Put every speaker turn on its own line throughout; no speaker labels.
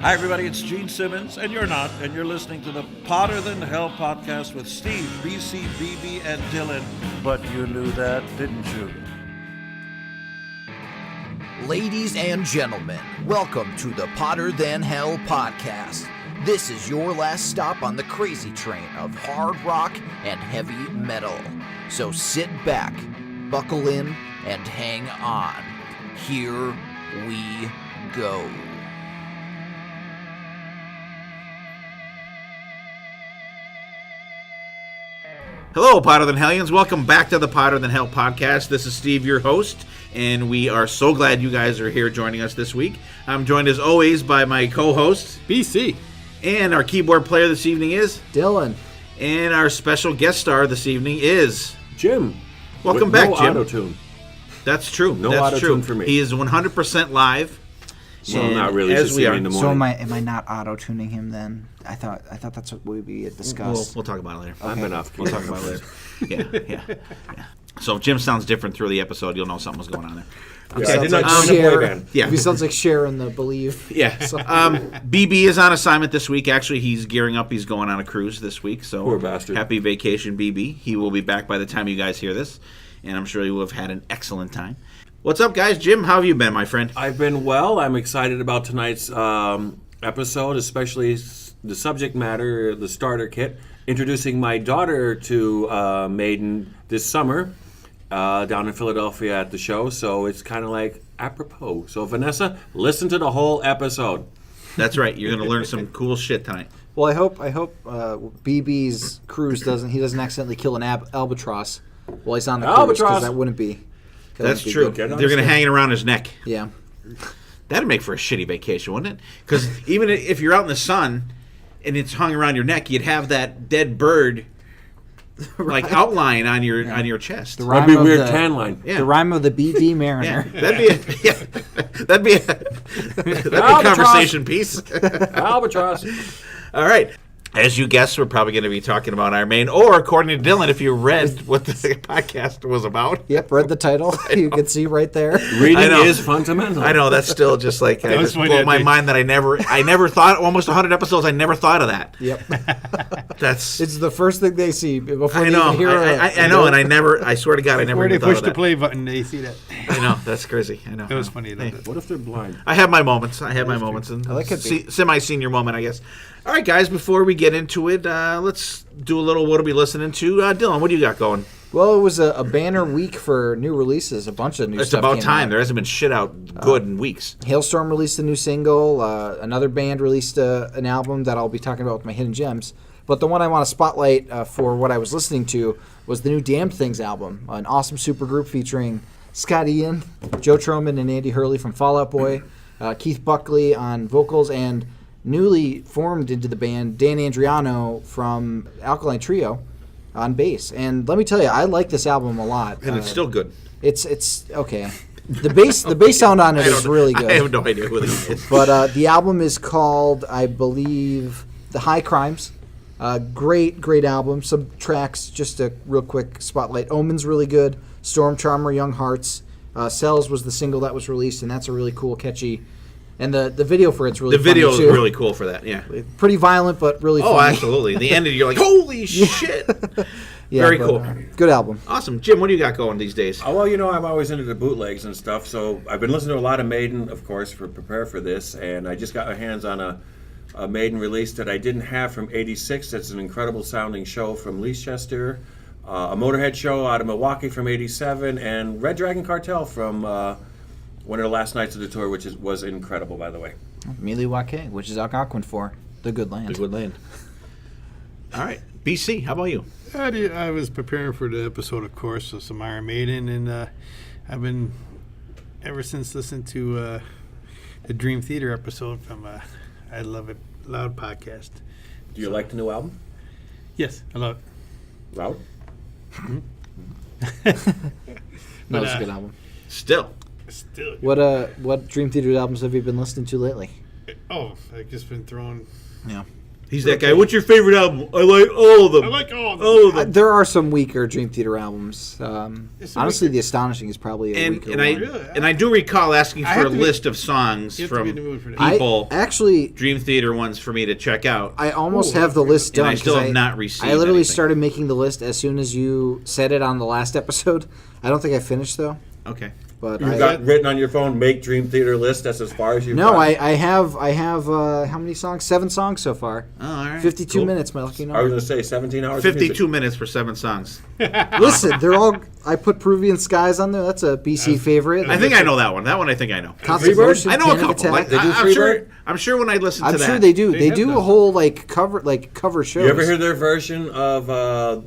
Hi, everybody. It's Gene Simmons, and you're not, and you're listening to the Potter Than Hell podcast with Steve, BC, BB, and Dylan. But you knew that, didn't you?
Ladies and gentlemen, welcome to the Potter Than Hell podcast. This is your last stop on the crazy train of hard rock and heavy metal. So sit back, buckle in, and hang on. Here we go.
Hello, Potter Than Hellions. Welcome back to the Potter Than Hell podcast. This is Steve, your host, and we are so glad you guys are here joining us this week. I'm joined, as always, by my co-host,
BC.
And our keyboard player this evening is
Dylan.
And our special guest star this evening is
Jim.
Welcome back,
no
Jim.
Auto-tune.
That's true.
No
That's
auto-tune
true.
for me.
He is 100% live.
So I'm not really
as we are.
in the
So
morning.
am I not auto-tuning him then? I thought that's what we had discussed.
We'll talk about it later.
I've been off.
We'll talk about it later. Yeah. So if Jim sounds different through the episode, you'll know something was going on there.
Okay, I did not join the boy
Cher.
band.
Yeah.
If he sounds like Cher in the Believe.
Yeah. BB is on assignment this week. Actually, he's gearing up. He's going on a cruise this week. So
Poor bastard.
Happy vacation, BB. He will be back by the time you guys hear this, and I'm sure you will have had an excellent time. What's up, guys? Jim, how have you been, my friend?
I've been well. I'm excited about tonight's episode, especially the subject matter, the starter kit. Introducing my daughter to Maiden this summer down in Philadelphia at the show. So it's kind of like apropos. So, Vanessa, listen to the whole episode.
That's right. You're going to learn some cool shit tonight.
Well, I hope BB's cruise doesn't accidentally kill an albatross while he's on the cruise,
Albatross.
because that wouldn't be.
That's true.
good.
They're going to hang it around his neck.
Yeah.
That'd make for a shitty vacation, wouldn't it? Because even if you're out in the sun and it's hung around your neck, you'd have that dead bird like outline on your chest.
That'd be a weird tan line.
Yeah.
The rhyme of the BB Mariner.
Yeah, that'd be a conversation piece.
Albatross.
All right. As you guessed, we're probably going to be talking about Iron Maiden, or according to Dylan, if you read what the podcast was about.
Yep, read the title. You can see right there.
Reading
I know.
is fundamental.
I know, that's still just like, it just blew my mind that I never thought, almost 100 episodes, I never thought of that.
Yep.
That's...
It's the first thing they see before
I
they
know,
even hear
I know, and I swear to God, I never
Where they
even thought
push
of
the
that.
play button, they see that.
I know, that's crazy. I know.
That was funny.
Hey.
What if they're blind?
I have my moments. And
that could be.
Semi-senior moment, I guess. All right, guys, before we get into it, let's do a little what are we listening to. Dylan, what do you got going?
Well, it was a banner week for new releases. A bunch of new
It's
stuff
about
came
time.
out.
There hasn't been shit out good in weeks.
Hailstorm released a new single. Another band released an album that I'll be talking about with my Hidden Gems. But the one I want to spotlight for what I was listening to was the new Damned Things album, an awesome supergroup featuring Scott Ian, Joe Troman, and Andy Hurley from Fall Out Boy, Keith Buckley on vocals, and newly formed into the band, Dan Andriano from Alkaline Trio on bass. And let me tell you, I like this album a lot.
And it's still good.
It's okay. The bass sound on it is really good.
I have no idea who this is.
But the album is called, I believe, The High Crimes. Great album. Some tracks, just a real quick spotlight. Omen's really good. Storm Charmer, Young Hearts. Cells was the single that was released, and that's a really cool, catchy. And the video for it's really
The video is
funny, too.
really cool for that, yeah.
Pretty violent, but really
Oh,
funny.
absolutely. The end of you're like, holy shit.
Yeah,
Very
but,
cool.
Good album.
Awesome. Jim, what do you got going these days?
Oh, well, I'm always into the bootlegs and stuff, so I've been listening to a lot of Maiden, of course, for prepare for this, and I just got my hands on a Maiden release that I didn't have from '86. That's an incredible sounding show from Leicester, a Motorhead show out of Milwaukee from '87, and Red Dragon Cartel from one of the last nights of the tour, which was incredible, by the way.
Milwaukee, which is Algonquin for The Good Land.
The good land. All right. BC, how about you?
I was preparing for the episode, of course, of some Iron Maiden, and I've been, ever since listening to the Dream Theater episode from I Love It Loud podcast.
Do you like the new album?
Yes, I love it.
Route?
No, it's a good album.
Still.
Still.
What Dream Theater albums have you been listening to lately?
Oh, I've just been throwing
Yeah.
He's that guy. What's your favorite album? I like all of them.
I like all of them.
All of them.
There are some weaker Dream Theater albums. Honestly, The Astonishing is probably a weaker one.
And I do recall asking
I
for a
have to be-
list of songs
You have to be
from
in the mood for that.
people,
Actually,
Dream Theater ones for me to check out.
I almost have the list done.
And I still
'cause
have not received
I literally
anything.
started making the list as soon as you said it on the last episode. I don't think I finished though.
Okay.
But
You've got written on your phone, make Dream Theater list. That's as far as you've
no,
got.
I have how many songs? 7 songs so far.
Oh, all right.
52
Cool.
minutes, my lucky
I was
number.
going to say 17 hours. of
52
music.
minutes for 7 songs.
Listen, they're all. I put Peruvian Skies on there. That's a BC favorite.
I think I know that one. That one I think I know.
Constant
Freebird?
Motion,
I know a
Panic
couple.
Attack.
Like, I'm
Freebird?
sure. I'm sure when I listen to
I'm
that.
sure they do. They
have
do
done
a whole cover shows.
You ever hear their version of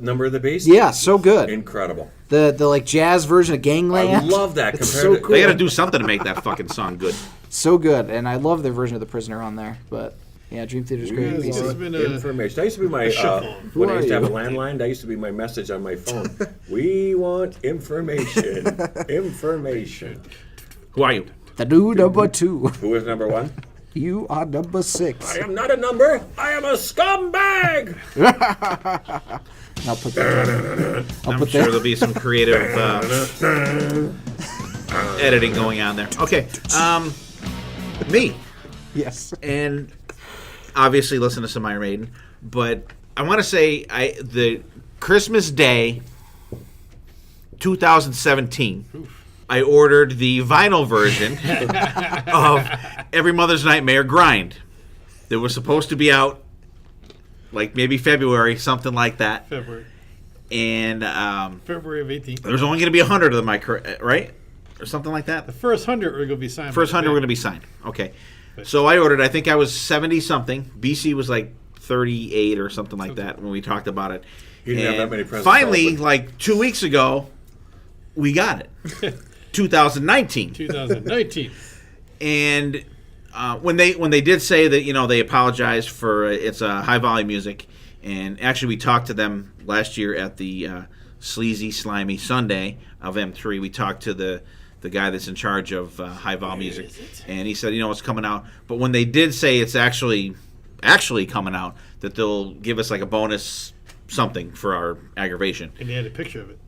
Number of the Beast?
Yeah, so good.
Incredible.
The like jazz version of Gangland.
I love that.
It's
compared
so
to-
cool.
They got to do something to make that fucking song good.
So good, and I love their version of The Prisoner on there. But yeah, Dream Theater's great.
This has been a
Information. That used to be my
shuffle.
when I
Who
used to
are
have a
you?
landline. That used to be my message on my phone. We want information. Information.
Who are you?
The new number 2.
Who is number 1?
You are number 6.
I am not a number. I am a scumbag.
I'll put that. I'll
I'm
put
sure
that.
there'll be some creative editing going on there. Okay. Me.
Yes.
And obviously listen to some Iron Maiden, but I want to say the Christmas Day 2017 I ordered the vinyl version of Every Mother's Nightmare Grind. It was supposed to be out like maybe February, something like that.
February.
And
February of 18.
there was only going to be 100 of them, right? Or something like that.
The first 100 are going to be signed.
First 100 were going to be signed. Okay. So I ordered, I think I was 70-something. BC was like 38 or something like that when we talked about it.
He didn't have that many presents,
finally,
probably.
like 2 weeks ago, we got it. 2019.
2019.
And when they did say that, they apologized for it's high volume music, and actually we talked to them last year at the Sleazy Slimy Sunday of M3. We talked to the guy that's in charge of high volume music, and he said, it's coming out. But when they did say it's actually coming out, that they'll give us like a bonus something for our aggravation.
And they had a picture of it.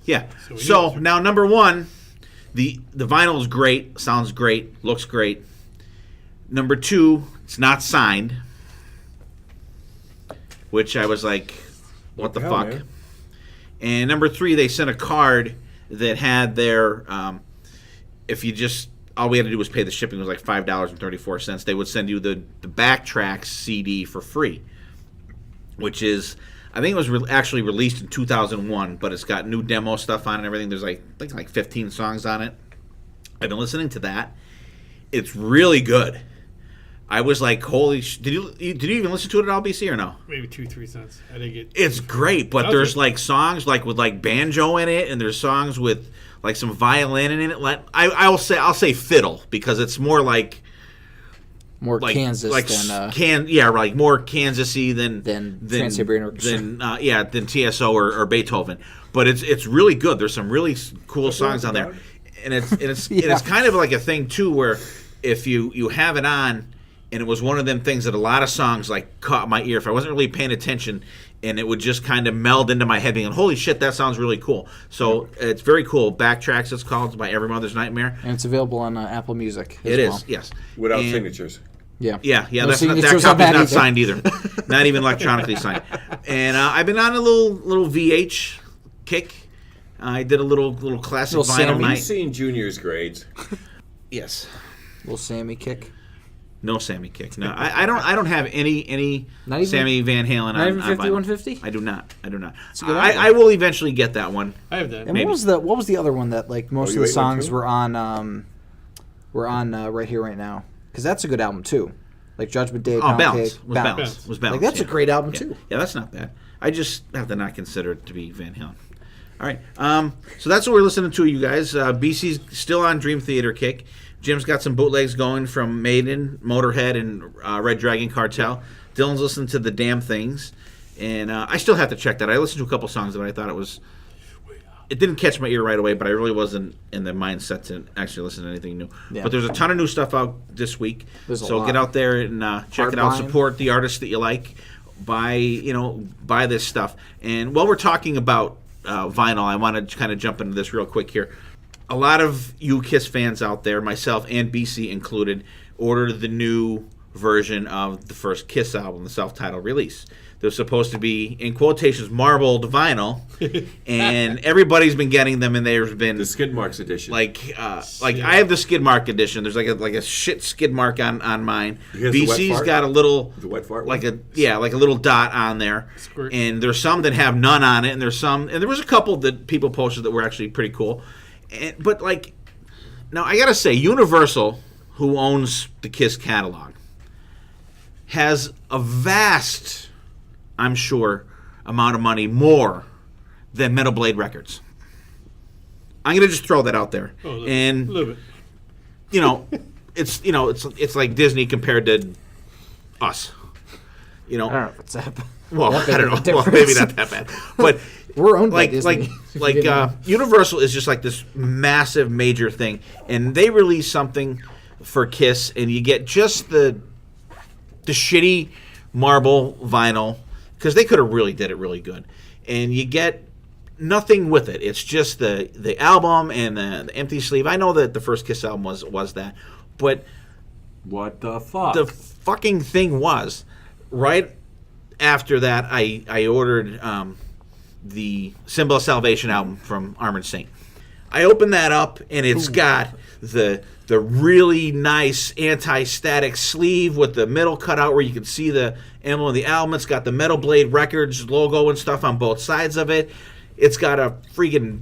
Yeah.
So we
So
knew it.
now number one, the vinyl is great, sounds great, looks great. Number two, it's not signed, which I was like, what the
hell,
fuck?
man?
And number three, they sent a card that had their, if you just, all we had to do was pay the shipping, it was like $5.34. They would send you the Backtracks CD for free, which is, I think it was actually released in 2001, but it's got new demo stuff on it and everything. There's I think like 15 songs on it. I've been listening to that. It's really good. I was like, holy did you even listen to it at all, BC, or no?
Maybe 2-3 cents. I didn't get.
It's great, but
Sounds
there's
good.
like songs like with like banjo in it, and there's songs with like some violin in it. Like I'll say fiddle, because it's more like
Kansas
like
than
like more Kansas-y than
Trans-Siberian Orchestra.
than TSO or Beethoven. But it's really good. There's some really cool songs on there, and it's
Yeah.
kind of like a thing too, where if you have it on, and it was one of them things that a lot of songs like caught my ear if I wasn't really paying attention, and it would just kind of meld into my head, being, holy shit, that sounds really cool. So it's very cool. Backtracks, it's called. It's by Every Mother's Nightmare.
and it's available on Apple Music. As
It is,
well.
yes.
Without
And-
signatures.
Yeah.
Yeah,
No
that
signatures
copy's
on that
not
either.
signed either. Not even electronically signed. And I've been on a little VH kick. I did a little classic
Little
vinyl
Sammy.
Have
night.
you seen Junior's grades?
Yes.
Little Sammy kick.
No Sammy kick. No, I don't have any
Not even-
Sammy Van Halen
not
on
even 50,
vinyl.
150?
I do not.
a good album.
I will eventually get that one.
I have that.
And
Maybe.
what was the other one that like most
you
of the
ate one
songs
too?
were on Right Here Right Now? Because that's a good album too. Like Judgment Day.
Oh,
Pound
Balance.
Cake,
Was Balance. Was Balance.
Like that's a
yeah.
great album
Yeah.
too.
Yeah, that's not bad. I just have to not consider it to be Van Halen. All right. So that's what we're listening to, you guys. BC's still on Dream Theater kick. Jim's got some bootlegs going from Maiden, Motorhead, and Red Dragon Cartel. Dylan's listening to The Damn Things. And I still have to check that. I listened to a couple songs, but I thought it was it didn't catch my ear right away, but I really wasn't in the mindset to actually listen to anything new.
Yeah.
But there's a ton of new stuff out this week.
There's a
so
lot.
get out there and check it out.
Hardline.
Support the artists that you like. Buy this stuff. And while we're talking about vinyl, I want to kind of jump into this real quick here. A lot of you Kiss fans out there, myself and BC included, ordered the new version of the first Kiss album, the self-titled release. They're supposed to be, in quotations, marbled vinyl, and everybody's been getting them, and there's been
The skid marks edition.
like I have the skid mark edition. There's like a shit skid mark on mine.
Here's the wet
BC's
fart?
got a little
The wet fart
like
one?
like a little dot on there.
Squirt.
And there's some that have none on it, and there was a couple that people posted that were actually pretty cool. But like, now I gotta say, Universal, who owns the Kiss catalog, has a vast, I'm sure, amount of money more than Metal Blade Records. I'm gonna just throw that out there.
A
And
little bit.
it's like Disney compared to us.
I don't know if it's that.
Well,
that big
I don't
of a
know. Well,
difference.
maybe not that bad, but
We're owned by
like
Disney.
Universal is just like this massive major thing, and they release something for Kiss, and you get just the shitty marble vinyl, because they could have really did it really good, and you get nothing with it. It's just the album and the empty sleeve. I know that the first Kiss album was that, but
What the fuck?
the fucking thing was, right after that, I ordered the Symbol of Salvation album from Armored Saint. I opened that up, and it's got the really nice anti-static sleeve with the middle cut out where you can see the emblem of the album. It's got the Metal Blade Records logo and stuff on both sides of it. It's got a freaking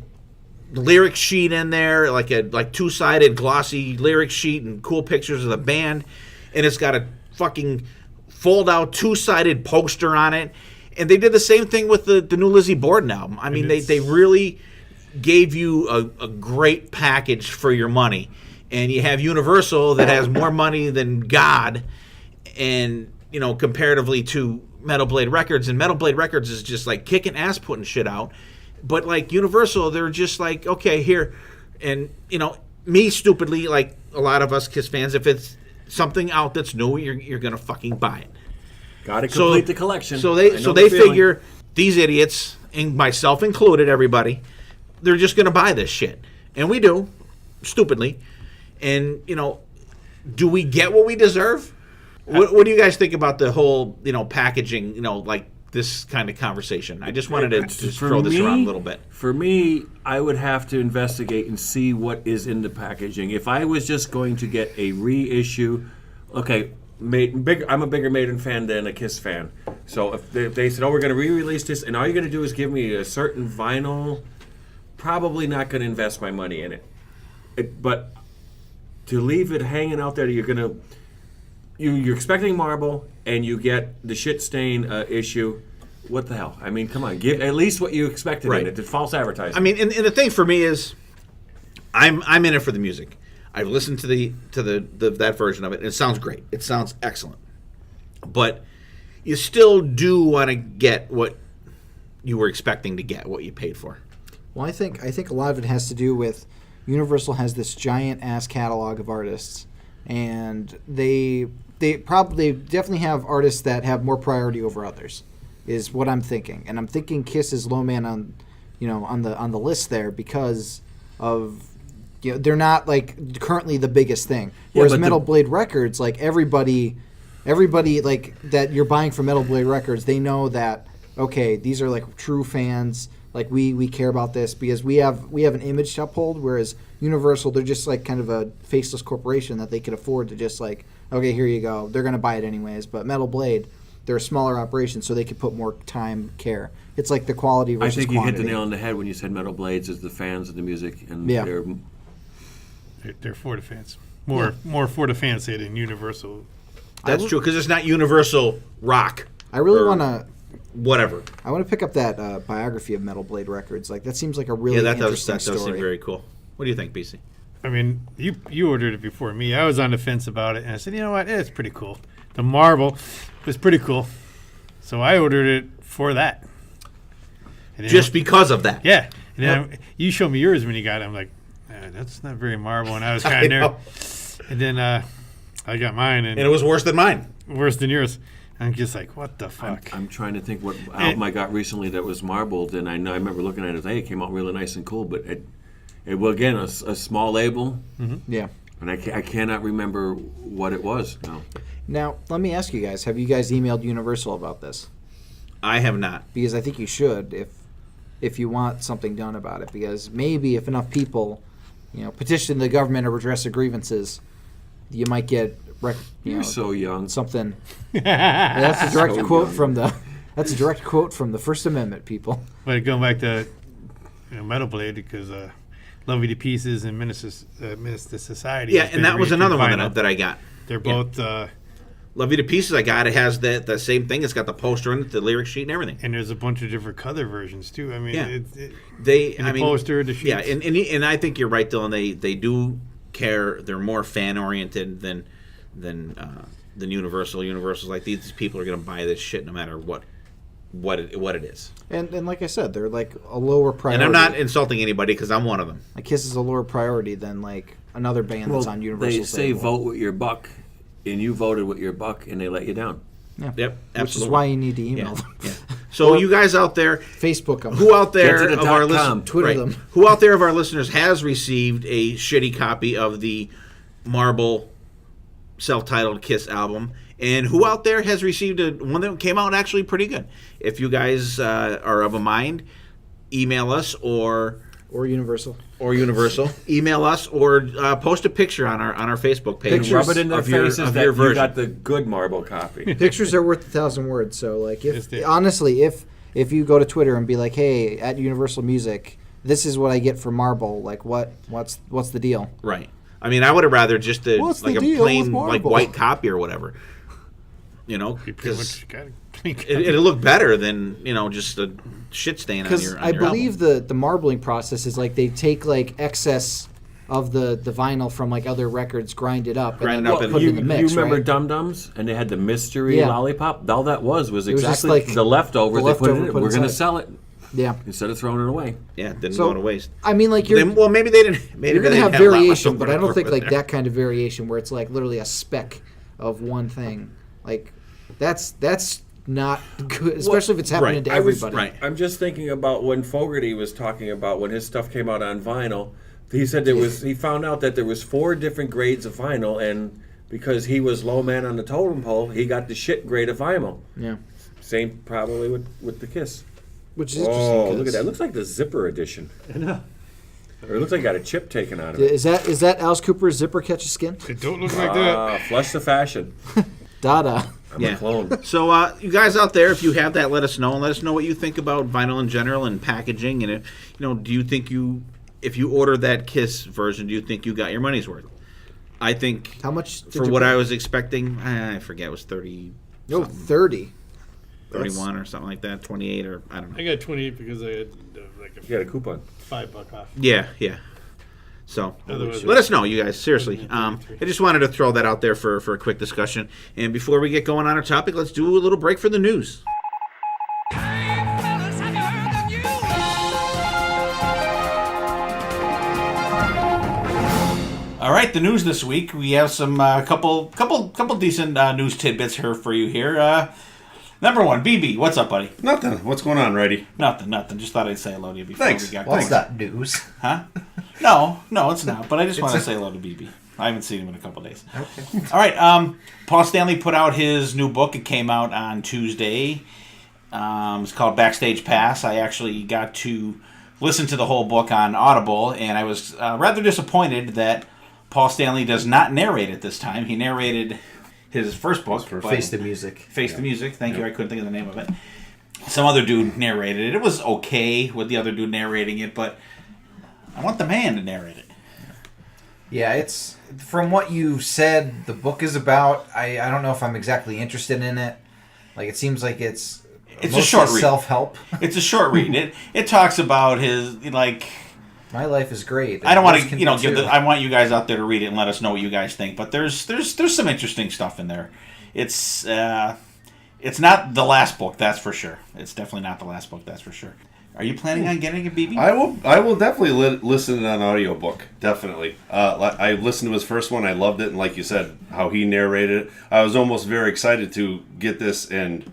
lyric sheet in there, like two-sided glossy lyric sheet and cool pictures of the band. And it's got a fucking fold-out two-sided poster on it. And they did the same thing with the new Lizzie Borden album. I mean, they really gave you a great package for your money. And you have Universal that has more money than God, and comparatively to Metal Blade Records. And Metal Blade Records is just like kicking ass, putting shit out. But like Universal, they're just like, okay, here, and me stupidly, like a lot of us Kiss fans, if it's something out that's new, you're gonna fucking buy it.
Got to complete the collection.
So
I
they
know the feeling.
figure, these idiots, and myself included, everybody, they're just gonna buy this shit, and we do, stupidly. And do we get what we deserve? What do you guys think about the whole packaging? Like this kind of conversation. I just wanted to just throw this around a little bit.
For me, I would have to investigate and see what is in the packaging. If I was just going to get a reissue, okay, I'm a bigger Maiden fan than a Kiss fan. So if they said, oh, we're going to re-release this, and all you're going to do is give me a certain vinyl, probably not going to invest my money in it. But to leave it hanging out there, you're expecting marble, and you get the shit stain issue. What the hell? I mean, come on, give at least what you expected
Right.
in it. It's false advertising.
I mean, and the thing for me is, I'm in it for the music. I've listened to that version of it, and it sounds great. It sounds excellent. But you still do want to get what you were expecting to get, what you paid for.
Well, I think a lot of it has to do with Universal has this giant ass catalog of artists, and they definitely have artists that have more priority over others, is what I'm thinking. And I'm thinking Kiss is low man on the list there because of they're not like currently the biggest thing. Whereas Metal Blade Records, like everybody like that you're buying from Metal Blade Records, they know that okay, these are like true fans. Like we care about this because we have an image to uphold. Whereas Universal, they're just like kind of a faceless corporation that they could afford to just like, okay, here you go. They're gonna buy it anyways. But Metal Blade, they're a smaller operation, so they could put more time, care. It's like the quality
I
versus
think you hit
quantity.
the nail on the head when you said Metal Blades is the fans of the music, and
Yeah.
They're for the fans. More for the fans say than Universal.
That's true, because it's not Universal rock.
I really
or
want to.
whatever.
I want to pick up that biography of Metal Blade Records. Like that seems like a really
That
interesting
does seem
story.
very cool. What do you think, BC?
I mean, you ordered it before me. I was on the fence about it, and I said, you know what? It's pretty cool. The marble was pretty cool. So I ordered it for that. And
Just because of that.
Yeah. And then you showed me yours when you got it. I'm like, that's not very Marble. And I was kind of nervous. And then I got mine. And
it was worse than mine.
Worse than yours. I'm just like, what the fuck?
I'm trying to think what album I got recently that was marbled, and I remember looking at it. Hey, it came out really nice and cool, but it was again a small label.
Mm-hmm. Yeah.
And I cannot remember what it was. No.
Now let me ask you guys: have you guys emailed Universal about this?
I have not.
Because I think you should if you want something done about it. Because maybe if enough people, petition the government or redress their grievances, you might get.
You're so young.
Something. That's a direct quote from the. That's a direct quote from the First Amendment, people.
But going back to Metal Blade, because Love You to Pieces and Menace to Society.
Yeah, and that was another one that I got.
They're both.
Love You to Pieces. I got it has the same thing. It's got the poster in it, the lyric sheet, and everything.
And there's a bunch of different color versions too. I mean,
the
poster, the sheets.
Yeah, and I think you're right, Dylan. They do care. They're more fan oriented than Universal. Universal's like these people are going to buy this shit no matter what it is.
And like I said, they're like a lower priority.
And I'm not insulting anybody because I'm one of them.
Like Kiss is a lower priority than like another band that's on Universal.
They say vote with your buck, and you voted with your buck, and they let you down.
Yeah.
Yep. Absolutely.
Which is why you need to email them.
Yeah. So you guys out there,
Facebook them.
Who out there of our
.com,
Twitter them.
Who out there of our listeners has received a shitty copy of the Marble self-titled Kiss album, and who out there has received one that came out actually pretty good? If you guys are of a mind, email us or
Universal.
Email us or post a picture on our Facebook page.
Pictures
Rub it in their faces that
your version.
you got the good Marble copy.
Pictures are worth 1,000 words. So like, honestly, if you go to Twitter and be like, hey, at Universal Music, this is what I get for Marble. Like, what's the deal?
Right. I mean, I would have rather just a plain like white copy or whatever. Because it'll look better than just a shit stain on your.
Because I believe the marbling process is like they take like excess of the vinyl from like other records, grind it up, and then put it in the mix.
You remember
right?
Dum Dums, and they had the mystery lollipop. All that was exactly
just like
the leftover. They put it in. We're going to
inside.
sell it.
Yeah.
Instead of throwing it away.
Yeah, didn't go to waste.
I mean, like
maybe they didn't. Maybe
you're gonna
they
have
had a lot
variation,
left
but I don't
over
think like
there.
that kind of variation where it's like literally a speck of one thing. Like that's not good, especially if it's happening to everybody.
Right.
I'm just thinking about when Fogerty was talking about when his stuff came out on vinyl. He said he found out that there was 4 different grades of vinyl, and because he was low man on the totem pole, he got the shit grade of vinyl.
Yeah.
Same probably with the Kiss.
Which is interesting.
Oh, look at that! It looks like the zipper edition.
I know.
Or it looks like it got a chip taken out of it.
Is that Alice Cooper's zipper catches skin?
It don't look like that.
Flush the fashion.
Dada.
I'm a clone.
So you guys out there, if you have that, let us know, and let us know what you think about vinyl in general and packaging. And if, do you think if you order that Kiss version, do you think you got your money's worth? I think.
How much did
for
you
what
pay?
I was expecting? I forget. It was 30.
No, 30.
31 or something like that. 28 or I don't know.
I got 28 because I had like
You got a coupon.
$5 off.
Yeah. So
Otherwise,
let us know, you guys. Seriously, I just wanted to throw that out there for a quick discussion. And before we get going on our topic, let's do a little break for the news. All right, the news this week. We have some couple decent news tidbits here for you here. Number 1, BB, what's up, buddy?
Nothing. What's going on, Righty?
Nothing. Just thought I'd say hello to you before
Thanks.
we got
What's
going.
that?
news?
Huh? No, it's not. But I just want to say hello to BB. I haven't seen him in a couple days. Okay. All right. Paul Stanley put out his new book. It came out on Tuesday. It's called Backstage Pass. I actually got to listen to the whole book on Audible, and I was rather disappointed that Paul Stanley does not narrate it this time. He narrated his first book.
For Face the Music.
Face the Music. Thank you. I couldn't think of the name of it. Some other dude narrated it. It was okay with the other dude narrating it, but I want the man to narrate it.
Yeah, it's from what you said the book is about. I don't know if I'm exactly interested in it. Like it seems like it's
a short read.
Self-help.
It's a short read. It talks about his like.
My life is great.
I don't want to, I want you guys out there to read it and let us know what you guys think. But there's some interesting stuff in there. It's not the last book, that's for sure. It's definitely not the last book, that's for sure. Are you planning on getting a BB?
I will definitely listen to an audiobook. Definitely. I listened to his first one. I loved it, and like you said, how he narrated it. I was almost very excited to get this and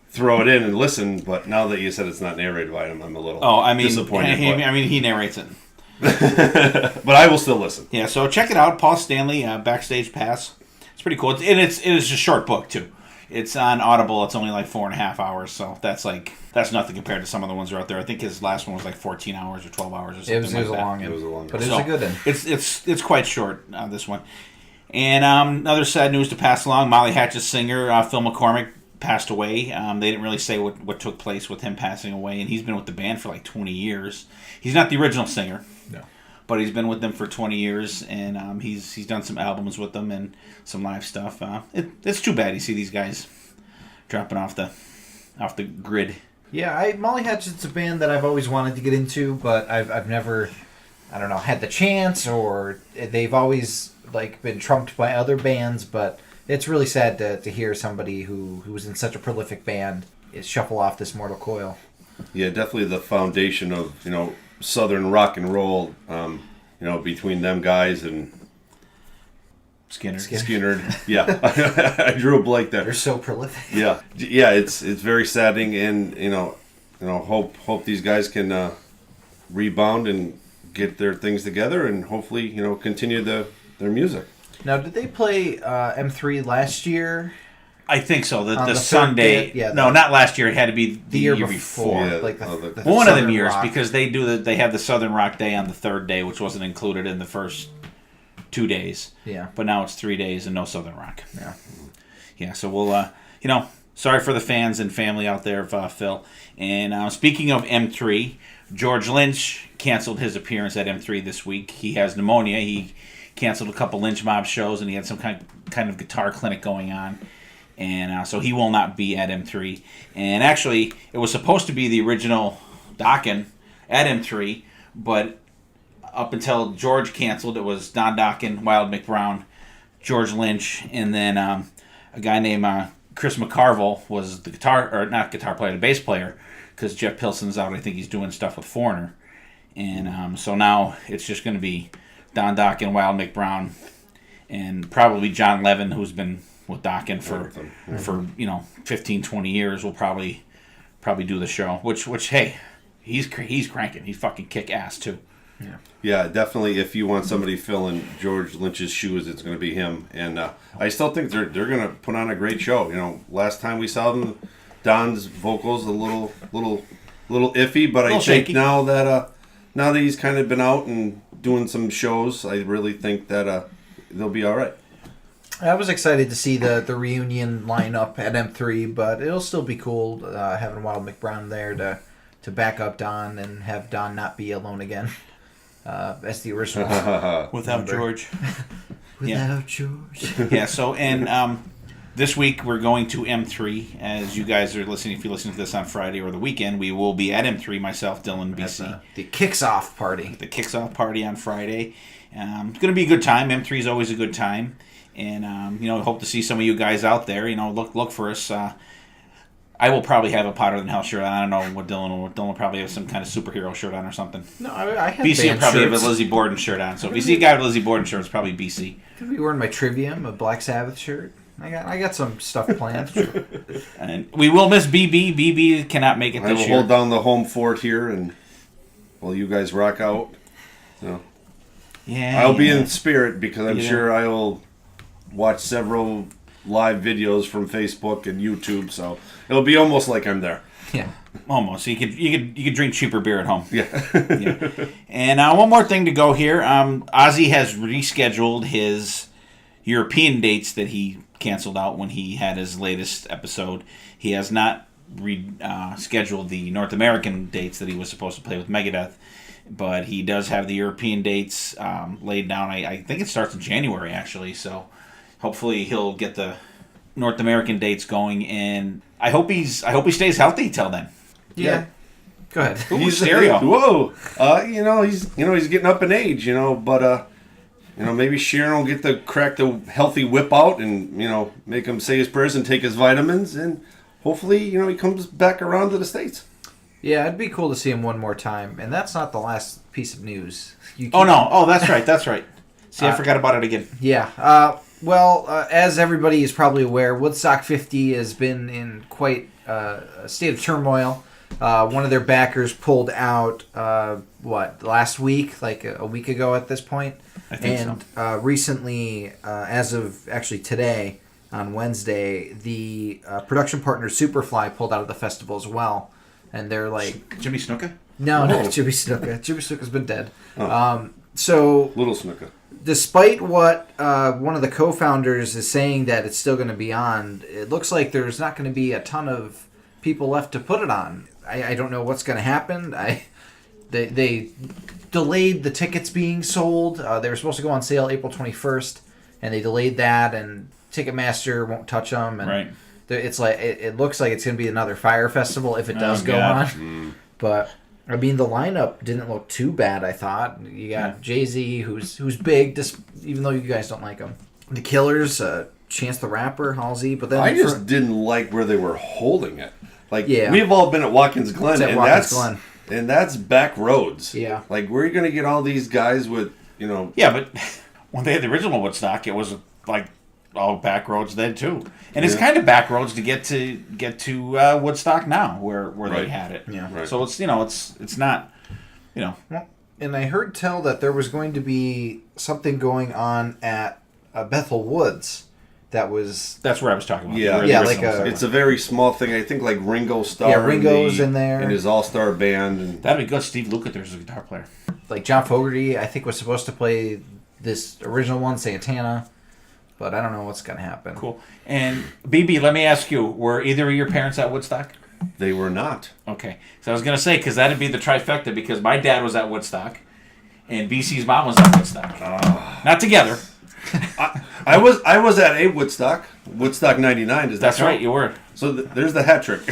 throw it in and listen. But now that you said it's not narrated by him, I'm a little disappointed.
He narrates it.
But I will still listen.
Yeah, so check it out. Paul Stanley, Backstage Pass. It's pretty cool. It is a short book too. It's on Audible. It's only like 4.5 hours, so that's nothing compared to some of the ones that are out there. I think his last one was like 14 hours or 12 hours or something.
It was a long one, but it was a good one.
It's quite short, this one. And another sad news to pass along: Molly Hatchet's singer Phil McCormick passed away. They didn't really say what took place with him passing away, and he's been with the band for like 20 years. He's not the original singer.
No.
But he's been with them for 20 years, and he's done some albums with them and some live stuff. It's too bad you see these guys dropping off the grid.
Yeah, Molly Hatchet's a band that I've always wanted to get into, but I've never, I don't know, had the chance, or they've always like been trumped by other bands. But it's really sad to hear somebody who was in such a prolific band shuffle off this mortal coil.
Yeah, definitely the foundation of Southern rock and roll, between them guys and Skinner. Yeah, I drew a blank there.
They're so prolific.
Yeah, it's very saddening, and hope these guys can rebound and get their things together, and hopefully continue their music.
Now, did they play M3 last year?
I think so. The
third
Sunday.
day,
no, not last year. It had to be the year before.
Yeah,
like
the
one of them
Southern
years,
Rock.
because they have the Southern Rock Day on the third day, which wasn't included in the first 2 days.
Yeah.
But now it's 3 days and no Southern Rock.
Yeah.
Yeah. So we'll sorry for the fans and family out there of Phil. And speaking of M3, George Lynch canceled his appearance at M3 this week. He has pneumonia. He canceled a couple Lynch Mob shows, and he had some kind of guitar clinic going on. And so he will not be at M3. And actually, it was supposed to be the original Dokken at M3, but up until George canceled, it was Don Dokken, Wild McBrown, George Lynch, and then a guy named Chris McCarville was the the bass player, because Jeff Pilson's out. I think he's doing stuff with Foreigner. And so now it's just going to be Don Dokken, Wild McBrown, and probably John Levin, who's been with Dokken for 15, 20 years, will probably do the show. Which hey, he's cranking. He's fucking kick ass too.
Yeah, definitely. If you want somebody filling George Lynch's shoes, it's going to be him. And I still think they're going to put on a great show. Last time we saw them, Don's vocals a little iffy, but I think
shaky.
now that he's kind of been out and doing some shows, I really think that they'll be all right.
I was excited to see the reunion lineup at M3, but it'll still be cool having Wild McBrown there to back up Don and have Don not be alone again as the original.
Without George.
Without George.
Yeah, so, and this week we're going to M3. As you guys are listening, if you're listening to this on Friday or the weekend, we will be at M3, myself, Dylan, BC.
The kicks-off party.
The kicks-off party on Friday. It's going to be a good time. M3 is always a good time. And, hope to see some of you guys out there. Look for us. I will probably have a Potter Than Hell shirt on. I don't know what Dylan will. Dylan will probably have some kind of superhero shirt on or something.
No, I have
BC will
band
probably
shirts.
have a Lizzie Borden shirt on. So if you see a guy with a Lizzie Borden shirt, it's probably BC.
Could be wearing my Trivium, a Black Sabbath shirt. I got some stuff planned.
And we will miss BB. BB cannot make it
I
this
will
year.
hold down the home fort here, and while you guys rock out,
Yeah,
I'll be in spirit, because I'm
Yeah.
sure I'll watch several live videos from Facebook and YouTube, so it'll be almost like I'm there.
Yeah.
Almost. You could drink cheaper beer at home.
Yeah.
Yeah. And one more thing to go here. Ozzy has rescheduled his European dates that he canceled out when he had his latest episode. He has not scheduled the North American dates that he was supposed to play with Megadeth, but he does have the European dates laid down. I think it starts in January, actually, so hopefully he'll get the North American dates going, and I hope he stays healthy till then.
Yeah. Go ahead.
Ooh, stereo.
Whoa. He's getting up in age, but maybe Sharon will get to crack the healthy whip out and, make him say his prayers and take his vitamins, and hopefully, he comes back around to the States.
Yeah, it'd be cool to see him one more time. And that's not the last piece of news.
That's right. See, I forgot about it again.
Yeah. As everybody is probably aware, Woodstock 50 has been in quite a state of turmoil. One of their backers pulled out, last week, like a week ago at this point.
I think
so. Recently, as of actually today, on Wednesday, the production partner Superfly pulled out of the festival as well. And they're like...
Jimmy Snuka?
No, not Jimmy Snuka. Jimmy Snuka's been dead.
Oh.
So...
Little Snuka.
Despite what one of the co-founders is saying that it's still going to be on, it looks like there's not going to be a ton of people left to put it on. I don't know what's going to happen. They delayed the tickets being sold. They were supposed to go on sale April 21st, and they delayed that, and Ticketmaster won't touch them. And
right.
It's like it looks like it's going to be another Fire Festival if it does go on. But I mean, the lineup didn't look too bad. I thought you got Jay-Z, who's big, just even though you guys don't like him. The Killers, Chance the Rapper, Halsey. But then
I just didn't like where they were holding it. Like
Yeah.
we've all been at Watkins Glen,
It's at Watkins Glen.
and that's back roads.
Yeah.
Like where are you going to get all these guys with
Yeah, but when they had the original Woodstock, it was like all back roads then too, and it's kind of back roads to get to Woodstock now, where they had it.
Yeah.
Right.
So it's not.
Well, and I heard tell that there was going to be something going on at Bethel Woods.
That's where I was talking about.
Yeah,
Where the
yeah,
original
like
was.
It's a very small thing. I think like Ringo Starr.
Yeah, Ringo's in there.
in his all-star band. And
That'd be good. Steve Lukather's a guitar player.
Like John Fogerty, I think was supposed to play this original one, Santana, but I don't know what's going to happen.
Cool. And BB, let me ask you: were either of your parents at Woodstock?
they were not.
Okay, so I was gonna say because that'd be the trifecta because my dad was at Woodstock, and BC's mom was at Woodstock. Not together.
I was at a Woodstock 99. Does that
That's
count?
right, you were.
So there's the hat trick.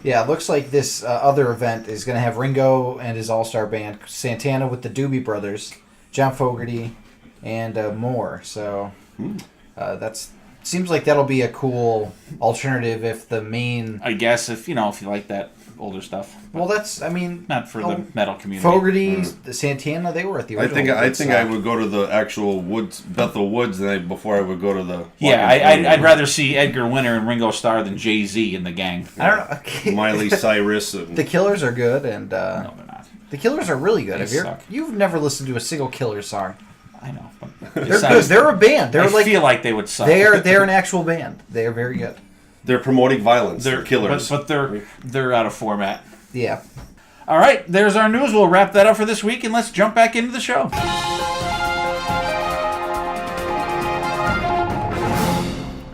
Yeah, it looks like this other event is going to have Ringo and his all-star band, Santana with the Doobie Brothers, John Fogerty, and more. So that's seems like that'll be a cool alternative if the main...
I guess if you like that older stuff.
Well, that's, I mean...
Not for the metal community.
Fogerty, the Santana, they were at the original.
I think I would go to the actual Bethel Woods before I would go to the...
Yeah, I'd rather see Edgar Winter and Ringo Starr than Jay-Z in the gang.
I don't know. Okay.
Miley Cyrus. And,
The Killers are good, and
No, they're not.
the Killers are really good.
They suck.
You've never listened to a single Killers song.
I know. But
They're good. They're a band. They're
I feel like they would suck.
they're an actual band. They are very good.
they're promoting violence. They're killers.
But they're out of format.
Yeah.
All right, there's our news. We'll wrap that up for this week, and let's jump back into the show.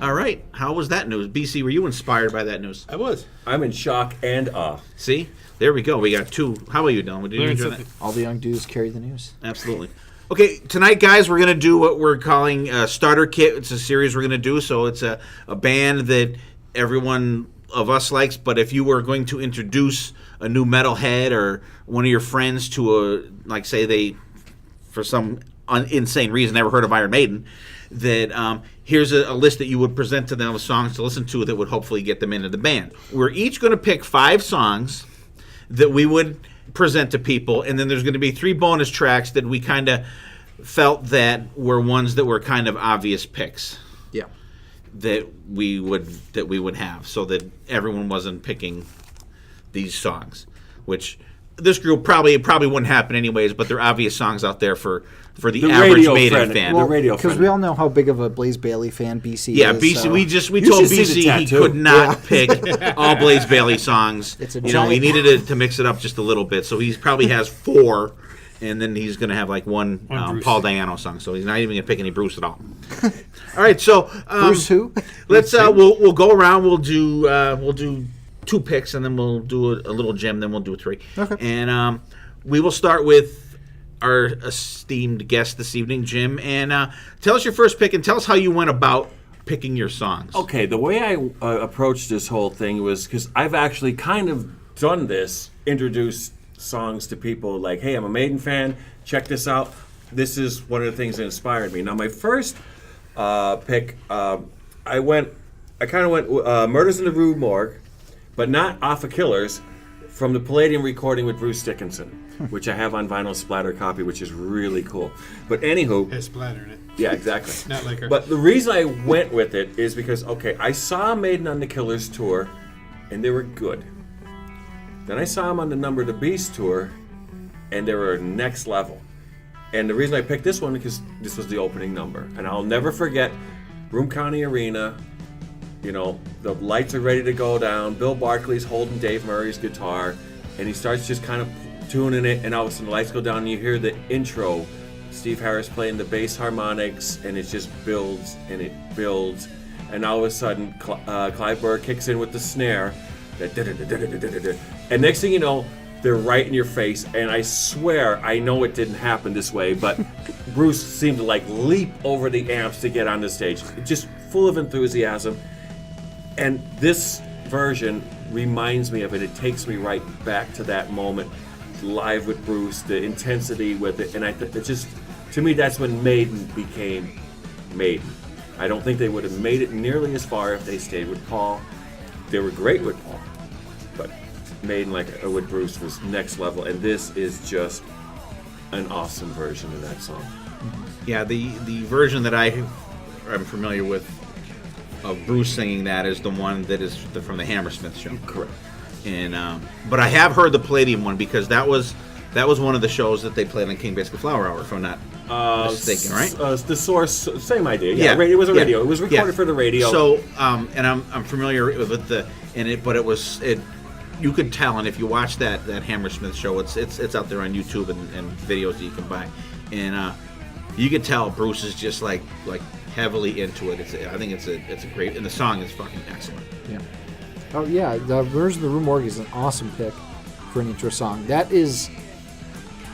All right, how was that news? BC, were you inspired by that news?
I was.
I'm in shock and awe.
See? There we go. We got two. How about you, Dylan? Did you
Learned
enjoy that?
something.
All the young dudes carry the news.
Absolutely. Okay, tonight, guys, we're going to do what we're calling a starter kit. It's a series we're going to do, so it's a band that everyone of us likes, but if you were going to introduce a new metalhead or one of your friends to say they, for some insane reason, never heard of Iron Maiden, that here's a list that you would present to them of songs to listen to that would hopefully get them into the band. We're each going to pick 5 songs that we would present to people, and then there's going to be 3 bonus tracks that we kind of felt that were ones that were kind of obvious picks.
Yeah.
That we would have, so that everyone wasn't picking these songs, which this group probably wouldn't happen anyways. But they're obvious songs out there for the average
radio
Maiden
friendly.
fan.
Well, radio
Because we all know how big of a Blaze Bailey fan BC
Yeah,
is.
BC.
so-
We
You
told
should see the
BC he
tattoo.
could not pick all Blaze Bailey songs.
It's a
we
giant-
needed to mix it up just a little bit. So he probably has 4, and then he's going to have like one
Bruce.
Paul Di'Anno song. So he's not even going to pick any Bruce at all. All right, so
Bruce who?
let's we'll go around. We'll do 2 picks, and then we'll do a little Jim. Then we'll do 3.
Okay.
And we will start with our esteemed guest this evening, Jim. And tell us your first pick, and tell us how you went about picking your songs.
Okay, the way I approached this whole thing was because I've actually kind of done this, introduced songs to people like, hey, I'm a Maiden fan, check this out. This is one of the things that inspired me. Now, my first pick, I kind of went Murders in the Rue Morgue, but not off of Killers, from the Palladium recording with Bruce Dickinson, which I have on vinyl splatter copy, which is really cool. But anywho,
Has splattered it.
yeah, exactly.
Not like her.
But the reason I went with it is because, okay, I saw Maiden on the Killers tour, and they were good. Then I saw them on the Number of the Beast tour, and they were next level. And the reason I picked this one because this was the opening number, and I'll never forget Broome County Arena. You know, the lights are ready to go down. Bill Barclay's holding Dave Murray's guitar, and he starts just kind of tuning it, and all of a sudden the lights go down, and you hear the intro. Steve Harris playing the bass harmonics, and it just builds, and it builds. And all of a sudden, Clive Burr kicks in with the snare. And next thing you know, they're right in your face. And I swear, I know it didn't happen this way, but Bruce seemed to like leap over the amps to get on the stage. Just full of enthusiasm. And this version reminds me of it. It takes me right back to that moment, live with Bruce, the intensity with it. And it just, to me, that's when Maiden became Maiden. I don't think they would have made it nearly as far if they stayed with Paul. They were great with Paul, but Maiden, like with Bruce, was next level. And this is just an awesome version of that song.
Yeah, the version that I'm familiar with of Bruce singing that is the one that is from the Hammersmith show.
Correct.
And but I have heard the Palladium one because that was one of the shows that they played on King Basket Flower Hour, if I'm not mistaken, right?
The Source, same idea.
Yeah.
It was a radio.
Yeah.
It was recorded for the radio.
So, and I'm familiar with but it was you could tell, and if you watch that Hammersmith show, it's out there on YouTube and videos that you can buy, and you could tell Bruce is just like heavily into it. I think it's a great, and the song is fucking excellent.
Yeah. Oh yeah, the version of the Room Org is an awesome pick for an intro song. That is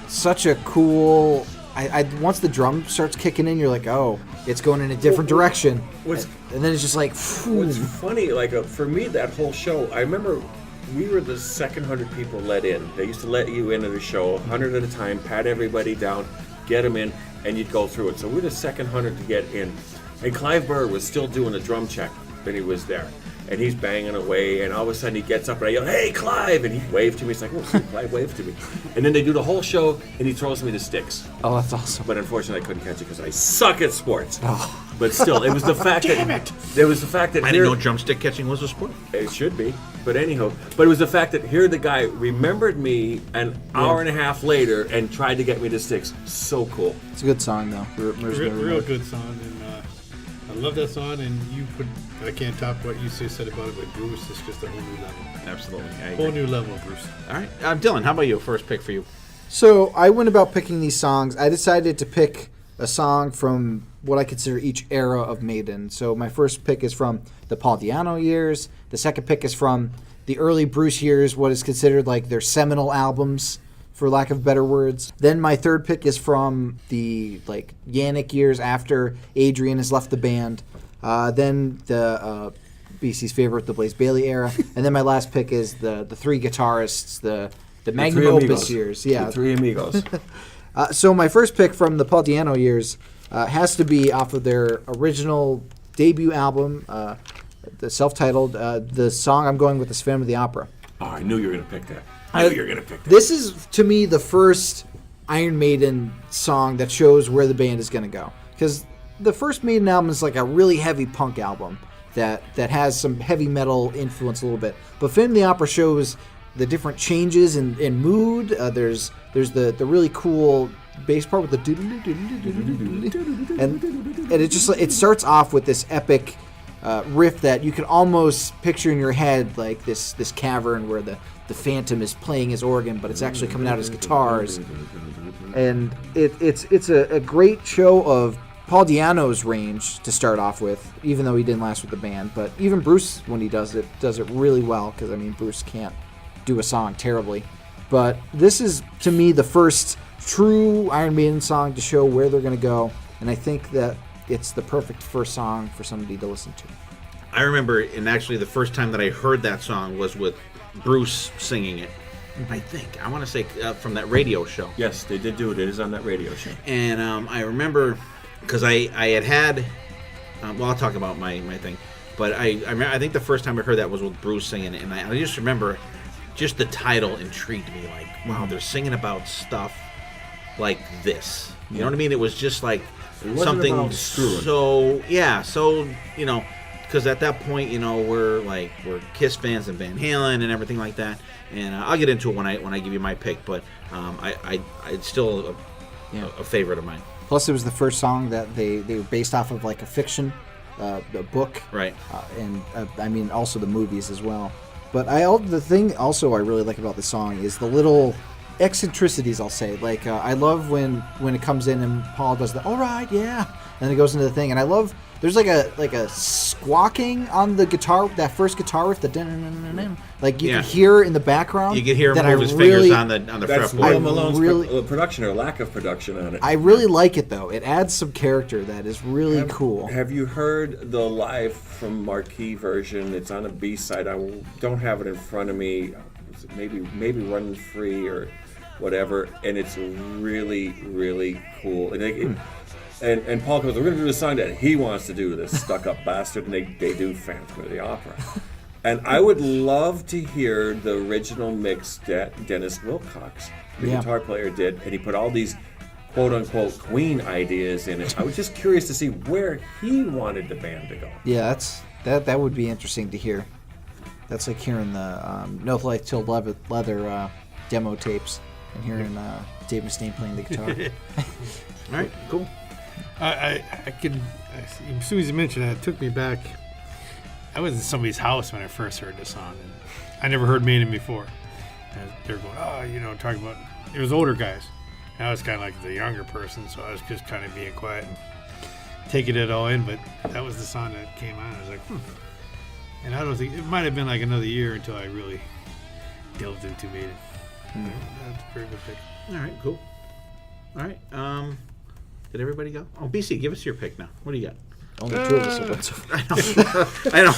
such a cool. I once the drum starts kicking in, you're like, oh, it's going in a different direction. And then it's just like, phew.
What's funny, for me, that whole show, I remember we were the second 100 people let in. They used to let you into the show 100 at a time, pat everybody down, get them in, and you'd go through it. So we were the second 100 to get in. And Clive Burr was still doing a drum check when he was there. And he's banging away, and all of a sudden he gets up and I yell, "Hey, Clive!" And he waved to me. He's like, "Oh, Clive waved to me." And then they do the whole show, and he throws me the sticks.
Oh, that's awesome.
But unfortunately, I couldn't catch it because I suck at sports.
Oh.
But still, it was the fact there was the fact that
I didn't know drumstick catching was a sport.
It should be, but anyhow. But it was the fact that here the guy remembered me an hour and a half later and tried to get me the sticks. So cool.
It's a good song though.
Real good song, and I love that song. And I can't top what you said about it with Bruce. It's just a whole new level.
Absolutely,
Whole new level, Bruce.
All right, Dylan, how about you? First pick for you.
So I went about picking these songs. I decided to pick a song from what I consider each era of Maiden. So my first pick is from the Paul Di'Anno years. The second pick is from the early Bruce years, what is considered like their seminal albums, for lack of better words. Then my third pick is from the like Yannick years after Adrian has left the band. Then the BC's favorite, the Blaze Bayley-era. And then my last pick is the three guitarists, the magnum opus years. Yeah,
the three amigos.
So my first pick from the Paul Di'Anno years has to be off of their original debut album, the self-titled. The song I'm going with is Phantom of the Opera.
Oh, I knew you were going to pick that. I knew you were going to pick that.
This is, to me, the first Iron Maiden song that shows where the band is going to go. Because the first Maiden album is like a really heavy punk album that has some heavy metal influence a little bit. But Phantom of the Opera shows the different changes in mood. There's the really cool bass part with the and it starts off with this epic riff that you can almost picture in your head, like this cavern where the Phantom is playing his organ, but it's actually coming out as guitars. And it's a great show of Paul Di'Anno's range to start off with, even though he didn't last with the band. But even Bruce, when he does it really well, because, I mean, Bruce can't do a song terribly. But this is, to me, the first true Iron Maiden song to show where they're going to go, and I think that it's the perfect first song for somebody to listen to.
I remember, and actually the first time that I heard that song was with Bruce singing it. I think, I want to say from that radio show.
Yes, they did do it. It is on that radio show.
And I remember, because I had well, I'll talk about my thing, but I think the first time I heard that was with Bruce singing it, and I just remember just the title intrigued me. Like, wow, they're singing about stuff like this. You know what I mean? It was just like something so because at that point, we're Kiss fans and Van Halen and everything like that. And I'll get into it when I give you my pick, but it's still a favorite of mine.
Plus, it was the first song that they were based off of like a fiction, a book,
right?
And I mean also the movies as well. But the thing also I really like about the song is the little eccentricities, I'll say. Like I love when it comes in and Paul does the all right, yeah, and it goes into the thing, and I love there's like a squawking on the guitar, that first guitar riff, the dun, like you can hear in the background.
You can hear him move his fingers on the fretboard.
Malone's production or lack of production on it.
I really like it though. It adds some character that is really cool.
Have you heard the live from Marquee version? It's on a B-side. I don't have it in front of me. Maybe Running Free or whatever, and it's really, really cool. And Paul goes, we're going to do the song that he wants to do, this stuck-up bastard, and they do Phantom of the Opera. And I would love to hear the original mix that Dennis Wilcox, the guitar player, did, and he put all these quote-unquote Queen ideas in it. I was just curious to see where he wanted the band to go.
Yeah, that would be interesting to hear. That's like hearing the No Life Till Leather demo tapes and hearing Dave Mustaine playing the guitar.
All right, cool.
I could, as soon as you mentioned that, it took me back. I was in somebody's house when I first heard this song, and I never heard Maiden before. And they were going, talking about, it was older guys. And I was kind of like the younger person, so I was just kind of being quiet and taking it all in, but that was the song that came on. I was like, And I don't think, it might have been like another year until I really delved into Maiden. That's a very good pick.
All right, cool. All right, did everybody go? Oh, BC, give us your pick now. What do you got?
Only two of us have went so far.
I know.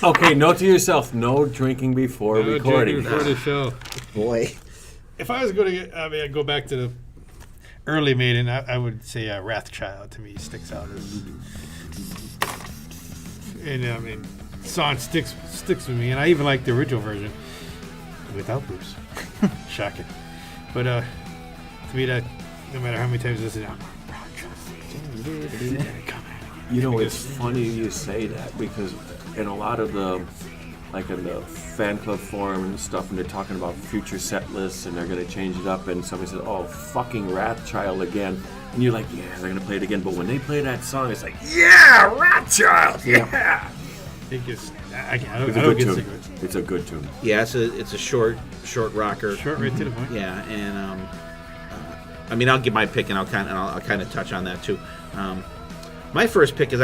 Okay, note to yourself, no drinking before recording.
Before the show.
Boy.
If I was going to I'd go back to the early Maiden, I would say Wrathchild to me sticks out. And song sticks with me, and I even like the original version without Bruce. Shocking. But to me, that no matter how many times I listen,
It's funny you say that, because in a lot of the, like in the fan club forum and stuff, and they're talking about future set lists and they're going to change it up, and somebody says, oh, fucking Wrathchild again. And you're like, yeah, they're going to play it again. But when they play that song, it's like, yeah, Wrathchild, yeah.
I think it's
It's a good tune.
Yeah, it's a short rocker.
Short, right to the point.
Yeah, and I'll give my pick, and I'll kind of touch on that too. My first pick is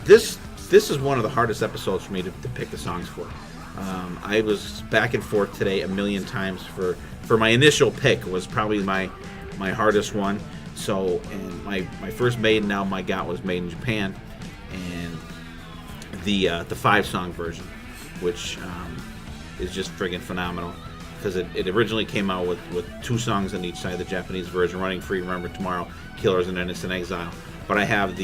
this is one of the hardest episodes for me to pick the songs for. I was back and forth today a million times for my initial pick was probably my hardest one. So, and my first Maiden album I got was Made in Japan, and the 5-song version, which is just friggin' phenomenal, because it originally came out with 2 songs on each side. The Japanese version, Running Free, Remember Tomorrow, Killers and Innocent Exile. But I have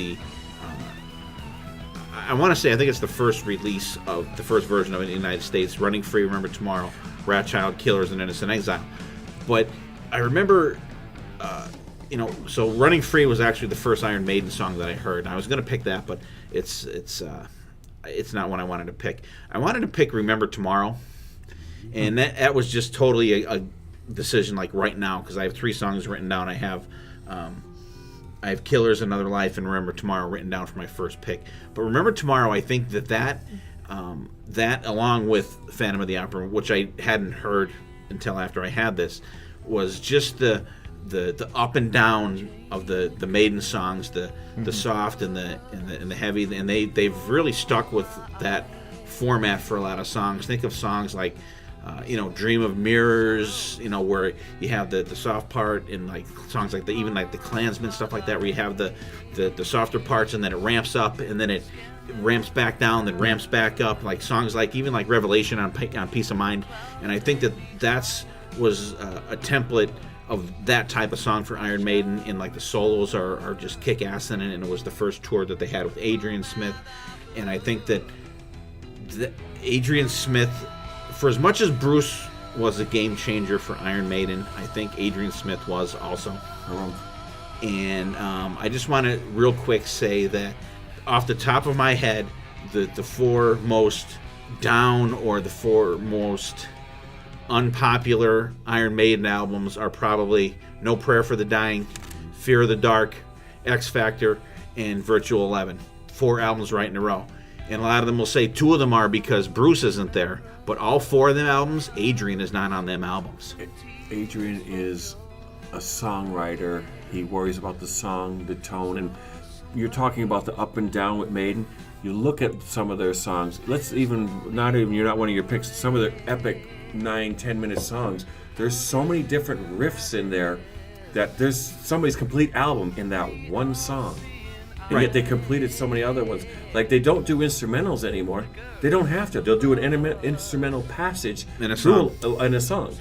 I want to say, I think it's the first release of the first version of it in the United States, Running Free, Remember Tomorrow, Wrathchild, Killers and Innocent Exile. But I remember, so Running Free was actually the first Iron Maiden song that I heard. And I was going to pick that, but it's not one I wanted to pick. I wanted to pick Remember Tomorrow, and that was just totally a decision like right now, because I have 3 songs written down. I have Killers, Another Life, and Remember Tomorrow written down for my first pick. But Remember Tomorrow, I think that along with Phantom of the Opera, which I hadn't heard until after I had this, was just the up and down of the Maiden songs, the soft and the heavy, and they've really stuck with that format for a lot of songs. Think of songs like Dream of Mirrors, where you have the soft part, in like songs like even like the Klansman, stuff like that, where you have the softer parts, and then it ramps up, and then it ramps back down, then ramps back up, like songs like even like Revelation on Peace of Mind. And I think that was a template of that type of song for Iron Maiden, and like the solos are just kick-ass in it, and it was the first tour that they had with Adrian Smith. And I think that Adrian Smith, for as much as Bruce was a game changer for Iron Maiden. I think Adrian Smith was also. And I just want to real quick say that off the top of my head, the four most down or the four most unpopular Iron Maiden albums are probably No Prayer for the Dying, Fear of the Dark, X Factor, and Virtual 11. 4 albums right in a row. And a lot of them will say 2 of them are because Bruce isn't there, but all 4 of them albums, Adrian is not on them albums.
Adrian is a songwriter. He worries about the song, the tone, and you're talking about the up and down with Maiden. You look at some of their songs. You're not one of your picks. Some of their epic 9-10 minute songs. There's so many different riffs in there that there's somebody's complete album in that one song. And yet they completed so many other ones. Like, they don't do instrumentals anymore. They don't have to. They'll do an instrumental passage
in a song.
In a song.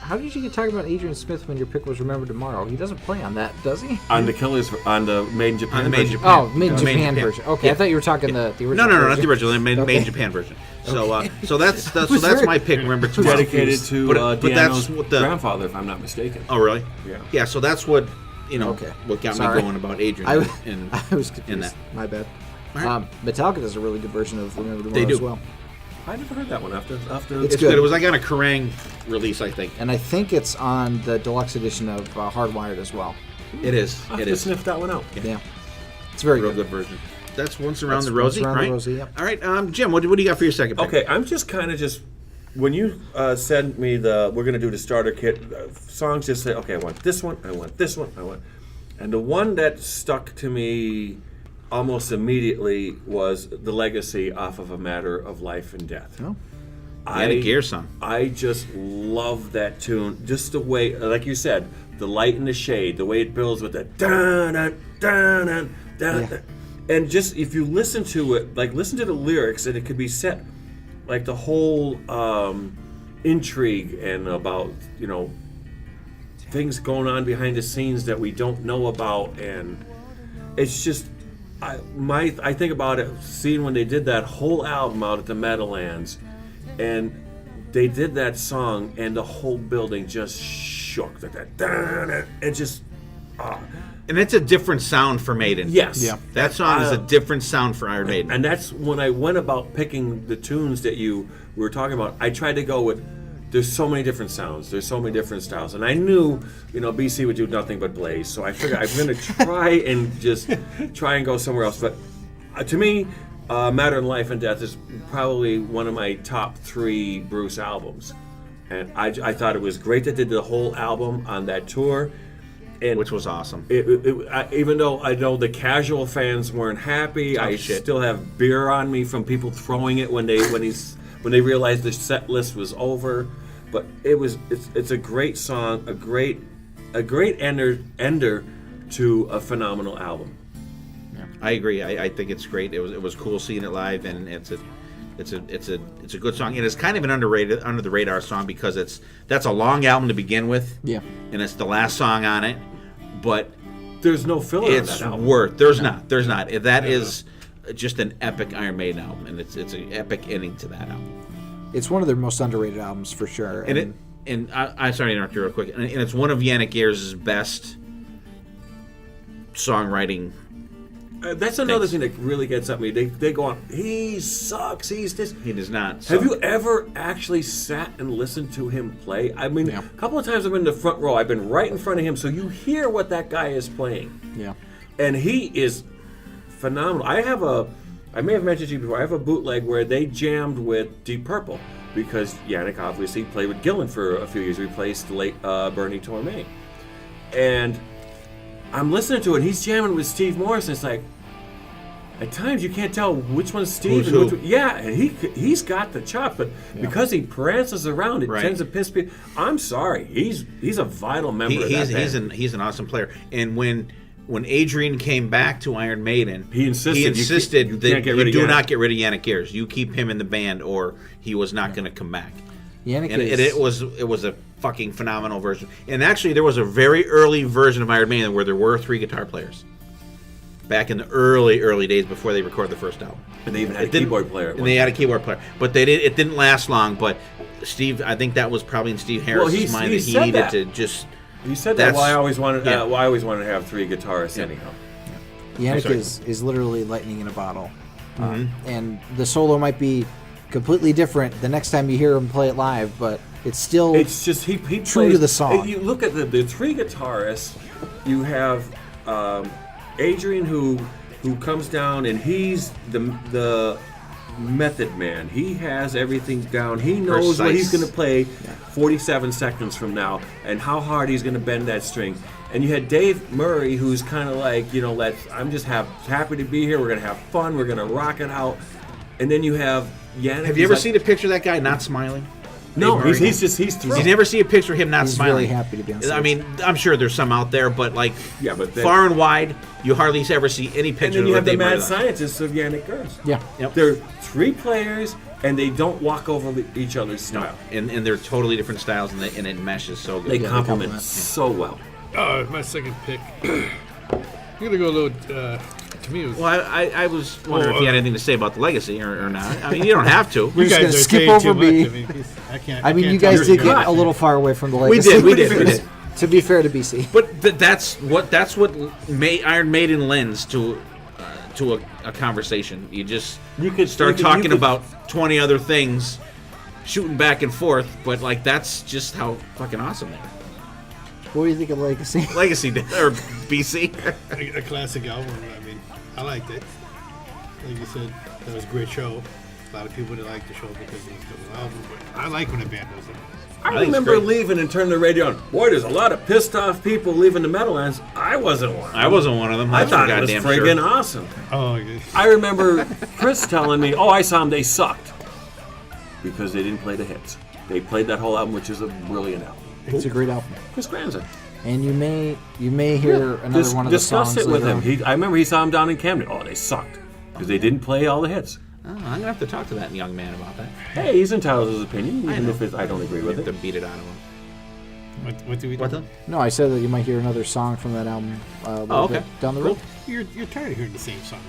How did you get talking about Adrian Smith when your pick was Remember Tomorrow? He doesn't play on that, does he?
On the Killers, on the Made in Japan.
On the Made in
version.
Japan.
Oh, Made in Japan version. Okay, I thought you were talking the original.
No,
version.
not the original. The Made in Japan version. So that's my pick. Remember Tomorrow.
Dedicated to
but
Deano's
that's what the
grandfather, if I'm not mistaken.
Oh, really?
Yeah.
Yeah. So that's what what got
Sorry.
me going about Adrian.
I was confused.
in that.
My bad.
Right.
Metallica does a really good version of Remember Tomorrow
They do.
as well.
I never heard that one after.
It's
It's good.
good.
It was like on a Kerrang release, I think.
And I think it's on the deluxe edition of Hardwired as well.
It is.
I'll have
It
to
is.
sniff that one out.
Yeah. It's very
Real
good.
good version. That's Once Around
That's
the Rosie,
Once Around the
right?
Rosie, yep.
All right, Jim, what do you got for your second pick?
Okay, I'm just kind of when you send me we're going to do the starter kit, songs just say, okay, I want this one, I want this one, and the one that stuck to me almost immediately was The Legacy off of A Matter of Life and Death.
Oh.
Yannick Gear song.
I just love that tune. Just the way, like you said, the light and the shade, the way it builds with the dun dun dun dun dun.
Yeah.
And just if you listen to it, like listen to the lyrics, and it could be set like the whole intrigue and about things going on behind the scenes that we don't know about, and it's just I think about it, seeing when they did that whole album out at the Meadowlands, and they did that song, and the whole building just shook. It just.
And it's a different sound for Maiden.
Yes.
Yeah.
That song is a different sound for Iron Maiden.
And that's when I went about picking the tunes that you were talking about. I tried to go with, there's so many different sounds, there's so many different styles. And I knew, BC would do nothing but Blaze. So I figured I'm going to try and go somewhere else. But to me, Matter of Life and Death is probably one of my top 3 Bruce albums. And I thought it was great that they did the whole album on that tour. And
which was awesome.
Even though I know the casual fans weren't happy, I still have beer on me from people throwing it when they realized the set list was over. But it's a great song, a great ender to a phenomenal album.
Yeah. I agree. I think it's great. It was cool seeing it live, and it's a good song, and it's kind of an underrated, under the radar song because that's a long album to begin with.
Yeah.
And it's the last song on it, but
there's no filler.
It's
on that album.
worth. There's not. That is just an epic Iron Maiden album, and it's an epic ending to that album.
It's one of their most underrated albums for sure.
And I'm sorry to interrupt you real quick. And it's one of Yannick Gears' best songwriting.
That's another thing that really gets at me. They go on, he sucks, he's this.
He does not.
Have you ever actually sat and listened to him play? I mean, a couple of times I've been in the front row. I've been right in front of him, so you hear what that guy is playing.
Yeah.
And he is phenomenal. I may have mentioned to you before, I have a bootleg where they jammed with Deep Purple because Yannick obviously played with Gillan for a few years. We replaced the late Bernie Tormé. And I'm listening to it, and he's jamming with Steve Morrison. It's like, at times you can't tell which one's Steve and which one. Yeah, and he's got the chop, but because he prances around, it tends to piss people. I'm sorry, he's a vital member of that band.
He's an awesome player. And when Adrian came back to Iron Maiden,
he insisted
that you do not get rid of Yannick Gears. You keep him in the band, or he was not going to come back. It was a fucking phenomenal version. And actually, there was a very early version of Iron Maiden where there were 3 guitar players. Back in the early days before they recorded the first album.
And they even had a keyboard player.
And they had a keyboard player. But it didn't last long. But Steve, I think that was probably in Steve Harris's mind
he
that he
said
needed
that.
to just.
He said that.
That's-
Well, I always wanted.
yeah.
Well, I always wanted to have 3 guitarists anyhow.
Yannick is literally lightning in a bottle. And the solo might be completely different the next time you hear him play it live, but it's still
It's just he
true
plays,
to the song.
If you look at the 3 guitarists. You have Adrian who comes down and he's the method man. He has everything down. He knows what he's going to play 47 seconds from now and how hard he's going to bend that string. And you had Dave Murray, who's kind of like, I'm just happy to be here. We're going to have fun. We're going to rock it out. And then you have Yannick.
Have you ever seen a picture of that guy not smiling?
No,
Dave Murray?
he's thrilled.
You never see a picture of him not
He's
smiling.
really happy to be on stage.
I mean, I'm sure there's some out there, but like,
but
far and wide, you hardly ever see any
And
picture
then you
of
have the
Dave Murray.
mad scientists of Yannick Gers.
yeah.
Yep.
They're 3 players, and they don't walk over each other's style.
And they're totally different styles, and it meshes so good.
They
they
complement
complement.
so well.
My second pick. I'm gonna go a little. To me, it was.
Well, I was wondering if you had anything to say about the legacy or not. I mean, you don't have to.
We're just
guys
gonna
are
skip
saying
over
too
B.
much. I mean, I can't.
I mean,
can't
you guys
talk
did
about
get
it.
a little far away from the
We
legacy.
did.
To be fair to BC.
But that's what Iron Maiden lends to a conversation. You just start talking about 20 other things, shooting back and forth. But like that's just how fucking awesome they are.
What do you think of Legacy?
Legacy did, or BC.
A classic album. I mean, I liked it. Like you said, that was a great show. A lot of people didn't like the show because it was a good album, but I like when a band does it.
I
think it's
remember
great.
leaving and turning the radio on. Boy, there's a lot of pissed off people leaving the Meadowlands. I wasn't one.
I wasn't one of them.
I
That's
thought
for
it was
goddamn
friggin'
sure.
awesome.
Oh, okay.
I remember Chris telling me, "Oh, I saw them. They sucked because they didn't play the hits. They played that whole album, which is a brilliant album."
It's a great album.
Chris Granza.
And you may hear another one of the songs
Discuss it with
later
him.
on.
I remember he saw him down in Camden. Oh, they sucked because they didn't play all the hits.
Oh, I'm gonna have to talk to that young man about that.
Hey, he's entitled to his opinion,
I
even
know.
if I don't agree
We
with
have to
it.
beat it out of him.
What do we do?
What the?
No, I said that you might hear another song from that album a little
okay.
bit down the road.
You're tired of hearing the same songs.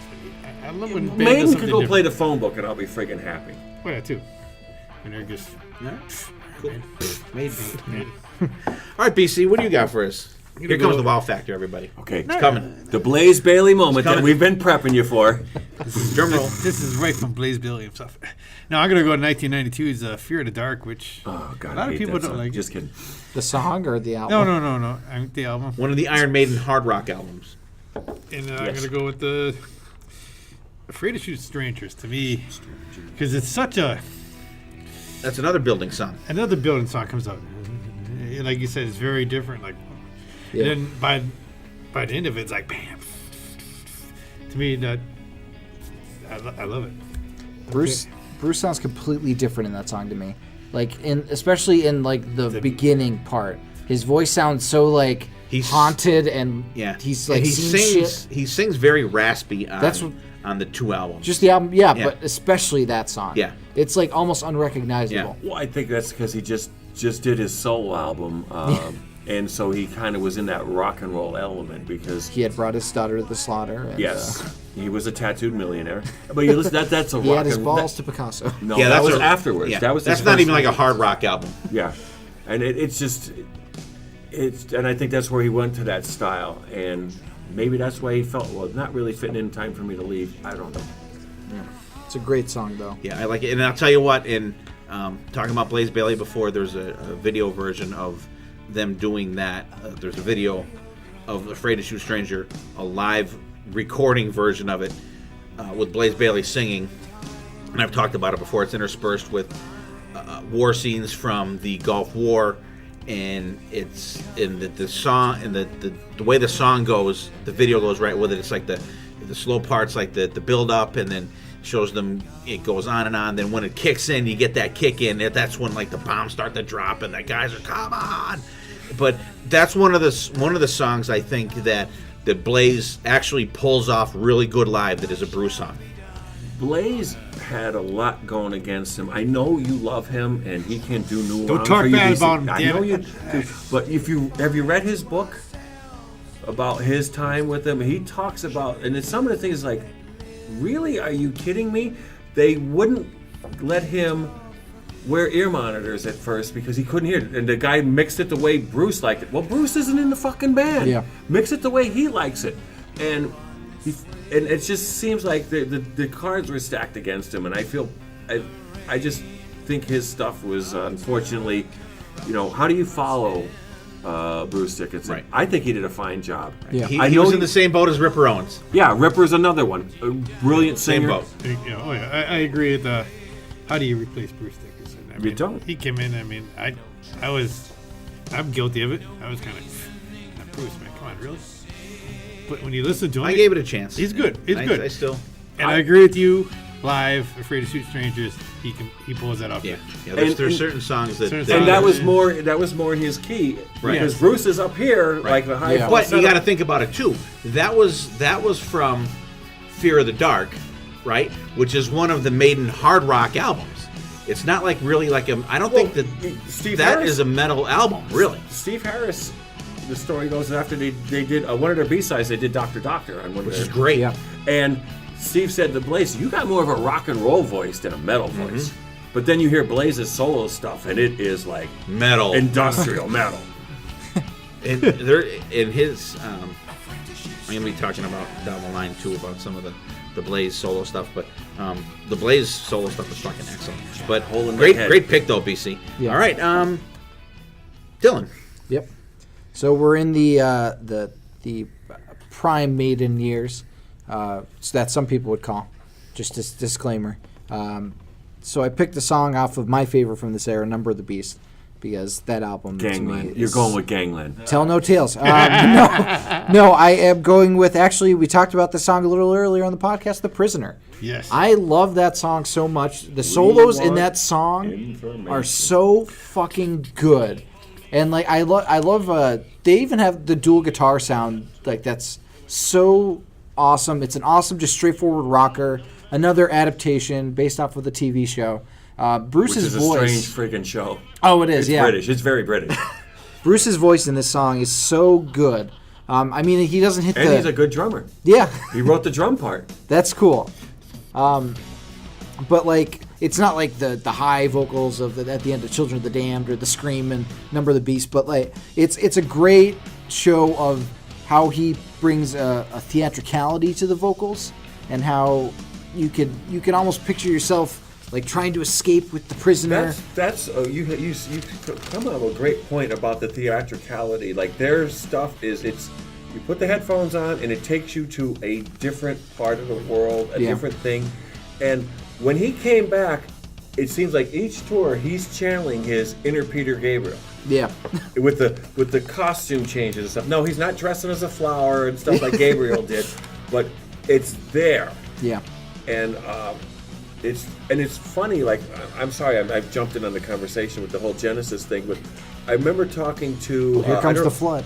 I love when band does
Maiden
something
could go play
different.
the phone book and I'll be friggin' happy.
Well, that too. And they're just.
Cool. Maybe.
Man.
All right, BC, what do you got for us?
gonna
Here comes
go-
the wow factor, everybody.
Okay,
It's coming.
the Blaze Bayley moment that
coming.
we've been prepping you for.
Drum roll.
This is right from Blaze Bayley himself. Now I'm gonna go to 1992's "Fear of the Dark," which
Oh God,
a lot
I
of
hate
people
that
don't
song.
like.
Just kidding.
The song or the album?
No. I mean the album,
One of the Iron Maiden hard rock albums.
and I'm
Yes.
gonna go with the "Afraid to Shoot Strangers" to me, because it's such a
That's another building song.
another building song comes up. Like you said, it's very different. Like,
Yeah.
and then by the end of it, it's like bam. To me, that I love it.
Bruce sounds completely different in that song to me. Like especially in like the beginning part. His voice sounds so like
He's-
haunted and
Yeah.
he's like
And he
seen
sings.
shit.
He sings very raspy on,
That's what-
on the 2 albums.
Just the album, yeah,
Yeah.
but especially that song.
Yeah.
It's like almost unrecognizable.
Well, I think that's because he just did his solo album, and so he kind of was in that rock and roll element because
He had brought his daughter to the slaughter. And,
yes, he was a tattooed millionaire. But you listen, that's a
he
rock
had his
and
balls to Picasso.
No,
Yeah,
that
that's
was
a-
afterwards.
Yeah.
That was
that's
his
not
first
even like a
release.
hard rock album.
Yeah, and and I think that's where he went to that style, and maybe that's why he felt not really fitting in time for me to leave. I don't know.
It's a great song though.
Yeah, I like it. And I'll tell you what, in talking about Blaze Bayley before, there's a video version of them doing that. There's a video of Afraid to Shoot Stranger, a live recording version of it with Blaze Bayley singing. And I've talked about it before. It's interspersed with war scenes from the Gulf War. And it's in the song, and the way the song goes, the video goes right with it. It's like the slow parts, like the build up, and then shows them, it goes on and on. Then when it kicks in, you get that kick in. That's when like the bombs start to drop and the guys are, come on. But that's one of the songs I think that Blaze actually pulls off really good live. That is a Bruce song.
Blaze had a lot going against him. I know you love him, and he can do new.
Don't talk bad about him,
I
damn
know
it.
you do. But have you read his book about his time with him? He talks about, and it's some of the things like, really, are you kidding me? They wouldn't let him wear ear monitors at first because he couldn't hear it. And the guy mixed it the way Bruce liked it. Well, Bruce isn't in the fucking band.
Yeah.
Mix it the way he likes it. And it just seems like the cards were stacked against him. And I just think his stuff was, unfortunately, how do you follow Bruce Dickinson?
Right.
I think he did a fine job.
Yeah.
He was in the same boat as Ripper Owens.
Yeah, Ripper's another one. A brilliant
Same
singer.
boat.
I agree with how do you replace Bruce Dickinson? I mean,
don't.
He came in. I mean, I'm guilty of it. I was kind of not Bruce, man. Come on, really? But when you listen to him,
I gave it a chance.
He's good. He's good.
I still.
And I agree with you. Live, Afraid to Shoot Strangers, he pulls that off.
Yeah.
Good.
There's certain songs that.
And that was more his key.
Right.
Because Bruce is up here like the high.
Yeah.
But you got to think about it too. That was from Fear of the Dark, right? Which is one of the Maiden hard rock albums. It's not like really like a. I don't think that
Steve
that
Harris-
is a metal album, really.
Steve Harris. The story goes after they did one of their B-sides. They did Dr. Doctor on one
Which
of
is
their,
great.
Yeah.
And Steve said to Blaze, "You got more of a rock and roll voice than a metal voice." But then you hear Blaze's solo stuff, and it is like
Metal.
industrial metal.
And there in his. I'm gonna be talking about down the line too about some of the Blaze solo stuff, but the Blaze solo stuff is fucking excellent. But
Hole in my
great
head.
pick though, BC.
Yeah.
All right, Dylan.
Yep. So we're in the prime Maiden years, so that some people would call. Just this disclaimer. So I picked a song off of my favorite from this era, "Number of the Beast," because that album. to me
Gangland. You're
is-
going with Gangland.
Tell no tales. No, I am going with. Actually, we talked about the song a little earlier on the podcast, "The Prisoner."
Yes.
I love that song so much. The solos in that song
information.
are so fucking good, and like I love. They even have the dual guitar sound. Like that's so awesome. It's an awesome, just straightforward rocker. Another adaptation based off of the TV show. Bruce's
Which is a
voice.
strange freaking show.
Oh, it is.
It's
yeah.
British. It's very British.
Bruce's voice in this song is so good. I mean, he doesn't hit
And
the.
he's a good drummer.
Yeah.
He wrote the drum part.
That's cool. But like it's not like the high vocals of at the end of Children of the Damned or the scream and Number of the Beast, but like it's a great show of how he brings a theatricality to the vocals and how you can almost picture yourself like trying to escape with the prisoner.
That's you come up with a great point about the theatricality. Like their stuff is you put the headphones on and it takes you to a different part of the world, a
Yeah.
different thing. And when he came back, it seems like each tour he's channeling his inner Peter Gabriel
Yeah.
with the costume changes and stuff. No, he's not dressing as a flower and stuff like Gabriel did, but it's there.
Yeah.
And it's funny. Like I'm sorry, I've jumped in on the conversation with the whole Genesis thing, but I remember talking to.
Here comes the flood.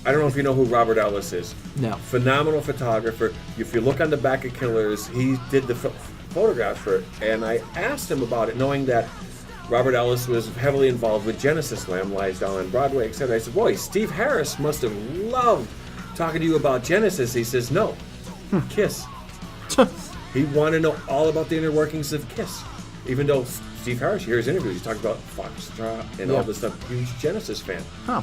I don't know if you know who Robert Ellis is.
No.
Phenomenal photographer. If you look on the back of Killers, he did the photographs for it, and I asked him about it, knowing that Robert Ellis was heavily involved with Genesis, Lamb Lies Down on Broadway, etc. I said, "Boy, Steve Harris must have loved talking to you about Genesis." He says, "No, Kiss." He wanted to know all about the inner workings of Kiss. Even though Steve Harris, you hear his interviews, he talked about Foxtrot and all this stuff. Huge Genesis fan.
Huh.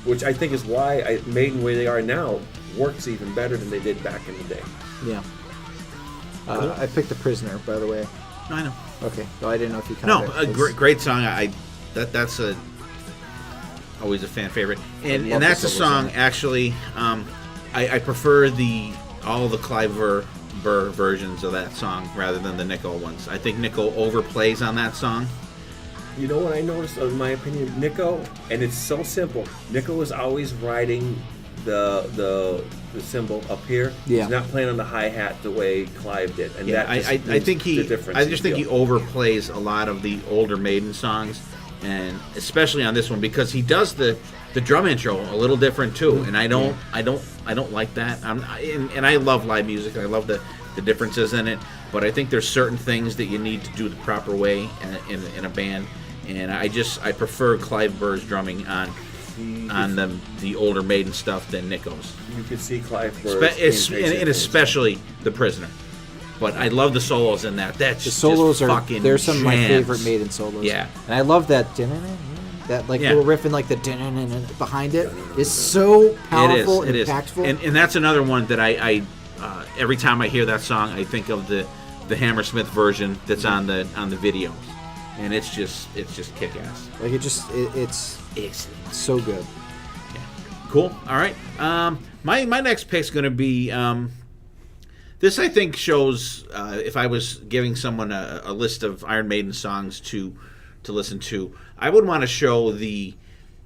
Which I think is why Maiden, the way they are now, works even better than they did back in the day.
Yeah. I picked The Prisoner, by the way.
I know.
Okay. So I didn't know if you
No,
counted it.
great song. That's always a fan favorite, and
love
that's
the
a
solo
song
song.
actually. I prefer all the Clive Burr versions of that song rather than the Nico ones. I think Nico overplays on that song.
You know what I noticed, in my opinion, Nico, and it's so simple. Nico is always riding the cymbal up here.
Yeah.
He's not playing on the hi-hat the way Clive did. And
Yeah,
that just
I
makes
think
the difference.
I just think he overplays a lot of the older Maiden songs, and especially on this one because he does the drum intro a little different too, and I don't like that. And I love live music. I love the differences in it, but I think there's certain things that you need to do the proper way in a band, and I prefer Clive Burr's drumming on the older Maiden stuff than Nico's.
You could see Clive Burr.
And especially The Prisoner. But I love the solos in that. That's
The solos
just
are
fucking
they're some of my
jams.
favorite Maiden solos.
Yeah.
And I love that like
Yeah.
little riff and like the behind it is so powerful and
it is.
impactful.
And that's another one that I every time I hear that song, I think of the Hammersmith version that's on the video, and it's just kick ass.
Like it's so good.
Cool. All right. My next pick's going to be this. I think shows if I was giving someone a list of Iron Maiden songs to listen to, I would want to show the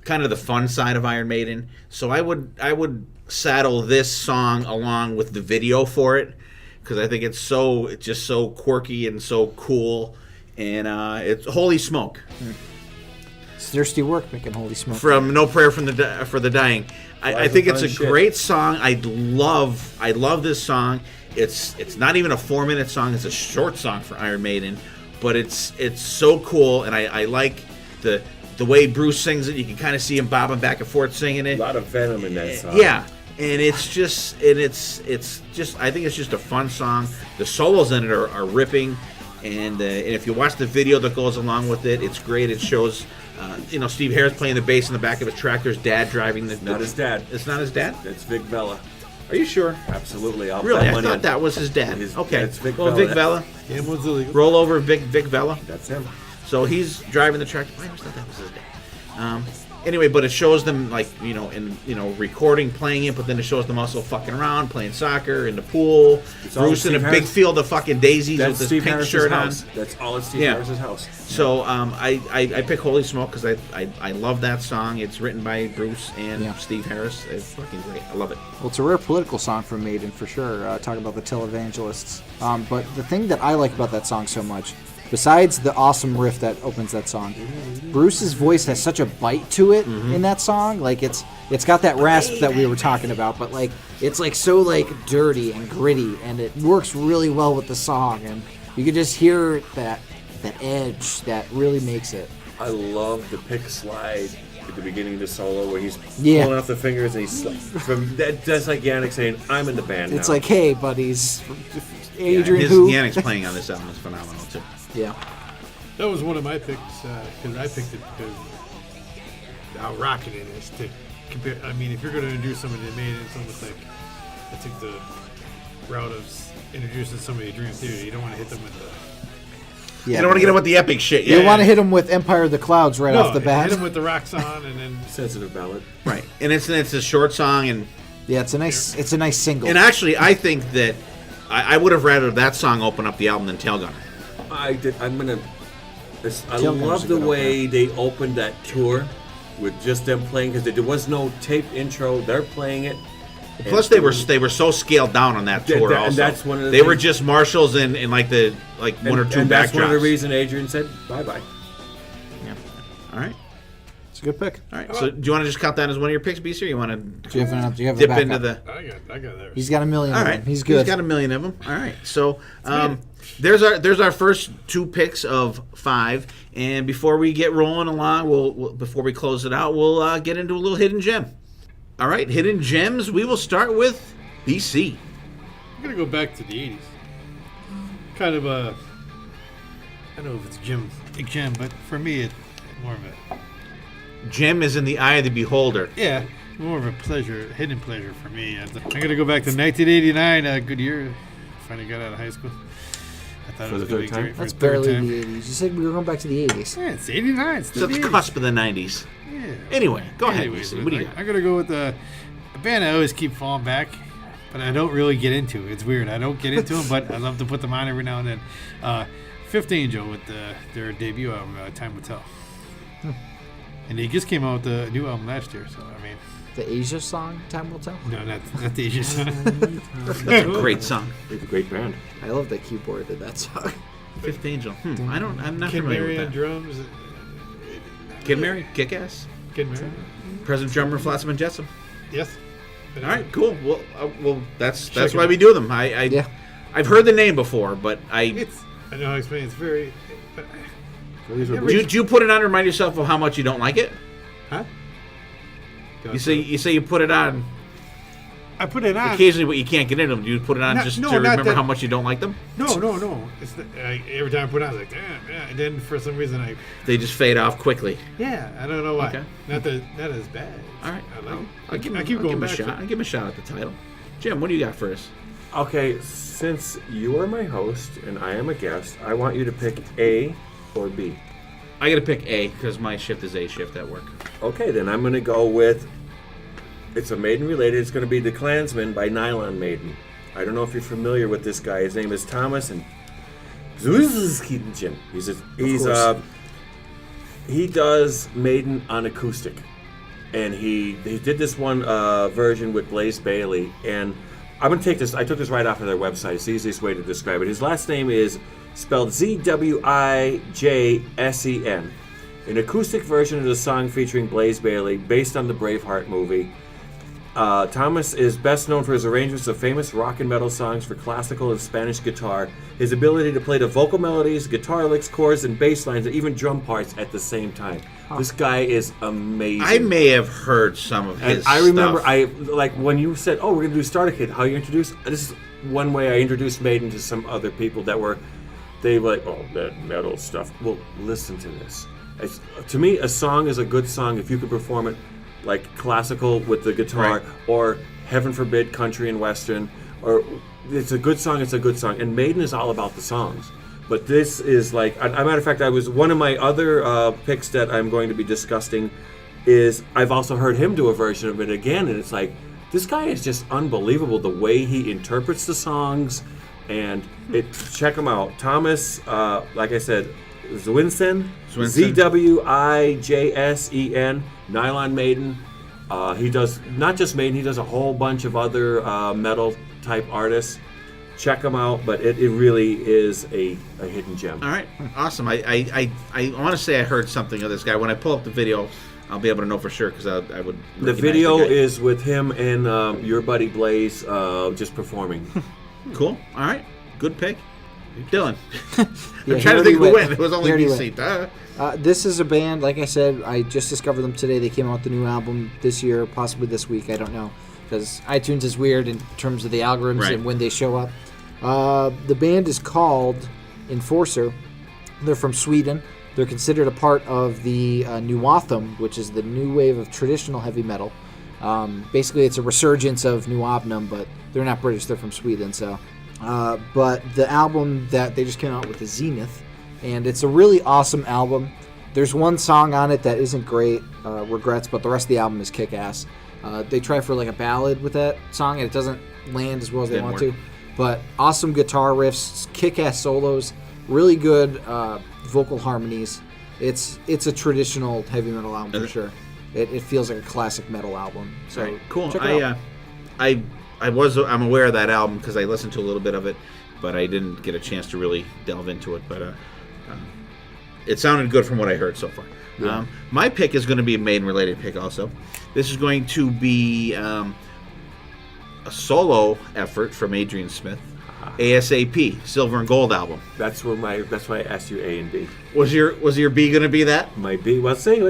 kind of the fun side of Iron Maiden. So I would saddle this song along with the video for it, because I think it's just so quirky and so cool, and it's Holy Smoke.
It's thirsty work making Holy Smoke.
From No Prayer for the Dying. I think it's a great song. I love this song. It's not even a 4-minute song. It's a short song for Iron Maiden, but it's so cool, and I like the way Bruce sings it. You can kind of see him bobbing back and forth singing it.
A lot of venom in that song.
Yeah, and it's just I think it's just a fun song. The solos in it are ripping, and if you watch the video that goes along with it, it's great. It shows. Steve Harris playing the bass in the back of his tractor. His dad driving the.
Not his dad.
It's not his dad.
That's Vic Vela.
Are you sure?
Absolutely. I'll
Really,
bet
I
money
thought
on-
that was his dad. Okay.
That's Vic
Well,
Vela.
Vic Vela.
Gamblin's illegal.
Roll over Vic Vela.
That's him.
So he's driving the tractor. I always thought that was his dad. Anyway, but it shows them recording, playing it, but then it shows them also fucking around, playing soccer in the pool.
It's all
Bruce in a
Steve
big
Harris.
field of fucking daisies
That's
with his
Steve
pink
Harris's
shirt
house.
on.
That's all at Steve
Yeah.
Harris's house.
So I pick Holy Smoke because I love that song. It's written by Bruce and Steve Harris. It's fucking great. I love it.
Well, it's a rare political song from Maiden for sure. Talking about the televangelists. But the thing that I like about that song so much, besides the awesome riff that opens that song, Bruce's voice has such a bite to it in that song. Like it's got that rasp that we were talking about, but like it's like so like dirty and gritty, and it works really well with the song, and you can just hear that edge that really makes it.
I love the pick slide at the beginning of the solo where he's
Yeah.
pulling off the fingers and he's that's like Yannick saying, "I'm in the band now."
It's like, hey, buddies, Adrian,
His
who?
Yannick's playing on this album is phenomenal too.
Yeah.
That was one of my picks because I picked it because how rocking it is to compare. I mean, if you're going to introduce somebody that made it, it's almost like I took the route of introducing somebody to Dream Theater. You don't want to hit them with the
You don't want to get him with the epic shit.
You
Yeah.
want to hit him with Empire of the Clouds right off the bat.
Hit them with the rock song and then
sensitive ballad.
Right, and it's a short song, and
Yeah, it's a nice single.
and actually I think that I would have rather that song open up the album than Tailgunner.
I
Tailgunner's
love
a
the
good
way they opened that tour with just them playing because there was no taped intro. They're playing it.
Plus, they were so scaled down on that tour.
And
Also,
that's one of the
they were
things-
just marshals and one or two
and that's one of the
backdrops.
reasons Adrian said bye-bye.
All right,
It's a good pick.
all right. So, do you want to just count that as one of your picks, BC, or you want to
Do you have a
dip
backup?
into the?
I got there.
He's got a million
All
of
right,
them. He's good.
He's got a million of them. All right, so there's our first two picks of 5, and before we get rolling along, before we close it out, we'll get into a little hidden gem. All right, hidden gems. We will start with BC.
I'm gonna go back to the '80s. Kind of a, I don't know if it's big gem, but for me it's more of a
Gem is in the eye of the beholder.
more of a pleasure, hidden pleasure for me. I'm gonna go back to 1989. Good year. Finally got out of high school. I thought
For
it was
the
gonna
third
be
time?
great for
That's
the third
barely
time.
the 80s. You said we were going back to the 80s.
Yeah, it's 89. It's
It's
still
at the
the 80s.
cusp of the 90s.
Yeah.
Anyway, go ahead,
Anyways,
BC. What do you got?
I'm gonna go with a band I always keep falling back, but I don't really get into. It's weird. I don't get into them, but I love to put them on every now and then. Fifth Angel with their debut album, Time Will Tell. And they just came out with a new album last year, so I mean,
The Asia song, Time Will Tell.
no, not the Asian song.
That's a great song.
It's a great band.
I love that keyboard did that song.
Fifth Angel. I'm not
Kid
familiar
Mary
with
on
that.
drums.
Kid Mary, Kick-Ass.
Kid Mary.
Present drummer, Flotsam and Jetsam.
Yes.
All right, cool. Well, that's
Check
why
it
we
out.
do them.
Yeah.
I've heard the name before, but
I know how to explain. It's very.
do you put it on to remind yourself of how much you don't like it?
Huh?
You say you put it on.
I put it on.
Occasionally, but you can't get into them. Do you put it on just to remember how much you don't like them?
No. It's every time I put it on, I was like, damn. And then for some reason,
they just fade off quickly.
Yeah, I don't know why.
Okay.
Not as bad.
All right.
I keep going back.
I'll give him a shot at the title. Jim, what do you got for us?
Okay, since you are my host and I am a guest, I want you to pick A or B.
I got to pick A because my shift is A shift at work.
Okay, then I'm going to go with, it's a Maiden related. It's going to be The Klansman by Nylon Maiden. I don't know if you're familiar with this guy. His name is Thomas and Jim. He does Maiden on acoustic, and he did this one version with Blaze Bayley. And I'm going to take this. I took this right off of their website. It's the easiest way to describe it. His last name is spelled Zwidjsen. An acoustic version of the song featuring Blaze Bayley, based on the Braveheart movie. Thomas is best known for his arrangements of famous rock and metal songs for classical and Spanish guitar. His ability to play the vocal melodies, guitar licks, chords, and bass lines, and even drum parts at the same time. This guy is amazing.
I may have heard some of his
I remember,
stuff.
when you said, "Oh, we're going to do Starter Kid," how you introduced. This is one way I introduced Maiden to some other people that were, they were like, "Oh, that metal stuff." Well, listen to this. To me, a song is a good song if you could perform it like classical with the guitar,
right,
or heaven forbid country and western, or it's a good song. It's a good song, and Maiden is all about the songs. But this is like, a matter of fact, I was one of my other picks that I'm going to be discussing is I've also heard him do a version of it again, and it's like, this guy is just unbelievable the way he interprets the songs, and check him out, Thomas. Like I said, Zwidjsen, Zwidjsen, Nylon Maiden. He does not just Maiden; he does a whole bunch of other metal type artists. Check them out, but it really is a hidden gem.
All right, awesome. I want to say I heard something of this guy. When I pull up the video, I'll be able to know for sure because I would.
The video is with him and your buddy Blaze just performing.
Cool. All right, good pick, Dylan.
Yeah,
I'm trying to think who went. It was only BC.
This is a band, like I said, I just discovered them today. They came out with the new album this year, possibly this week. I don't know, because iTunes is weird in terms of the algorithms and when they show up. The band is called Enforcer. They're from Sweden. They're considered a part of the New Otham, which is the new wave of traditional heavy metal. Basically, it's a resurgence of New Otham, but they're not British. They're from Sweden. So, but the album that they just came out with is Zenith, and it's a really awesome album. There's one song on it that isn't great, Regrets, but the rest of the album is kick-ass. They try for like a ballad with that song, and it doesn't land as well as they want to. But awesome guitar riffs, kick-ass solos, really good vocal harmonies. It's a traditional heavy metal album for sure. It feels like a classic metal album. So
right, cool.
Check it out.
I'm aware of that album because I listened to a little bit of it, but I didn't get a chance to really delve into it. But it sounded good from what I heard so far. Yeah. My pick is going to be a Maiden-related pick also. This is going to be a solo effort from Adrian Smith, ASAP, Silver and Gold album.
That's why I asked you A and B.
Was your B going to be that?
My B. Let's see.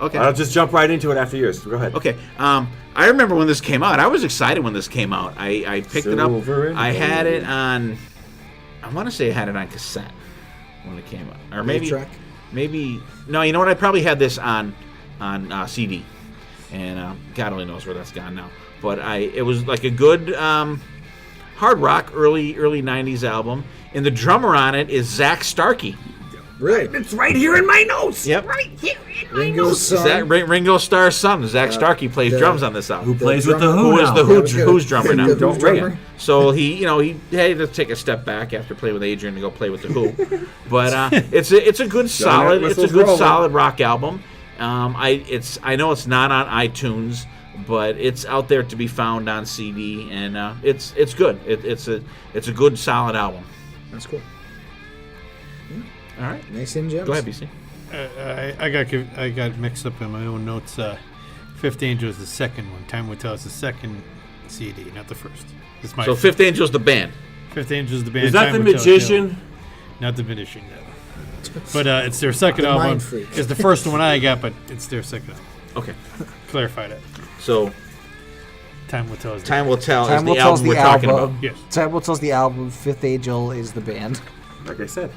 Okay.
I'll just jump right into it after yours. Go ahead.
Okay. I remember when this came out. I was excited when this came out. I picked it up. I had it on. I want to say I had it on cassette when it came out, or maybe no. You know what? I probably had this on CD, and God only knows where that's gone now. But it was like a good hard rock early '90s album, and the drummer on it is Zach Starkey.
Really?
It's right here in my notes.
Yep.
Right here in my
Ringo's
notes.
son.
Ringo Starr's son, Zach Starkey, plays drums on this album.
Who plays with the Who
Who is
now?
the Who's drummer now?
The Who's drummer.
So he had to take a step back after playing with Adrian to go play with the Who. But it's a good solid rock album. I know it's not on iTunes, but it's out there to be found on CD, and it's good. It's a good solid album.
That's cool.
All right.
Nice in gems.
Go ahead, BC.
I got mixed up in my own notes. Fifth Angel is the second one. Time Will Tell is the second CD, not the first.
So Fifth Angel's the band.
Fifth Angel is the band.
Is that the Magician?
Not the Magician, no. But it's their second album.
Mind Freak.
It's the first one I got, but it's their second album.
Okay.
Clarify that.
So
Time will tell.
Time Will Tell
Time
is
Will
the
Tell's
album we're
the
talking
album.
about.
Yes.
Time Will Tell's the album. Fifth Angel is the band.
Like I said,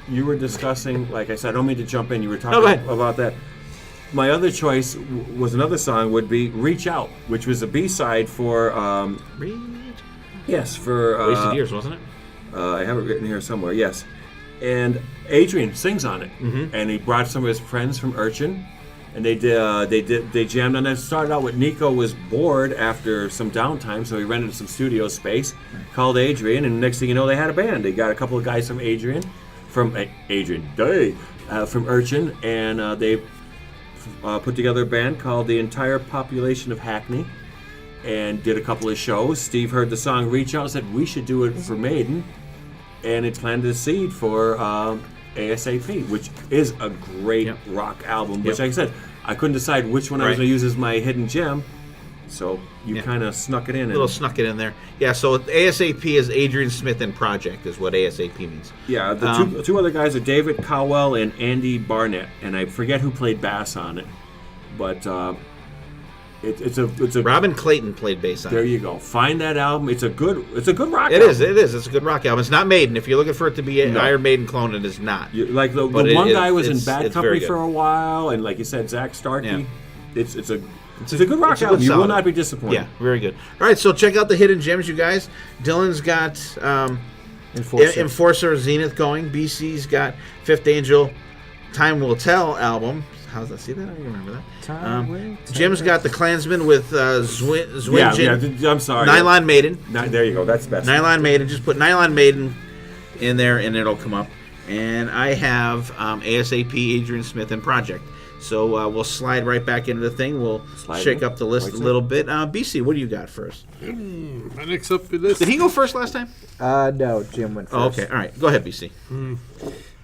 you were discussing, like I said, I don't mean to jump in. You were
go
talking
ahead.
about that. My other choice was another song would be "Reach Out," which was a B-side for yes, for
Wasted Years, wasn't it?
I have it written here somewhere. Yes, and Adrian sings on it, and he brought some of his friends from Urchin, and they jammed on it. It started out with Nico was bored after some downtime, so he rented some studio space, called Adrian, and next thing you know, they had a band. They got a couple of guys from from Urchin, and they put together a band called The Entire Population of Hackney, and did a couple of shows. Steve heard the song "Reach Out" and said we should do it for Maiden, and it planted a seed for ASAP, which is a great rock album. Which, like I said, I couldn't decide which one I was going to use as my hidden gem, so you kind of snuck it in.
A little snuck it in there. Yeah, so ASAP is Adrian Smith and Project is what ASAP means.
Yeah, the two other guys are David Cowell and Andy Barnett, and I forget who played bass on it, but it's a
Robin Clayton played bass on
there
it.
you go. Find that album. It's a good rock.
It
album.
is. It's a good rock album. It's not Maiden. If you're looking for it to be an Iron Maiden clone, it is not.
Like the
But
one
it-
guy was in
it's
Bad
very
Company
good.
for a while, and like you said, Zach Starkey.
Yeah.
It's a good rock
It's a
album.
good
You will
solid.
not be disappointed.
Yeah, very good. All right, so check out the hidden gems, you guys. Dylan's got Enforcer Zenith going. BC's got Fifth Angel, Time Will Tell album. How's that? See that? I remember that. Jim's got the Klansman with Zwinjin.
I'm sorry.
Nylon Maiden.
There you go. That's best.
Nylon Maiden. Just put Nylon Maiden in there and it'll come up. And I have ASAP, Adrian Smith, and Project. So we'll slide right back into the thing. We'll shake up the list a little bit. BC, what do you got first?
My next up is this.
Did he go first last time?
No, Jim went first.
Oh, okay. All right. Go ahead, BC.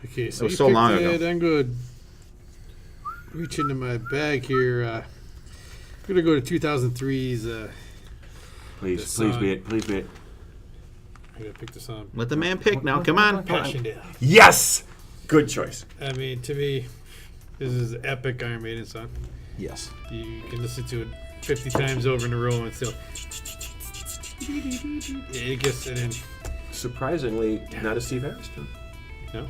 Okay, so
It was
you
so long
picked
ago.
it. I'm going to reach into my bag here. I'm going to go to 2003's.
Please
song.
be it. Please be it.
I'm going to pick the song.
Let the man pick now. Come on.
Passchendaele.
Yes. Good choice.
I mean, to me, this is an epic Iron Maiden song.
Yes.
You can listen to it 50 times over in a row and still. It gets it in.
Surprisingly, not a Steve Harris tune.
No?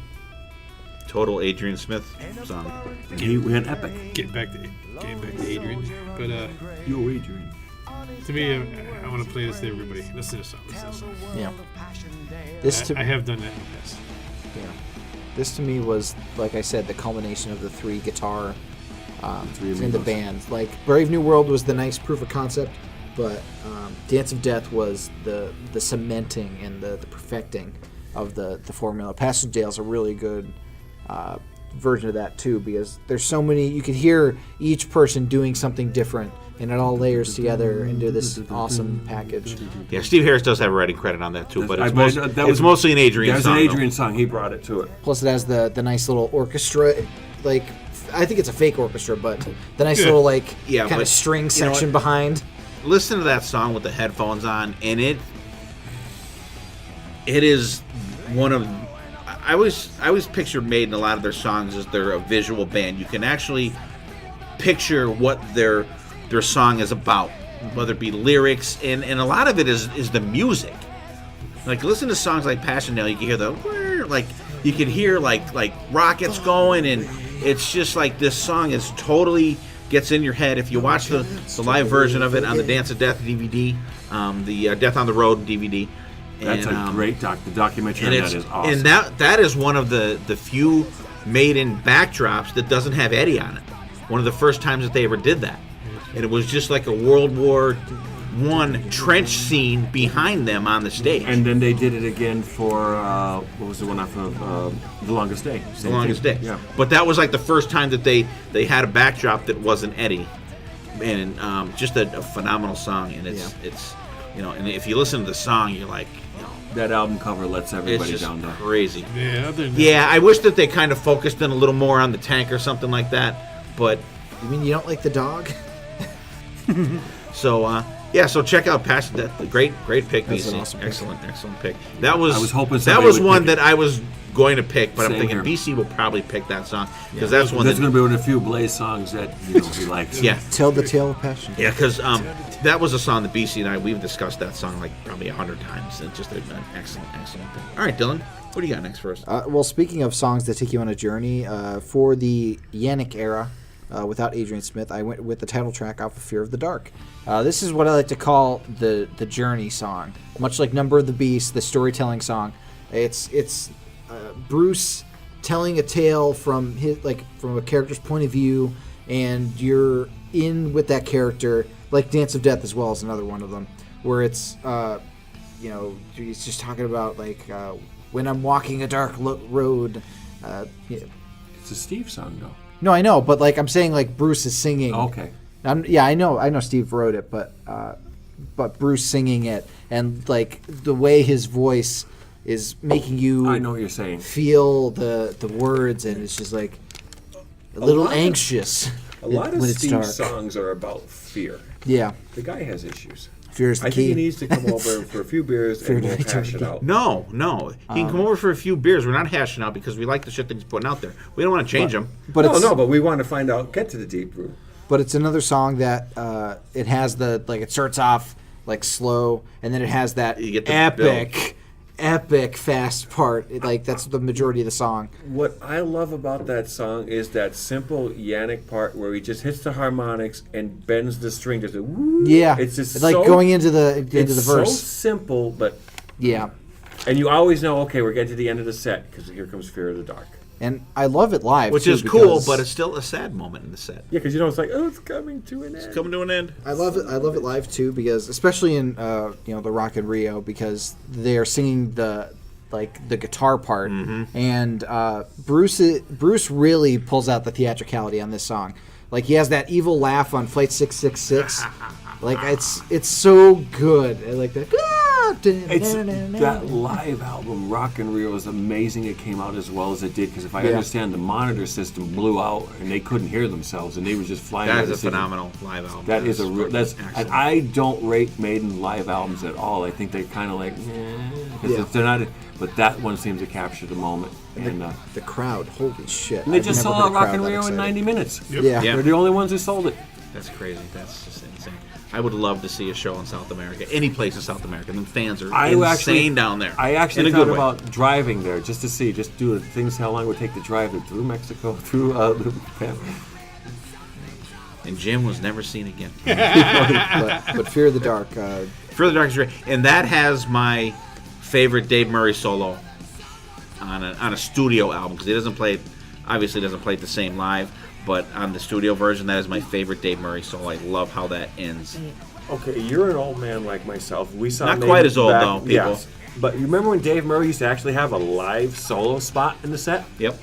Total Adrian Smith song.
He went epic.
Getting back to Adrian. But
You, Adrian.
to me, I want to play this to everybody. Listen to this song.
Yeah. This
I have done that in the past.
Yeah. This to me was, like I said, the culmination of the three guitar in the band. Like Brave New World was the nice proof of concept, but Dance of Death was the cementing and the perfecting of the formula. Passchendaele's a really good version of that too, because there's so many. You could hear each person doing something different, and it all layers together into this awesome package.
Yeah, Steve Harris does have a writing credit on that too, but it's,
that was
mostly an Adrian
That was
song.
an
though.
Adrian song. He brought it to it.
Plus, it has the nice little orchestra. Like, I think it's a fake orchestra, but the nice little kind
but,
of string
you know
section
what?
behind.
Listen to that song with the headphones on, and it is one of. I always pictured Maiden, a lot of their songs as they're a visual band. You can actually picture what their song is about, whether it be lyrics, and a lot of it is the music. Like, listen to songs like Passchendaele, you can hear you can hear like rockets going, and it's just like this song is totally gets in your head. If you watch the live version of it on the Dance of Death DVD, the Death on the Road DVD.
That's a great the documentary on that is awesome.
And that is one of the few Maiden backdrops that doesn't have Eddie on it. One of the first times that they ever did that. And it was just like a World War I trench scene behind them on the stage.
And then they did it again for, what was the one off of The Longest Day?
The Longest Day.
Yeah.
But that was like the first time that they had a backdrop that wasn't Eddie. And just a phenomenal song. And it's and if you listen to the song, you're like,
that album cover lets
it's
everybody
just
down there.
crazy.
Yeah, other than that,
Yeah, I wish that they kind of focused in a little more on the tank or something like that. But
You mean you don't like the dog?
so so check out Passion. Great pick,
That's
BC.
an awesome pick.
Excellent pick. That was
I was hoping
that
somebody
was
would
one
pick it.
that I was going to pick, but I'm
Same
thinking
here.
BC will probably pick that song because that's one
That's
that.
going to be one of the few Blaze songs that he likes.
Yeah,
Tell the tale of passion.
yeah, because that was a song that BC and we've discussed that song like probably 100 times. It's just an excellent thing. All right, Dylan, what do you got next for us?
Well, speaking of songs that take you on a journey, for the Yannick era, without Adrian Smith, I went with the title track off of Fear of the Dark. This is what I like to call the journey song, much like Number of the Beast, the storytelling song. It's Bruce telling a tale from from a character's point of view, and you're in with that character. Like Dance of Death as well is another one of them, where it's he's just talking about when I'm walking a dark road.
It's a Steve song, though.
No, I know, but I'm saying Bruce is singing.
Okay.
I know Steve wrote it, but Bruce singing it, and the way his voice is making you.
I know what you're saying.
Feel the words, and it's just a little anxious.
A lot of
when it's dark.
Steve's songs are about fear.
Yeah,
The guy has issues.
fear is the
I
key.
think he needs to come over for a few beers and we'll hash it out.
No. He can come over for a few beers. We're not hashing out because we like the shit that he's putting out there. We don't want to change him.
But
But we want to find out, get to the deep root.
But it's another song that it has it starts off slow, and then it has that
You get the
epic fast part. That's the majority of the song.
What I love about that song is that simple Yannick part where he just hits the harmonics and bends the string. Just woo.
Yeah,
It's just
going into the
it's
verse.
so simple, but
Yeah,
and you always know, okay, we're getting to the end of the set because here comes Fear of the Dark.
and I love it live,
Which
too,
is cool,
because
but it's still a sad moment in the set.
Yeah, because it's like, oh, it's coming to an end.
Coming to an end.
I love it. I love it live too, because especially in the Rock in Rio, because they are singing the guitar part, and Bruce really pulls out the theatricality on this song. He has that evil laugh on Flight 666. It's so good. I like that.
That live album, Rock in Rio, is amazing. It came out as well as it did because if I understand, the monitor system blew out and they couldn't hear themselves and they were just flying.
That is a phenomenal live album.
That is a real. That's.
excellent.
And I don't rate Maiden live albums at all. I think they're kind of because they're not. But that one seems to capture the moment. And
the crowd, holy shit!
and they
I've
just
never
sold
heard
out
a
Rock in
crowd that
Rio in
excited.
90 minutes.
Yeah.
Yeah.
They're the only ones who sold it.
That's crazy. That's just insane. I would love to see a show in South America, any place in South America. The fans are insane down there.
I actually
in a
thought
good way.
about driving there just to see, just do things, how long it would take to drive it through Mexico, through
And Jim was never seen again.
but Fear of the Dark.
Further Dark is great, and that has my favorite Dave Murray solo on a studio album because he doesn't play it the same live, but on the studio version, that is my favorite Dave Murray solo. I love how that ends.
Okay, you're an old man like myself. We saw
Not
Maiden
quite as old,
back-
though, people.
Yes. But you remember when Dave Murray used to actually have a live solo spot in the set?
Yep,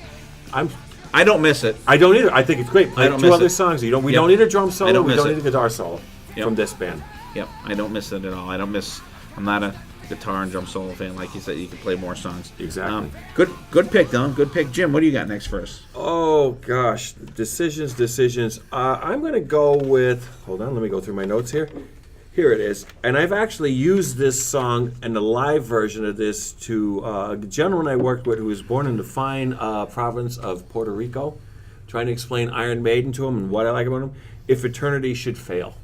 I
I don't miss it.
don't either. I think it's great. Play
I don't
two
miss
other
it.
songs. We
Yep.
don't need a drum
I
solo.
don't
We
miss
don't
it.
need a guitar solo
Yep.
from this band.
Yep, I don't miss it at all. I'm not a guitar and drum solo fan. Like you said, you can play more songs.
Exactly.
Good pick, Dylan. Good pick, Jim. What do you got next for us?
Oh gosh, decisions. I'm gonna go with. Hold on, let me go through my notes here. Here it is, and I've actually used this song and the live version of this to a gentleman I worked with who was born in the fine province of Puerto Rico, trying to explain Iron Maiden to him and what I like about him. If eternity should fail,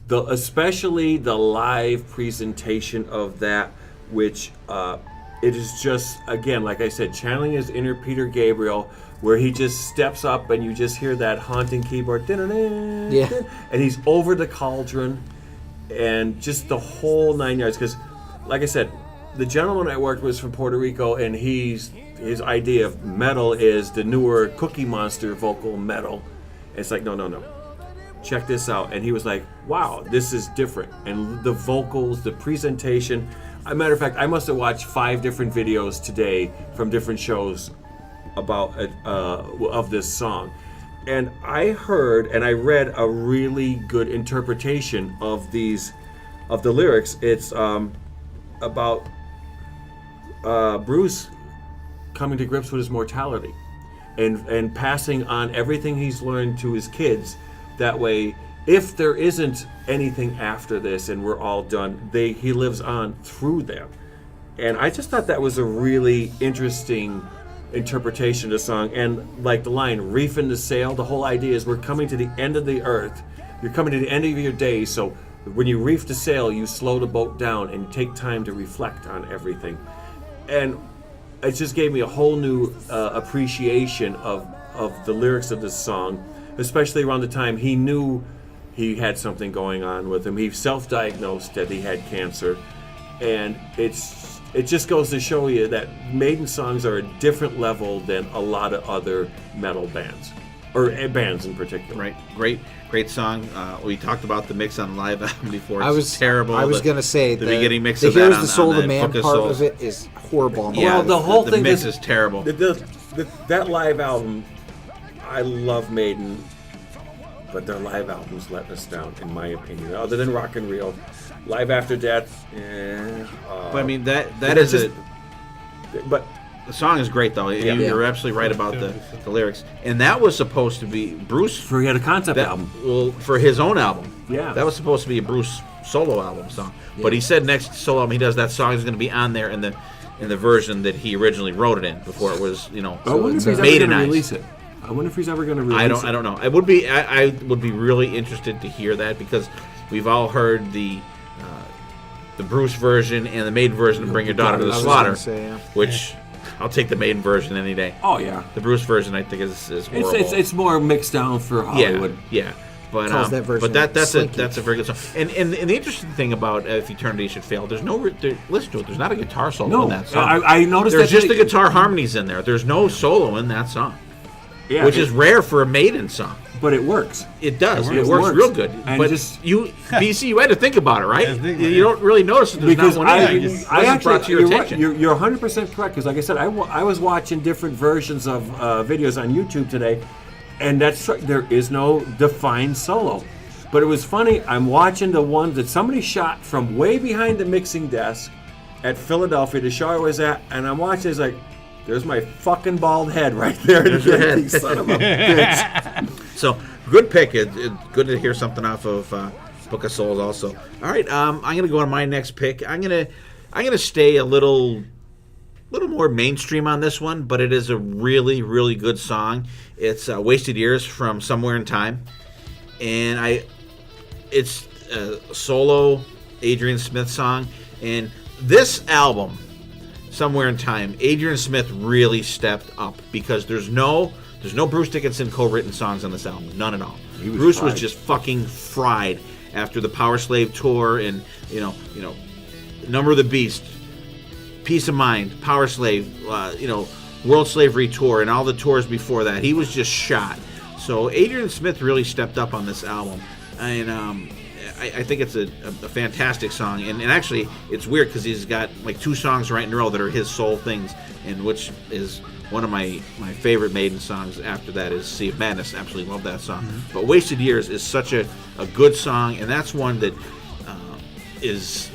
especially the live presentation of that, which it is just, again, like I said, channeling his inner Peter Gabriel, where he just steps up and you just hear that haunting keyboard, and he's over the cauldron, and just the whole 9 yards. Because, like I said, the gentleman I worked with is from Puerto Rico, and his idea of metal is the newer Cookie Monster vocal metal. It's like, no. Check this out. And he was like, wow, this is different. And the vocals, the presentation. As a matter of fact, I must have watched 5 different videos today from different shows about of this song. And I heard and I read a really good interpretation of the lyrics. It's about Bruce coming to grips with his mortality and passing on everything he's learned to his kids. That way, if there isn't anything after this and we're all done, he lives on through them. And I just thought that was a really interesting interpretation of the song. And like the line, reefing the sail, the whole idea is we're coming to the end of the earth. You're coming to the end of your days, so when you reef the sail, you slow the boat down and you take time to reflect on everything. And it just gave me a whole new appreciation of the lyrics of this song, especially around the time he knew he had something going on with him. He self-diagnosed that he had cancer. And it just goes to show you that Maiden songs are a different level than a lot of other metal bands, or bands in particular.
Right, great song. We talked about the mix on live album before. It's terrible.
I was going to say
the beginning mix
the
of that
Here's
on
the Soul of the Man
Book of
part
Souls.
of it is horrible.
Yeah,
Well, the whole thing
mix is terrible.
That live album, I love Maiden, but their live albums let us down, in my opinion. Other than Rock and Rio, Live After Death.
But I mean that is
just, But
the song is great though. You're absolutely right about the lyrics. And that was supposed to be Bruce.
he had a concept album.
Well, for his own album.
Yeah.
That was supposed to be a Bruce solo album song. Yeah. But he said next solo album he does, that song is going to be on there in the version that he originally wrote it in before it was
I wonder if he's ever going to release it. I wonder if he's ever going to release it.
I don't know. I would be really interested to hear that, because we've all heard the Bruce version and the Maiden version of Bring Your Daughter to the Slaughter, which I'll take the Maiden version any day.
Oh yeah.
The Bruce version I think is horrible.
It's more mixed down for Hollywood.
Yeah. But
that version
that's a very good song. And the interesting thing about If Eternity Should Fail, there's no listen to it. There's not a guitar solo in that song.
I noticed
there's
that
just the guitar harmonies in there. There's no solo in that song, which is rare for a Maiden song.
But it works.
It does. It works real good.
And
but BC, you had to think about it, right? You don't really notice that there's
because
not one
I actually
brought to your attention.
Right. You're 100% correct, because like I said, I was watching different versions of videos on YouTube today, and that's true. There is no defined solo. But it was funny. I'm watching the one that somebody shot from way behind the mixing desk at Philadelphia, the show I was at, and I'm watching. It's like, there's my fucking bald head right there.
There's your head.
Son of a bitch.
So, good pick. It's good to hear something off of Book of Souls also. All right, I'm going to go on my next pick. I'm going to stay a little more mainstream on this one, but it is a really, really good song. It's Wasted Years from Somewhere in Time. And it's a solo Adrian Smith song. And this album, Somewhere in Time, Adrian Smith really stepped up, because there's no Bruce Dickinson co-written songs on this album, none at all. Bruce was just fucking fried after the Power Slave tour and Number of the Beast, Peace of Mind, Power Slave, World Slavery tour, and all the tours before that. He was just shot. So Adrian Smith really stepped up on this album, and I think it's a fantastic song. And actually, it's weird because he's got like 2 songs right in a row that are his soul things, and which is one of my favorite Maiden songs. After that is Sea of Madness. Absolutely love that song. Mm-hmm. But Wasted Years is such a good song, and that's one that is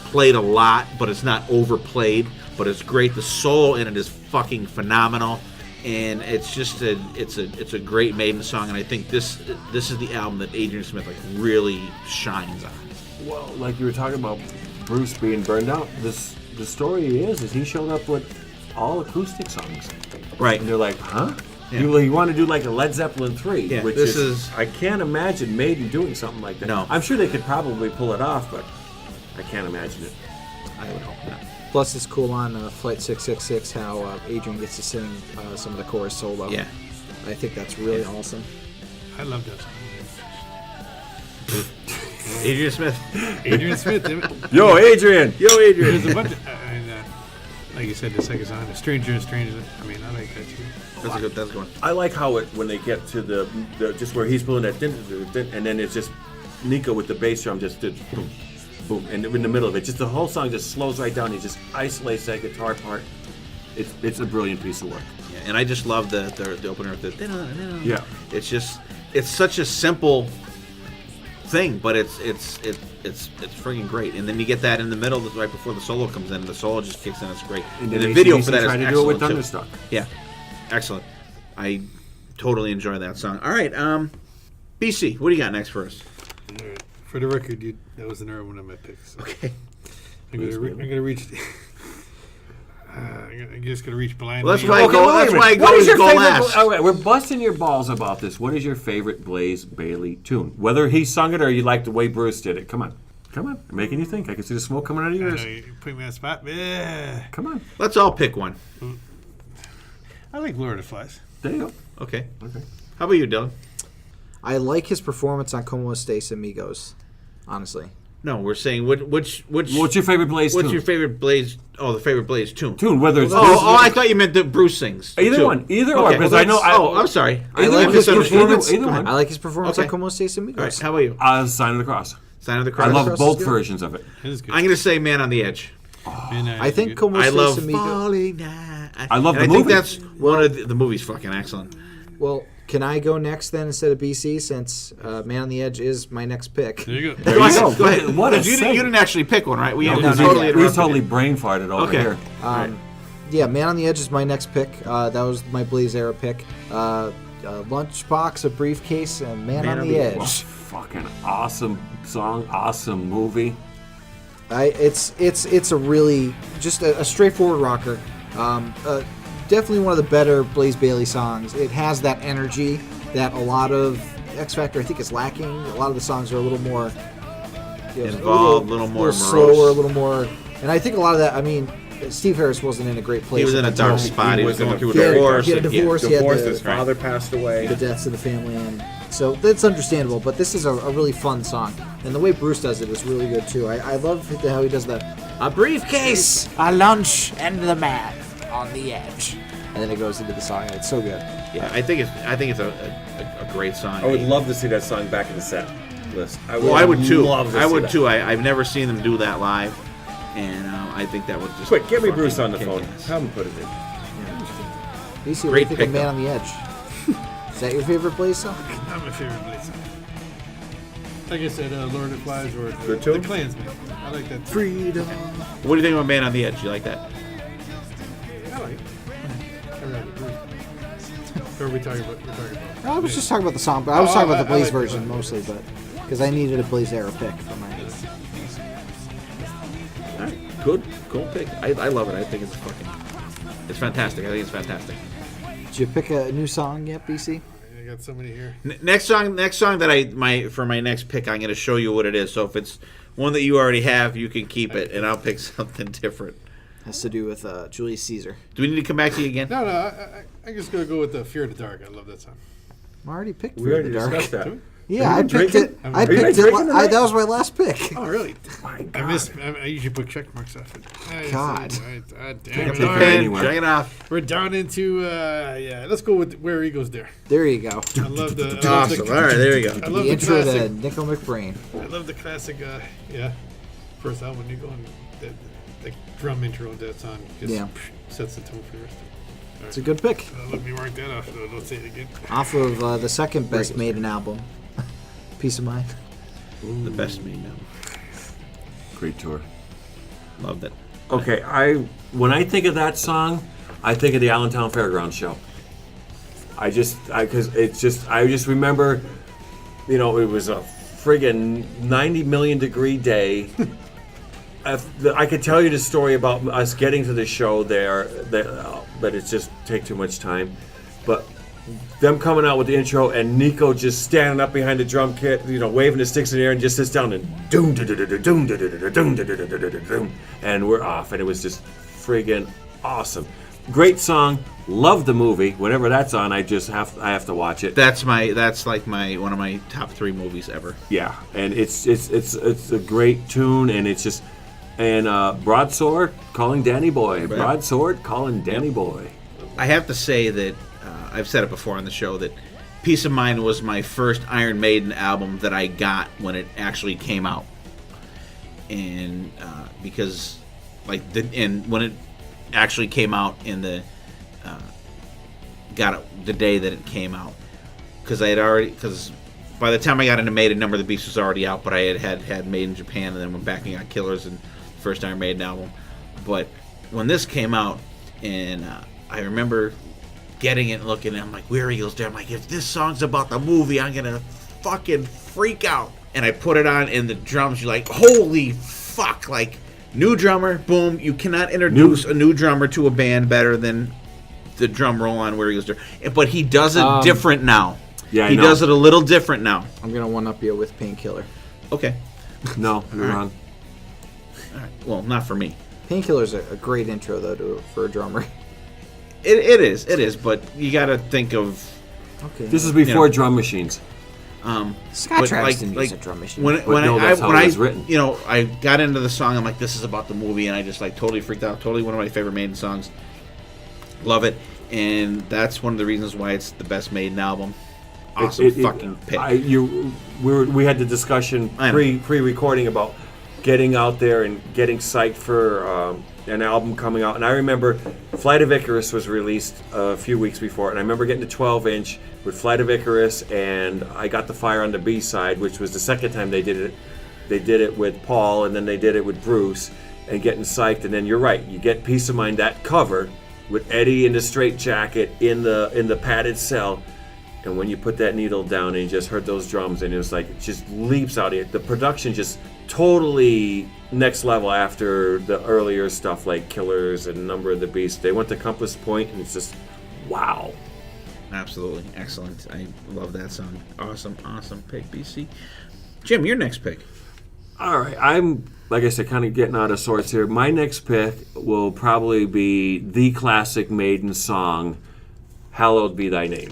played a lot, but it's not overplayed. But it's great. The solo in it is fucking phenomenal. And it's just it's a great Maiden song, and I think this is the album that Adrian Smith really shines on.
Well, like you were talking about Bruce being burned out, the story is he showed up with all acoustic songs,
right?
And they're like, huh?
Yeah.
You want to do like a Led Zeppelin 3,
yeah,
which is I can't imagine Maiden doing something like that.
No,
I'm sure they could probably pull it off, but I can't imagine it.
I would hope not.
Plus, it's cool on Flight 666 how Adrian gets to sing some of the chorus solo.
Yeah.
I think that's really awesome.
I love that song.
Adrian Smith.
Adrian Smith.
Yo, Adrian.
There's a bunch of, like you said, the second song, The Stranger and Stranger. I mean, I like that too.
That's a good one.
I like how when they get to the just where he's pulling that and then it's just Nico with the bass drum just did boom, boom, and in the middle of it, just the whole song just slows right down. He just isolates that guitar part. It's a brilliant piece of work.
Yeah, and I just love the opener with the
yeah.
It's such a simple thing, but it's freaking great. And then you get that in the middle, right before the solo comes in. The solo just kicks in. It's great.
And
the video for that is
trying to
excellent
do it with
too.
Thunderstruck.
Yeah, excellent. I totally enjoy that song. All right, BC, what do you got next for us?
All right. For the record, that was another one of my picks. So.
Okay.
I'm gonna reach. I'm just gonna reach blindly.
Well, that's why I
Okay,
go.
wait a
That's
minute.
why I
What is
go
your favorite?
last.
All right, we're busting your balls about this. What is your favorite Blaze Bayley tune? Whether he sung it or you like the way Bruce did it. Come on. I'm making you think. I can see the smoke coming out of
I
your
know,
ears.
you put me on the spot. Yeah.
Come on.
Let's all pick one.
I like Lord of the Flies.
There you go.
Okay. How about you, Dylan?
I like his performance on Como Estes Amigos, honestly.
No, we're saying which.
What's your favorite Blaze
What's
tune?
your favorite Blaze? Oh, the favorite Blaze tune.
Whether it's
Oh, I thought you meant that Bruce sings.
Either
too.
one. Either
Okay.
or. Because I know.
I'm sorry.
I
Either
like
one.
his
misunderstood.
performance.
Either one.
I like his performance
Okay.
on Como Estes
All right.
Amigos.
How about you?
Sign of the Cross.
Sign of the
I
Cross.
love
Cross
both
is good.
versions of it.
It is good.
I'm going to say Man on the Edge.
And,
I think
good.
Como
I
Estes
love
Amigos.
Falling Down.
I love
and
the
I think
movie.
that's one of the movie's fucking excellent.
Well, can I go next then instead of BC since Man on the Edge is my next pick?
There you go.
There you go.
Go ahead.
What a
you
save.
didn't actually pick one, right? We
No,
totally
we
interrupted
totally
it.
brain farted over
Okay.
here.
Yeah, Man on the Edge is my next pick. That was my Blaze era pick. Lunchbox, a briefcase, and Man on the Edge.
Fucking awesome song, awesome movie.
It's a really just a straightforward rocker. Definitely one of the better Blaze Bayley songs. It has that energy that a lot of X Factor I think is lacking. A lot of the songs are a little more
Involved, a little more
slower,
morose.
a little more. And I think a lot of that. I mean, Steve Harris wasn't in a great place.
He was in a
at the
dark
time.
spot. He was going through a
He had-
divorce.
he had a
and- yeah.
divorce. He had
Divorced,
the-
his father passed away.
the deaths in the family, and so that's understandable. But this is a really fun song, and the way Bruce does it is really good too. I love how he does a briefcase, a lunch, and the man on the edge, and then it goes into the song, and it's so good.
Yeah, I think it's a great song.
I would love to see that song back in the set list.
I would too.
love to
I
see
would
that.
too. I've never seen them do that live, and I think that would just
Quick, get me
fucking
Bruce on the
kick
phone.
ass.
Have him put it in.
BC, what do
Great
you think
pick,
of Man
though.
on the Edge? Is that your favorite Blaze song?
Not my favorite Blaze song. Like I said, Lord of the Flies or
The
the
tune?
Klansman. I like that. too.
Freedom.
What do you think about Man on the Edge? You like that?
I like it. I really agree. What are we talking about? We're talking about.
I was just talking about the song, but I was talking about the
I
Blaze
like
version mostly, but because I needed a Blaze era pick for my.
All right, good, cool pick. I love it. I think it's fantastic. I think it's fantastic.
Did you pick a new song yet, BC?
I got so many here.
Next song that for my next pick, I'm going to show you what it is. So if it's one that you already have, you can keep it, and I'll pick something different.
Has to do with Julius Caesar.
Do we need to come back to you again?
No, I'm just gonna go with the Fear of the Dark. I love that song.
I already picked
We
Fear
already
of the Dark.
discussed that.
Yeah,
Are
I
you
picked
drinking?
it.
Are
I
you
picked
drinking
it.
tonight?
That was my last pick.
Oh, really?
My
I missed. I usually put check marks off it.
God.
Damn
Can't
it.
take
All
it
right.
anywhere.
Check it off.
We're down into yeah. Let's go with Where Eagles Dare.
There you go.
I love the.
Awesome. All right, there you go.
I
The
love the
intro to
classic.
Nickel McBrain.
I love the classic. Yeah, first album you go and the drum intro of that song just
Yeah.
sets the tone for the rest of it.
It's a good pick.
Let me mark that off. Though. Don't say it again.
Off of the second best Maiden album, Peace of Mind.
The best me now.
Great tour.
Loved it.
Okay, when I think of that song, I think of the Allentown Fairgrounds show. I just remember, it was a friggin' 90 million degree day. I could tell you the story about us getting to the show there, but it's just take too much time. But them coming out with the intro and Nico just standing up behind the drum kit, waving his sticks in the air and just sits down and doom doom doom doom doom, and we're off, and it was just friggin' awesome. Great song. Love the movie. Whenever that's on, I have to watch it.
That's like one of my top 3 movies ever.
Yeah, and it's a great tune, and it's just Broadsword calling Danny Boy. Broadsword calling Danny Boy.
I have to say that I've said it before on the show that Peace of Mind was my first Iron Maiden album that I got when it actually came out, and because and when it actually came out in the got it the day that it came out, because by the time I got into Maiden, Number of the Beast was already out, but I had Maiden Japan, and then went back and got Killers and first Iron Maiden album. But when this came out, and I remember getting it and looking, and I'm like, Where Eagles Dare? I'm like, if this song's about the movie, I'm gonna fucking freak out. And I put it on, and the drums, you're like, holy fuck, like New drummer, boom. You cannot introduce a new drummer to a band better than the drum roll on Where Eagles Dare. But he does it different now.
Yeah,
he does it a little different now.
I'm gonna one up you with Painkiller.
Okay.
No, you're wrong.
All right. Well, not for me.
Painkiller's a great intro though for a drummer.
It is, but you got to think of.
Okay.
This is before drum machines.
Scott Travis didn't use a drum machine.
When
that's how it was written.
I got into the song. I'm like, this is about the movie, and I just like totally freaked out. Totally one of my favorite Maiden songs. Love it, and that's one of the reasons why it's the best Maiden album. Awesome fucking pick.
We had the discussion pre-recording about getting out there and getting psyched for an album coming out. And I remember Flight of Icarus was released a few weeks before, and I remember getting a 12-inch with Flight of Icarus, and I got the Fire on the B-side, which was the second time they did it. They did it with Paul, and then they did it with Bruce, and getting psyched. And then you're right, you get Peace of Mind, that cover with Eddie in the straitjacket in the padded cell. And when you put that needle down and you just heard those drums, and it was like, it just leaps out of it. The production just totally next level after the earlier stuff like Killers and Number of the Beast. They went to Compass Point, and it's just, wow.
Absolutely. Excellent. I love that song. Awesome pick, BC. Jim, your next pick.
All right. I'm, like I said, kind of getting out of sorts here. My next pick will probably be the classic Maiden song, Hallowed Be Thy Name.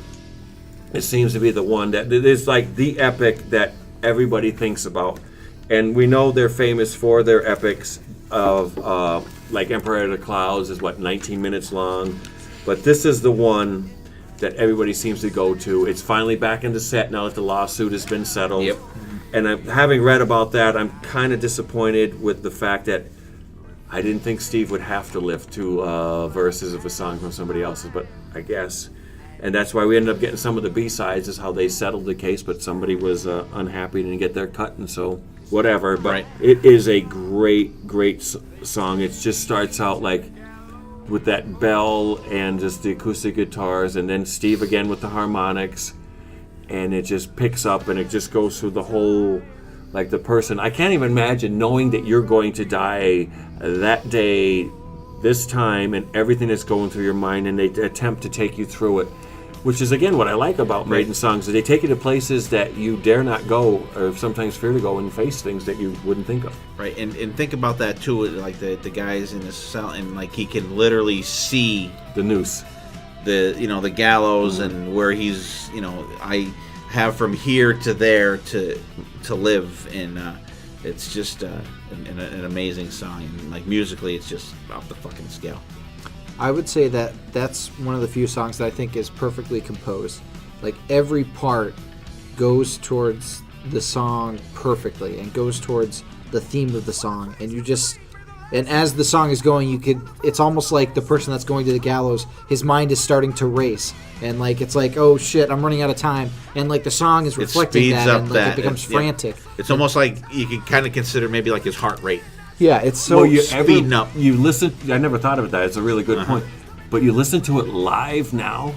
It seems to be the one that is like the epic that everybody thinks about. And we know they're famous for their epics of, like Emperor of the Clouds is, 19 minutes long. But this is the one that everybody seems to go to. It's finally back in the set now that the lawsuit has been settled.
Yep.
And having read about that, I'm kind of disappointed with the fact that I didn't think Steve would have to lift two verses of a song from somebody else's, but I guess. And that's why we ended up getting some of the B-sides, is how they settled the case, but somebody was unhappy and didn't get their cut, and so whatever. But It is a great song. It just starts out like with that bell and just the acoustic guitars, and then Steve again with the harmonics, and it just picks up and it just goes through the whole, like the person. I can't even imagine knowing that you're going to die that day, this time, and everything that's going through your mind, and they attempt to take you through it. Which is, again, what I like about Maiden songs, is they take you to places that you dare not go, or sometimes fear to go, and face things that you wouldn't think of.
Right, and think about that, too, like the guys in the cell, and like he can literally see
the noose.
The gallows, and where he's, I have from here to there to live, and it's just an amazing song, and like musically it's just off the fucking scale.
I would say that that's one of the few songs that I think is perfectly composed. Like every part goes towards the song perfectly and goes towards the theme of the song, and as the song is going, it's almost like the person that's going to the gallows, his mind is starting to race, and like it's like, oh shit, I'm running out of time, and like the song is reflecting that, and like it becomes frantic.
It's almost like you can kind of consider maybe like his heart rate.
Yeah, it's so
speeding up.
You listen. I never thought of that. It's a really good point. But you listen to it live now,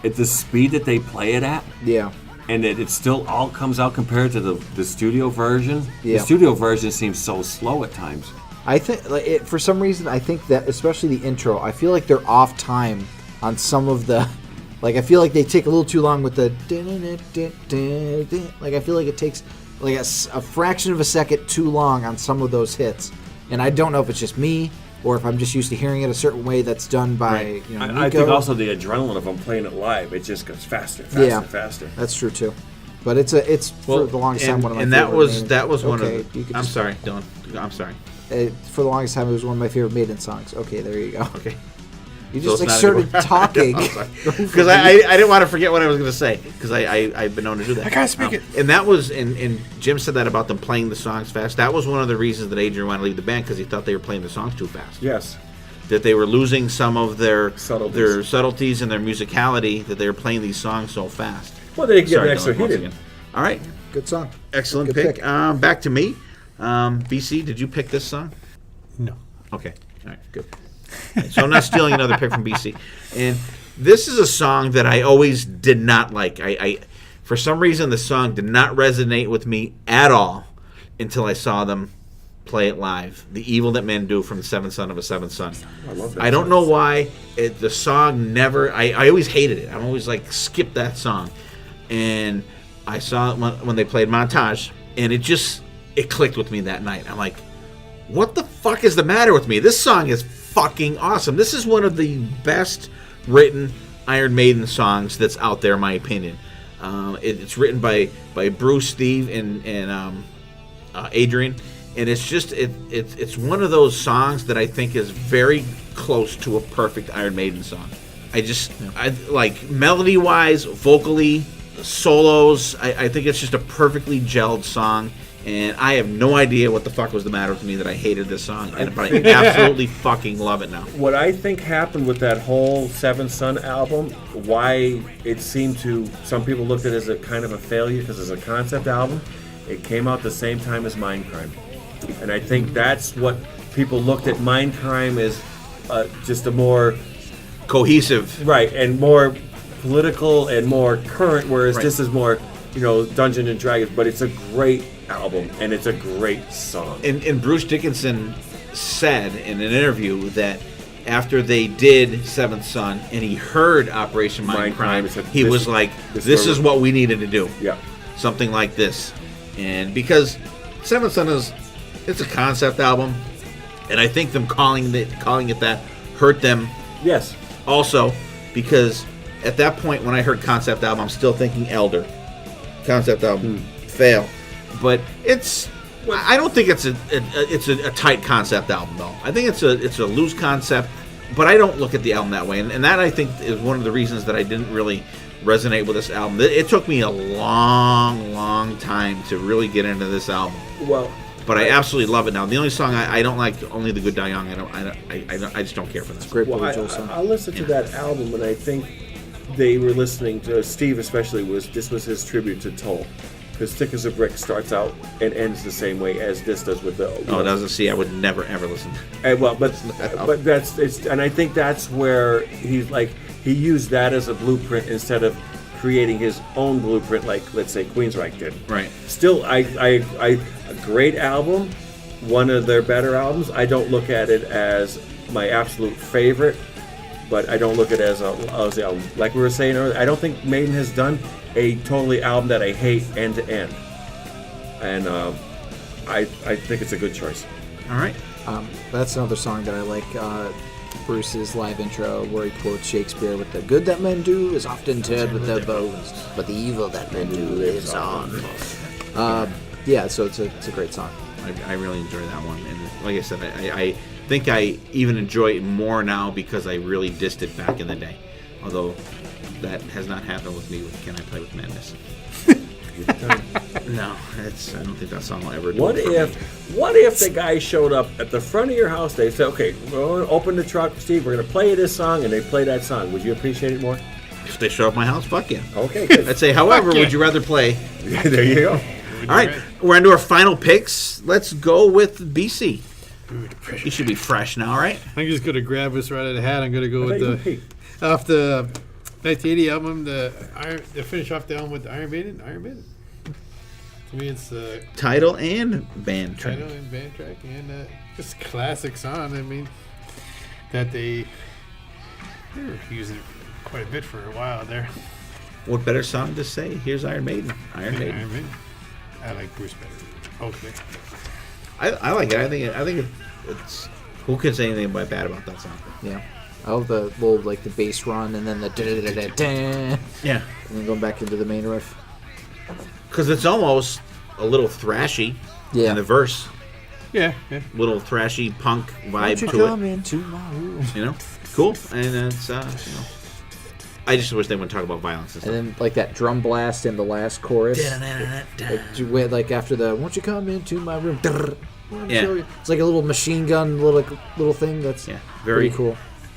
at the speed that they play it at.
Yeah.
And it still all comes out compared to the studio version.
Yeah.
The studio version seems so slow at times.
I think, for some reason, I think that, especially the intro, I feel like they're off time on some of the... Like, I feel like they take a little too long with the... Like, I feel like it takes... like a fraction of a second too long on some of those hits, and I don't know if it's just me or if I'm just used to hearing it a certain way that's done by Nico.
I think also the adrenaline of them playing it live, it just goes faster, faster.
That's true too. But it's for the longest time one of my favorite.
And that was one of the... I'm sorry, Dylan. I'm sorry.
For the longest time, it was one of my favorite Maiden songs. Okay, there you go.
Okay.
You just started talking.
Because I didn't want to forget what I was going to say, because I've been known to do that.
I can't speak it.
And that was, and Jim said that about them playing the songs fast. That was one of the reasons that Adrian wanted to leave the band, because he thought they were playing the songs too fast.
Yes.
That they were losing some of their
subtleties
and their musicality, that they were playing these songs so fast.
Well, they get an extra hit in.
All right.
Good song.
Excellent pick. Back to me. BC, did you pick this song?
No.
Okay. All right, good. So I'm not stealing another pick from BC. And this is a song that I always did not like. I for some reason, the song did not resonate with me at all until I saw them play it live. The Evil That Men Do from the Seventh Son of a Seventh Son.
I love that.
I don't know why the song never. I always hated it. I'm always like skip that song, and I saw it when they played Montage, and it clicked with me that night. I'm like, what the fuck is the matter with me? This song is fucking awesome. This is one of the best written Iron Maiden songs that's out there, in my opinion. It's written by Bruce, Steve, and Adrian, and it's just it's one of those songs that I think is very close to a perfect Iron Maiden song. I like melody wise, vocally, solos. I think it's just a perfectly gelled song, and I have no idea what the fuck was the matter with me that I hated this song, but I absolutely fucking love it now.
What I think happened with that whole Seventh Son album, why it seemed to some people looked at it as a kind of a failure because it's a concept album. It came out the same time as Mindcrime, and I think that's what people looked at Mindcrime as just a more
cohesive,
right, and more political and more current, whereas this is more, Dungeons and Dragons. But it's a great album and it's a great song.
And Bruce Dickinson said in an interview that after they did Seventh Son and he heard Operation Mindcrime, he was like, "This is what we needed to do."
Yeah,
something like this. And because Seventh Son it's a concept album, and I think them calling it that hurt them.
Yes.
Also, because at that point when I heard concept album, I'm still thinking Elder. Concept album, fail. But I don't think it's a tight concept album though. I think it's a loose concept, but I don't look at the album that way, and that I think is one of the reasons that I didn't really resonate with this album. It took me a long time to really get into this album.
Well,
but I absolutely love it now. The only song I don't like, Only the Good Die Young. I just don't care for this.
It's a great
Billy Joel song. I listened to that album, and I think they were listening to Steve, especially. This was his tribute to Toll, because Thick as a Brick starts out and ends the same way as this does with the.
Oh, it doesn't. See, I would never ever listen.
But that's and I think that's where he's like. He used that as a blueprint instead of creating his own blueprint, like let's say Queensryche did.
Right.
Still, a great album, one of their better albums. I don't look at it as my absolute favorite, but I don't look at it as the album. Like we were saying earlier, I don't think Maiden has done a totally album that I hate end to end, and I think it's a good choice.
All right.
That's another song that I like. Bruce's live intro where he quotes Shakespeare with the good that men do is often interred with their bones, but the evil that men do lives on. So it's a great song.
I really enjoy that one, and like I said, I think I even enjoy it more now because I really dissed it back in the day. Although that has not happened with me with Can I Play with Madness? No, I don't think that song will ever do.
What if the guy showed up at the front of your house? They said, "Okay, we're going to open the truck, Steve. We're going to play this song," and they play that song. Would you appreciate it more?
If they show up at my house, fuck yeah.
Okay, good.
I'd say, however, would you rather play?
There you go.
All right, we're into our final picks. Let's go with BC. You should be fresh now, right?
I'm just going to grab us right at the hat. I'm going to go with off the 1980 album, the finish off the album with the Iron Maiden. To me, it's
title and band track.
Title and band track, and just classic song. I mean, that they were using quite a bit for a while there.
What better song to say? Here's Iron Maiden. Iron Maiden.
I like Bruce better. Okay.
I like it. I think it's. Who can say anything bad about that song?
Yeah. I love the little the bass run and then the da-da-da-da-da.
Yeah.
And then going back into the main riff.
Because it's almost a little thrashy in the verse.
Yeah.
Little thrashy punk vibe to
come into my room?
Cool. And it's I just wish they wouldn't talk about violence and stuff.
And then that drum blast in the last chorus. Like after the "Won't you come into my room?"
Yeah.
It's like a little machine gun little thing that's very cool.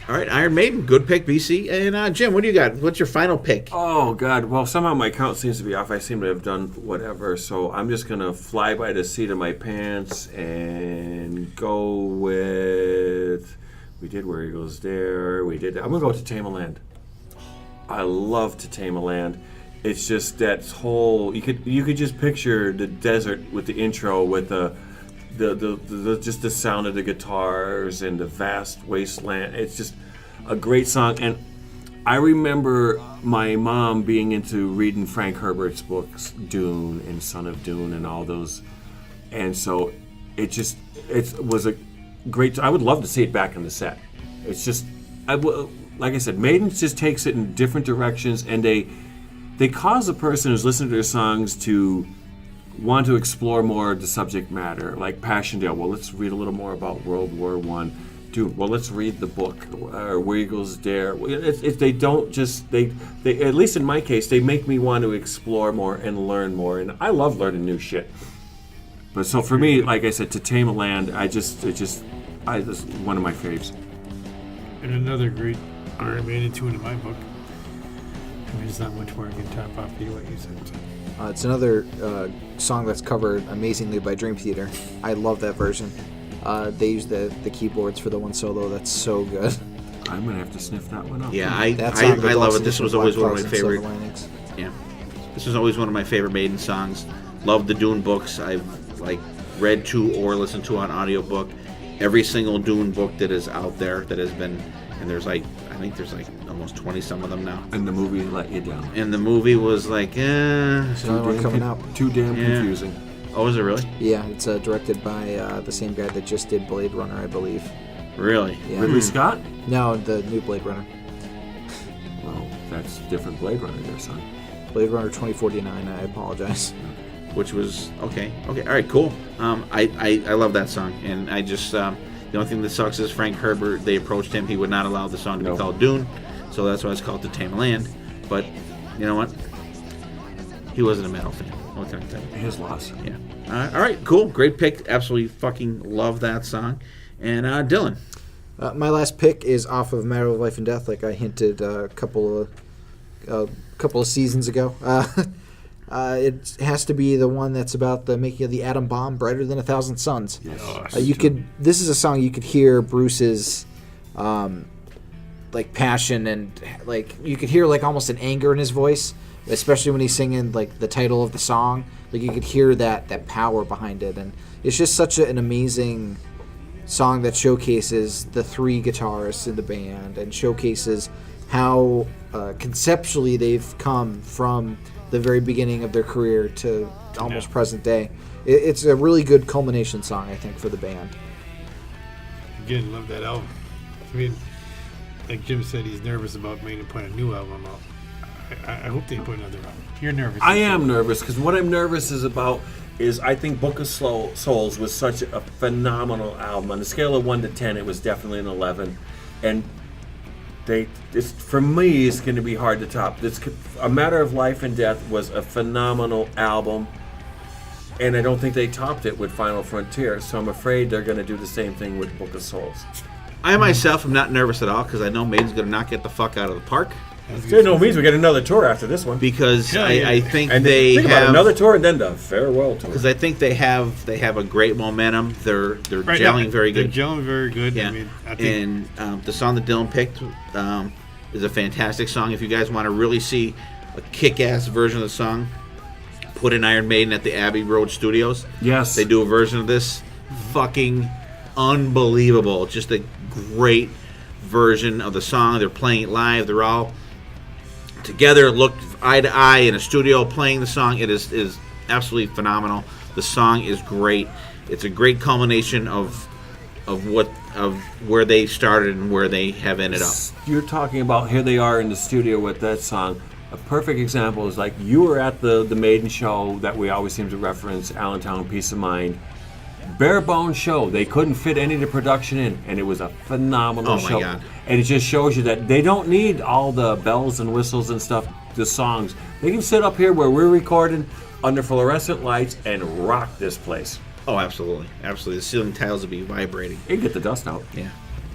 All right, Iron Maiden, good pick, BC. And Jim, what do you got? What's your final pick?
Oh, God. Well, somehow my count seems to be off. I seem to have done whatever. So I'm just going to fly by the seat of my pants and go with... We did Where Eagles Dare. We did... I'm going to go to Tame a Land. I love To Tame a Land. It's just that whole... You could just picture the desert with the intro with the just the sound of the guitars and the vast wasteland. It's just a great song. And I remember my mom being into reading Frank Herbert's books, Dune and Son of Dune and all those. And so it was a great. I would love to see it back in the set. It's just, like I said, Maiden just takes it in different directions, and they cause a person who's listening to their songs to want to explore more of the subject matter, like Passchendaele. Well, let's read a little more about World War I. Dude, well, let's read the book, or Where Eagles Dare. They don't just, they at least in my case, they make me want to explore more and learn more, and I love learning new shit. But so for me, like I said, To Tame a Land, this is one of my faves.
And another great Iron Maiden tune in my book. I mean, there's not much more I can top off of what you said. So.
It's another song that's covered amazingly by Dream Theater. I love that version. They use the keyboards for the one solo. That's so good.
I'm gonna have to sniff that one up.
Yeah, I love it. This was always one of my favorite. Yeah, this was always one of my favorite Maiden songs. Loved the Dune books. I've read to or listened to on audiobook. Every single Dune book that is out there that has been, and I think there's almost 20 some of them now.
And the movie let you down.
And the movie was
coming out.
Too damn confusing.
Oh, is it really?
Yeah, it's directed by the same guy that just did Blade Runner, I believe.
Really?
Yeah.
Ridley Scott?
No, the new Blade Runner.
Well, that's different Blade Runner there, son.
Blade Runner 2049. I apologize.
Which was okay. All right, cool. I love that song, and I just the only thing that sucks is Frank Herbert. They approached him; he would not allow the song to be called Dune, so that's why it's called To Tame a Land. But you know what? He wasn't a metal fan. What can I tell you?
His loss.
Yeah. All right, cool, great pick. Absolutely fucking love that song. And Dylan.
My last pick is off of Matter of Life and Death, like I hinted a couple of seasons ago. It has to be the one that's about the making of the atom bomb, Brighter Than a Thousand Suns.
Yes.
This is a song you could hear Bruce's passion, and you could hear almost an anger in his voice, especially when he's singing the title of the song. You could hear that power behind it, and it's just such an amazing song that showcases the three guitarists in the band and showcases how conceptually they've come from the very beginning of their career to almost present day. It's a really good culmination song, I think, for the band.
Again, love that album. I mean, like Jim said, he's nervous about Maiden putting a new album out. I hope they put another album. You're nervous.
I am nervous because what I'm nervous about is I think Book of Souls was such a phenomenal album. On a scale of 1 to 10, it was definitely an 11. And for me, it's going to be hard to top. A Matter of Life and Death was a phenomenal album, and I don't think they topped it with Final Frontier, so I'm afraid they're going to do the same thing with Book of Souls.
I myself am not nervous at all because I know Maiden's going to knock it the fuck out of the park.
It no means we get another tour after this one.
Because I think
and
they
think
have
about another tour and then the farewell tour.
Because I think they have a great momentum. They're gelling very good.
They're gelling very good.
Yeah.
I mean, I think
the song that Dylan picked is a fantastic song. If you guys want to really see a kick-ass version of the song, put in Iron Maiden at the Abbey Road Studios.
Yes,
they do a version of this. Fucking unbelievable! Just a great version of the song. They're playing it live. They're all together, looked eye to eye in a studio playing the song. It is absolutely phenomenal. The song is great. It's a great culmination of where they started and where they have ended up.
You're talking about here they are in the studio with that song. A perfect example is you were at the Maiden show that we always seem to reference, Allentown, Peace of Mind. Bare bones show. They couldn't fit any of the production in, and it was a phenomenal show.
Oh my God.
And it just shows you that they don't need all the bells and whistles and stuff, the songs. They can sit up here where we're recording under fluorescent lights and rock this place.
Oh, absolutely. Absolutely. The ceiling tiles will be vibrating.
And get the dust out.
Yeah.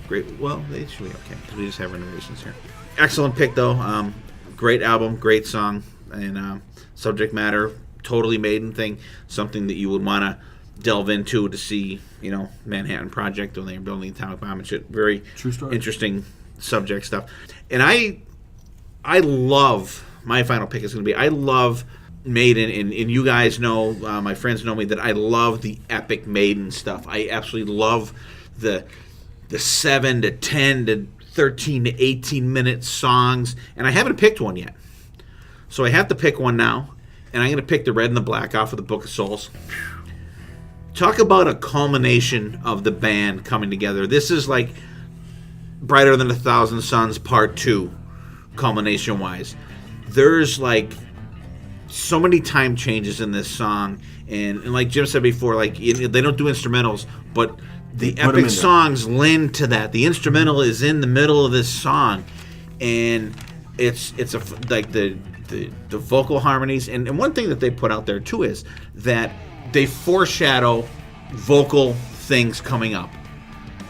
Great. Well, they should be okay because we just have renovations here. Excellent pick, though. Great album, great song, and subject matter, totally Maiden thing, something that you would want to delve into to see, Manhattan Project when they were building the atomic bomb and shit. Very
true story.
Interesting subject stuff. And I love, my final pick is going to be, I love Maiden, and you guys know, my friends know me, that I love the epic Maiden stuff. I absolutely love the 7 to 10 to 13 to 18 minute songs, and I haven't picked one yet. So I have to pick one now, and I'm going to pick the Red and the Black off of the Book of Souls. Talk about a culmination of the band coming together. This is like Brighter Than a Thousand Suns Part 2, culmination-wise. There's like so many time changes in this song, and like Jim said before, like they don't do instrumentals, but the epic songs lend to that. The instrumental is in the middle of this song, and it's like the vocal harmonies. And one thing that they put out there too is that they foreshadow vocal things coming up.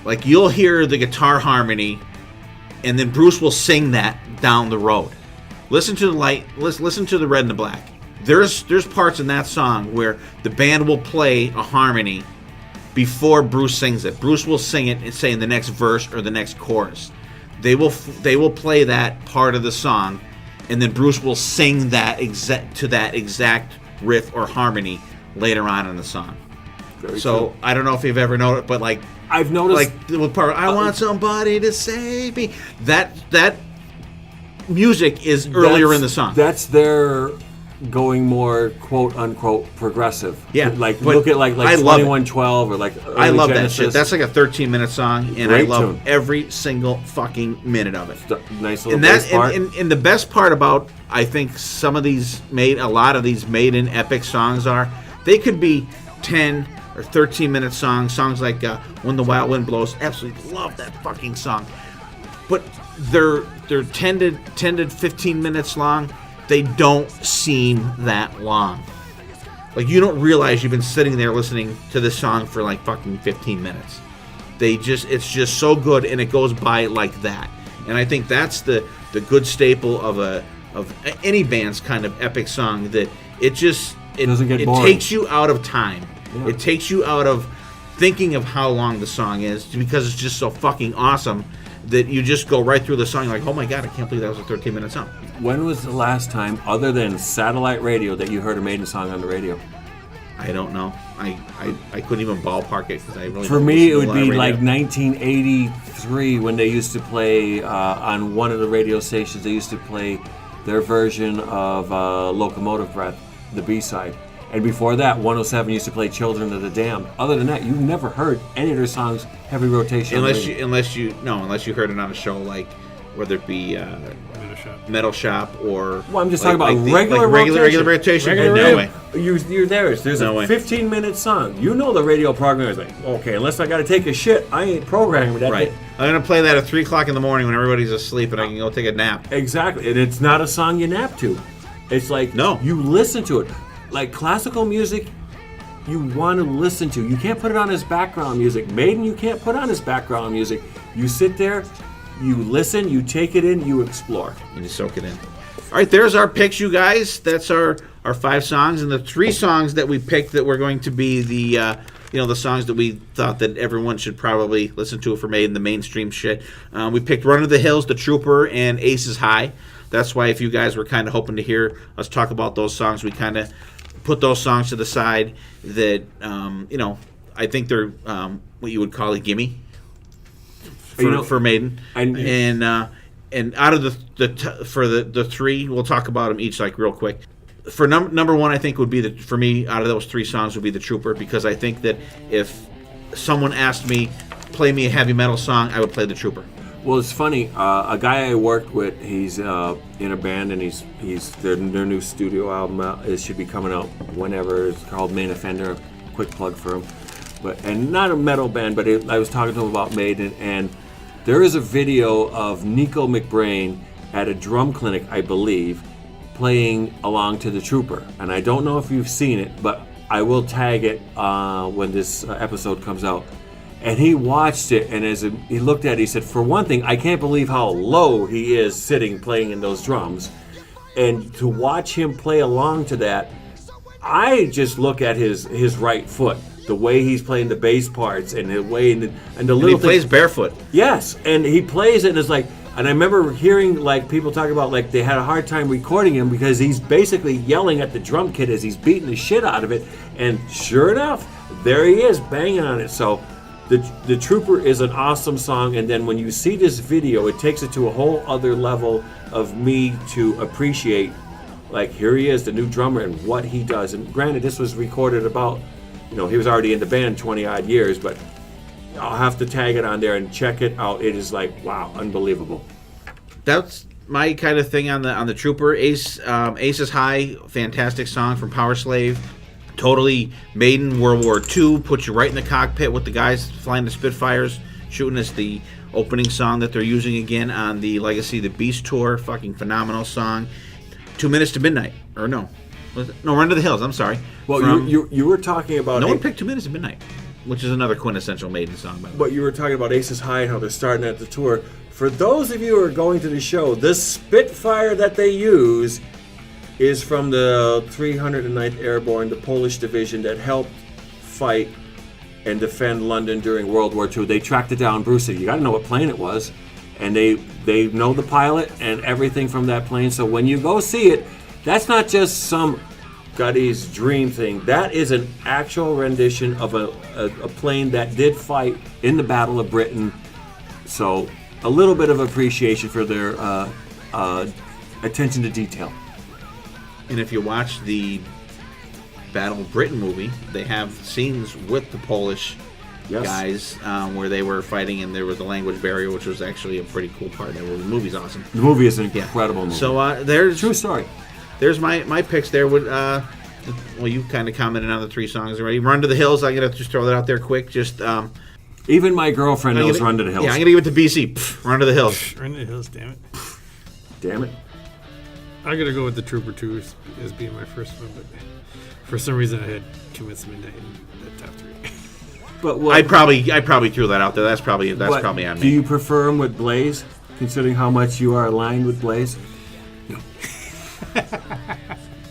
Like you'll hear the guitar harmony, and then Bruce will sing that down the road. Listen to the Red and the Black. There's parts in that song where the band will play a harmony before Bruce sings it. Bruce will sing it and say in the next verse or the next chorus. They will play that part of the song, and then Bruce will sing that to that exact riff or harmony later on in the song.
Very
so
cool.
I don't know if you've ever noticed, but like
I've noticed,
like the part I want somebody to save me. That music is earlier in the song.
That's their going more quote unquote progressive.
Yeah,
like
but
look at like
I love
2112 or like
I love
Genesis.
that shit. That's like a 13-minute song, and
Great
I love
tune.
every single fucking minute of it.
Nice little
And
bass part.
and the best part about, I think, a lot of these Maiden epic songs are, they could be 10 or 13-minute songs like When the Wild Wind Blows. Absolutely love that fucking song. But they're 10 to 15 minutes long. They don't seem that long. Like, you don't realize you've been sitting there listening to this song for like fucking 15 minutes. It's just so good, and it goes by like that. And I think that's the good staple of any band's kind of epic song, that it
doesn't get boring.
takes you out of time.
Yeah.
It takes you out of thinking of how long the song is, because it's just so fucking awesome that you just go right through the song. You're like, oh my god, I can't believe that was a 13-minute song.
When was the last time, other than satellite radio, that you heard a Maiden song on the radio?
I don't know. I couldn't even ballpark it, because I really
For
don't
me, it
listen to
would
a lot
be
of
like
radio.
1983 when they used to play on one of the radio stations. They used to play their version of Locomotive Breath, the B-side. And before that, 107 used to play Children of the Damned. Other than that, you've never heard any of their songs heavy rotation.
Unless you heard it on a show, like whether it be Metal Shop or.
Well, I'm just talking about
the
regular
rotation. No way.
You're there. There's
No
a
way.
15-minute song. You know the radio program is like, okay, unless I got to take a shit, I ain't programming that.
Right. I'm gonna play that at 3:00 in the morning when everybody's asleep and I can go take a nap.
Exactly. And it's not a song you nap to. It's like,
No.
you listen to it. Like classical music, you want to listen to. You can't put it on as background music. Maiden, you can't put on as background music. You sit there, you listen, you take it in, you explore.
And you soak it in. All right, there's our picks, you guys. That's our 5 songs, and the 3 songs that we picked that were going to be the the songs that we thought that everyone should probably listen to for Maiden, the mainstream shit. We picked Run to the Hills, The Trooper, and Aces High. That's why, if you guys were kind of hoping to hear us talk about those songs, we kind of put those songs to the side. That I think they're what you would call a gimme for Maiden. And out of the 3, we'll talk about them each like real quick. For number 1, I think would be for me, out of those 3 songs, would be The Trooper, because I think that if someone asked me, play me a heavy metal song, I would play The Trooper.
Well, it's funny. A guy I worked with, he's in a band, and he's their new studio album it should be coming out whenever. It's called Main Offender. Quick plug for him, and not a metal band, but I was talking to him about Maiden, and there is a video of Nico McBrain at a drum clinic, I believe, playing along to The Trooper, and I don't know if you've seen it, but I will tag it when this episode comes out. And he watched it, and as he looked at it, he said, for one thing, I can't believe how low he is sitting playing in those drums. And to watch him play along to that, I just look at his right foot, the way he's playing the bass parts, and the way and the little
And he plays barefoot.
Yes, and he plays it, and it's like, And I remember hearing like people talk about like they had a hard time recording him because he's basically yelling at the drum kit as he's beating the shit out of it. And sure enough, there he is banging on it. So the Trooper is an awesome song. And then when you see this video, it takes it to a whole other level of me to appreciate. Like, here he is, the new drummer, and what he does. And granted, this was recorded about, he was already in the band 20-odd years, but I'll have to tag it on there and check it out. It is like, wow, unbelievable.
That's my kind of thing on the Trooper. Ace is High, fantastic song from Power Slave. Totally Maiden, World War II, put you right in the cockpit with the guys flying the Spitfires, shooting us the opening song that they're using again on the Legacy of the Beast tour. Fucking phenomenal song. 2 Minutes to Midnight, or no, Run to the Hills. I'm sorry.
Well, you were talking about
no one picked 2 Minutes to Midnight, which is another quintessential Maiden song. By the way.
But you were talking about Aces High and how they're starting at the tour. For those of you who are going to the show, this Spitfire that they use is from the 309th Airborne, the Polish division that helped fight and defend London during World War II. They tracked it down. Bruce said, you got to know what plane it was. And they know the pilot and everything from that plane. So when you go see it, that's not just some Gutty's dream thing. That is an actual rendition of a plane that did fight in the Battle of Britain. So a little bit of appreciation for their attention to detail.
And if you watch the Battle of Britain movie, they have scenes with the Polish guys where they were fighting, and there was a language barrier, which was actually a pretty cool part. The movie's awesome.
The movie is an incredible movie.
So there's
true story.
There's my picks there. Well, you kind of commented on the 3 songs already. Run to the Hills. I'm gonna just throw that out there quick. Just
even my girlfriend knows Run to the Hills.
Yeah, I'm gonna give it to BC. Run to the Hills.
Run to the Hills. Damn it.
Damn it.
I'm gonna go with the Trooper 2 as being my first one, but for some reason I had 2 Minutes to Midnight in the top 3.
But
I probably threw that out there. That's probably on me.
Do you prefer him with Blaze, considering how much you are aligned with Blaze?
No.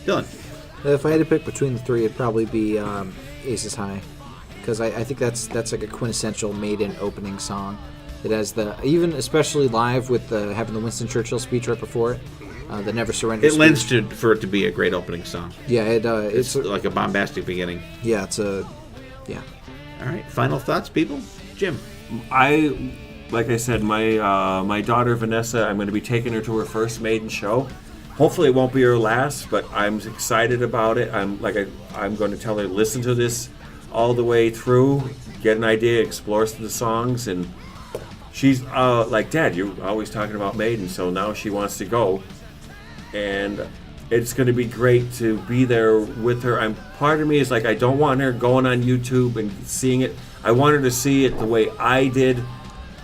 Dylan.
If I had to pick between the 3, it'd probably be Aces High, because I think that's like a quintessential Maiden opening song. It has especially live with having the Winston Churchill speech right before it, the Never Surrender.
It lends for it to be a great opening song.
Yeah, it's
like a bombastic beginning.
Yeah,
All right, final thoughts, people? Jim.
Like I said, my daughter Vanessa, I'm going to be taking her to her first Maiden show. Hopefully it won't be her last, but I'm excited about it. I'm going to tell her, listen to this all the way through, get an idea, explore some of the songs, and she's like, Dad, you're always talking about Maiden, so now she wants to go. And it's going to be great to be there with her. Part of me is like, I don't want her going on YouTube and seeing it. I want her to see it the way I did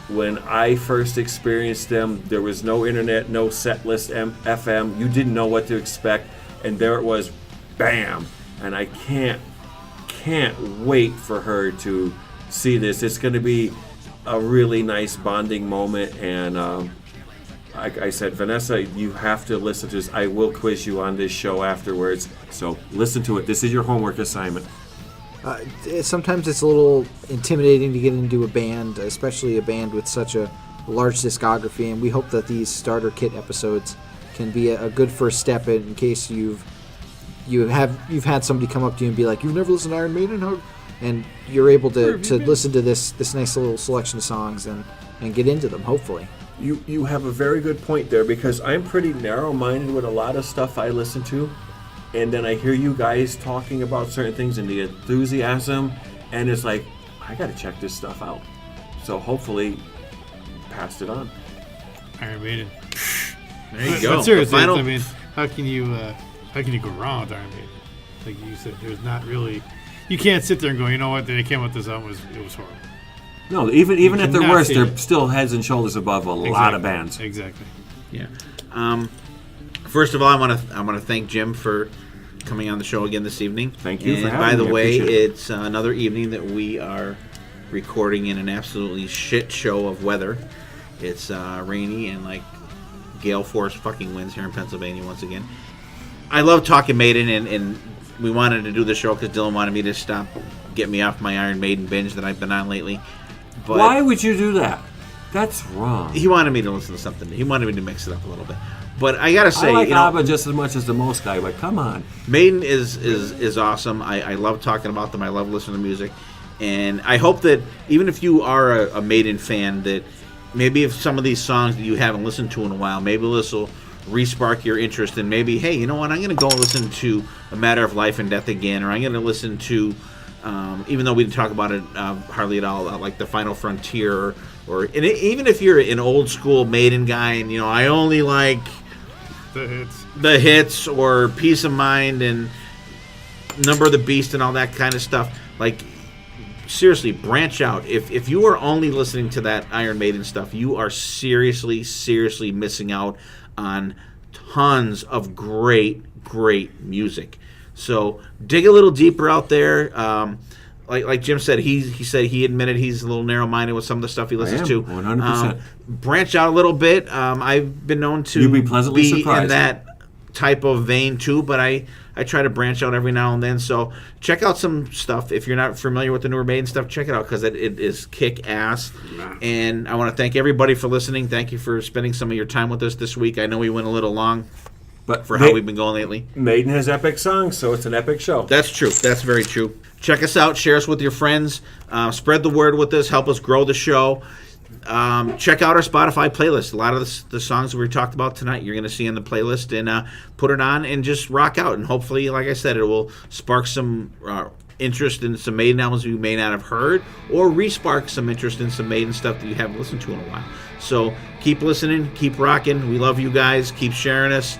when I first experienced them. There was no internet, no set list FM. You didn't know what to expect, and there it was, bam! And I can't wait for her to see this. It's going to be a really nice bonding moment, and like I said, Vanessa, you have to listen to this. I will quiz you on this show afterwards, so listen to it. This is your homework assignment.
Sometimes it's a little intimidating to get into a band, especially a band with such a large discography, and we hope that these starter kit episodes can be a good first step in case you've had somebody come up to you and be like, you've never listened to Iron Maiden, and you're able to listen to this nice little selection of songs and get into them, hopefully.
You have a very good point there, because I'm pretty narrow-minded with a lot of stuff I listen to, and then I hear you guys talking about certain things and the enthusiasm, and it's like, I got to check this stuff out. So hopefully, passed it on.
Iron Maiden.
There you go.
But seriously,
final...
I mean, how can you go wrong with Iron Maiden? Like you said, there's not really. You can't sit there and go, you know what? They came with this album, it was horrible.
No, even at their worst, they're still heads and shoulders above a lot of bands.
Exactly.
Yeah. First of all, I want to thank Jim for coming on the show again this evening.
Thank you
and
for having me.
By the way,
it.
it's another evening that we are recording in an absolutely shit show of weather. It's rainy and like gale force fucking winds here in Pennsylvania once again. I love talking Maiden, and we wanted to do the show because Dylan wanted me to stop, get me off my Iron Maiden binge that I've been on lately. But
why would you do that? That's wrong.
He wanted me to listen to something. He wanted me to mix it up a little bit. But I gotta say,
I like ABBA just as much as the most guy, but come on.
Maiden is awesome. I love talking about them. I love listening to music. And I hope that even if you are a Maiden fan, that maybe if some of these songs that you haven't listened to in a while, maybe this will re-spark your interest in maybe, hey, you know what, I'm going to go listen to A Matter of Life and Death again, or I'm going to listen to, even though we didn't talk about it hardly at all, like The Final Frontier, or even if you're an old school Maiden guy and, I only like the hits or Peace of Mind and Number of the Beast and all that kind of stuff, like, seriously, branch out. If you are only listening to that Iron Maiden stuff, you are seriously missing out on tons of great music. So dig a little deeper out there. Like Jim said, he said he admitted he's a little narrow-minded with some of the stuff he listens to.
100%.
Branch out a little bit. I've been known to
You'll be pleasantly surprised.
In that type of vein too, but I try to branch out every now and then. So check out some stuff. If you're not familiar with the newer Maiden stuff, check it out because it is kick-ass. And I want to thank everybody for listening. Thank you for spending some of your time with us this week. I know we went a little long
but
for how we've been going lately.
Maiden has epic songs, so it's an epic show.
That's true. That's very true. Check us out. Share us with your friends. Spread the word with us. Help us grow the show. Check out our Spotify playlist. A lot of the songs we talked about tonight you're going to see in the playlist, and put it on and just rock out. And hopefully, like I said, it will spark some interest in some Maiden albums you may not have heard, or re-spark some interest in some Maiden stuff that you haven't listened to in a while. So keep listening, keep rocking. We love you guys. Keep sharing us.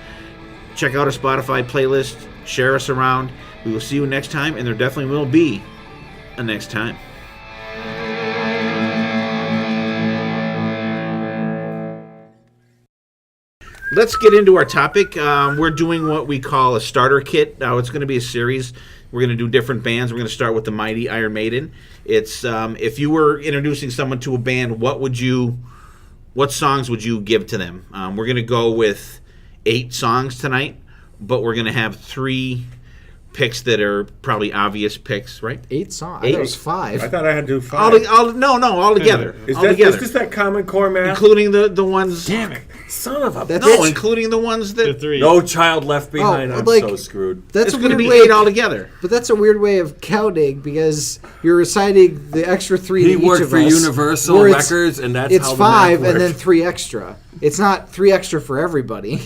Check out our Spotify playlist. Share us around. We will see you next time, and there definitely will be a next time. Let's get into our topic. We're doing what we call a starter kit. Now, it's going to be a series. We're going to do different bands. We're going to start with the mighty Iron Maiden. It's if you were introducing someone to a band, what songs would you give to them? We're going to go with 8 songs tonight, but we're going to have 3 picks that are probably obvious picks, right?
8 songs. I thought it was 5.
I thought I had to do 5.
All together.
Is
together.
this that Common Core math?
Including the ones...
Damn it. Son of a...
including the ones that...
The 3.
No Child Left Behind.
Oh,
I'm
like,
so screwed.
That's
it's
a
going to
weird
be
way
8 altogether.
But that's a weird way of counting because you're reciting the extra 3
He
to each
worked
of
for
us,
Universal
where
Records, and that's
it's
how the
5
math
and then
worked.
3 extra. It's not 3 extra for everybody.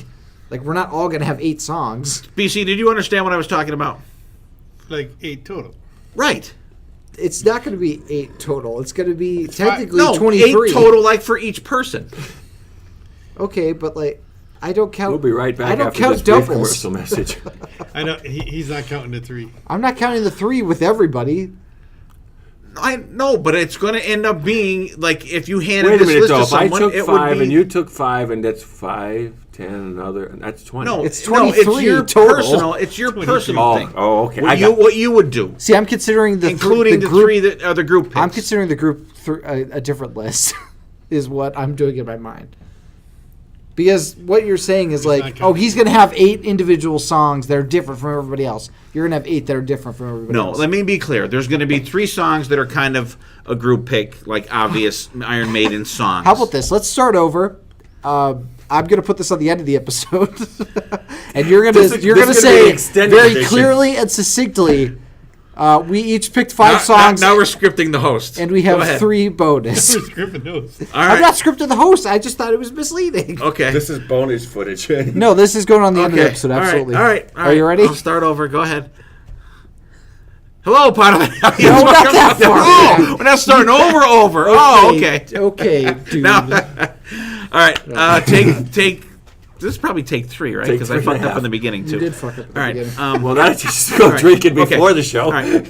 Like, we're not all going to have 8 songs.
BC, did you understand what I was talking about?
Like 8 total.
Right.
It's not going to be 8 total. It's going to be technically
No,
23.
8 total, like, for each person.
Okay, but, like, I don't count...
We'll be right back
I don't
after
count
this brief
doubles.
commercial message.
I know he's not counting the 3.
I'm not counting the 3 with everybody.
I know, but it's going to end up being, like, if you handed
Wait a
this
minute,
list
though.
to
If I
someone,
took
it would
5
be...
and you took 5, and that's 5, 10, another, and that's 20.
No,
It's
no,
23
it's your
total.
personal. It's your personal thing.
Oh, okay.
What you would do,
See, I'm considering the
including the
group,
3 that are the group picks.
I'm considering the group a different list, is what I'm doing in my mind. Because what you're saying is
not
like,
counting.
he's going to have 8 individual songs that are different from everybody else. You're going to have 8 that are different from everybody
No,
else.
let me be clear. There's going to be 3 songs that are kind of a group pick, like obvious Iron Maiden songs.
How about this? Let's start over. I'm going to put this on the end of the episode, and you're going
This
to
is gonna be
say
extended
very
edition.
clearly and succinctly. We each picked 5 songs,
Now we're scripting the host.
and we
Go
have
ahead.
3 bonus.
Who's gripping those?
All
I'm
right.
not scripting the host. I just thought it was misleading.
Okay.
This is bonus footage.
No, this is going on the end of the
Okay.
episode.
All right.
Absolutely.
All right.
Are you ready?
I'll start over. Go ahead. Hello, part of the
No, not that far.
Oh, we're not starting over. Oh, okay.
Okay, dude.
Now, all right. Take. This is probably take 3, right?
Take
Because I
3 and a
fucked up
half.
in the beginning too.
You did fuck up at the
All right.
beginning.
Well, that's just go
all right.
drinking
Okay.
before the show.
All right.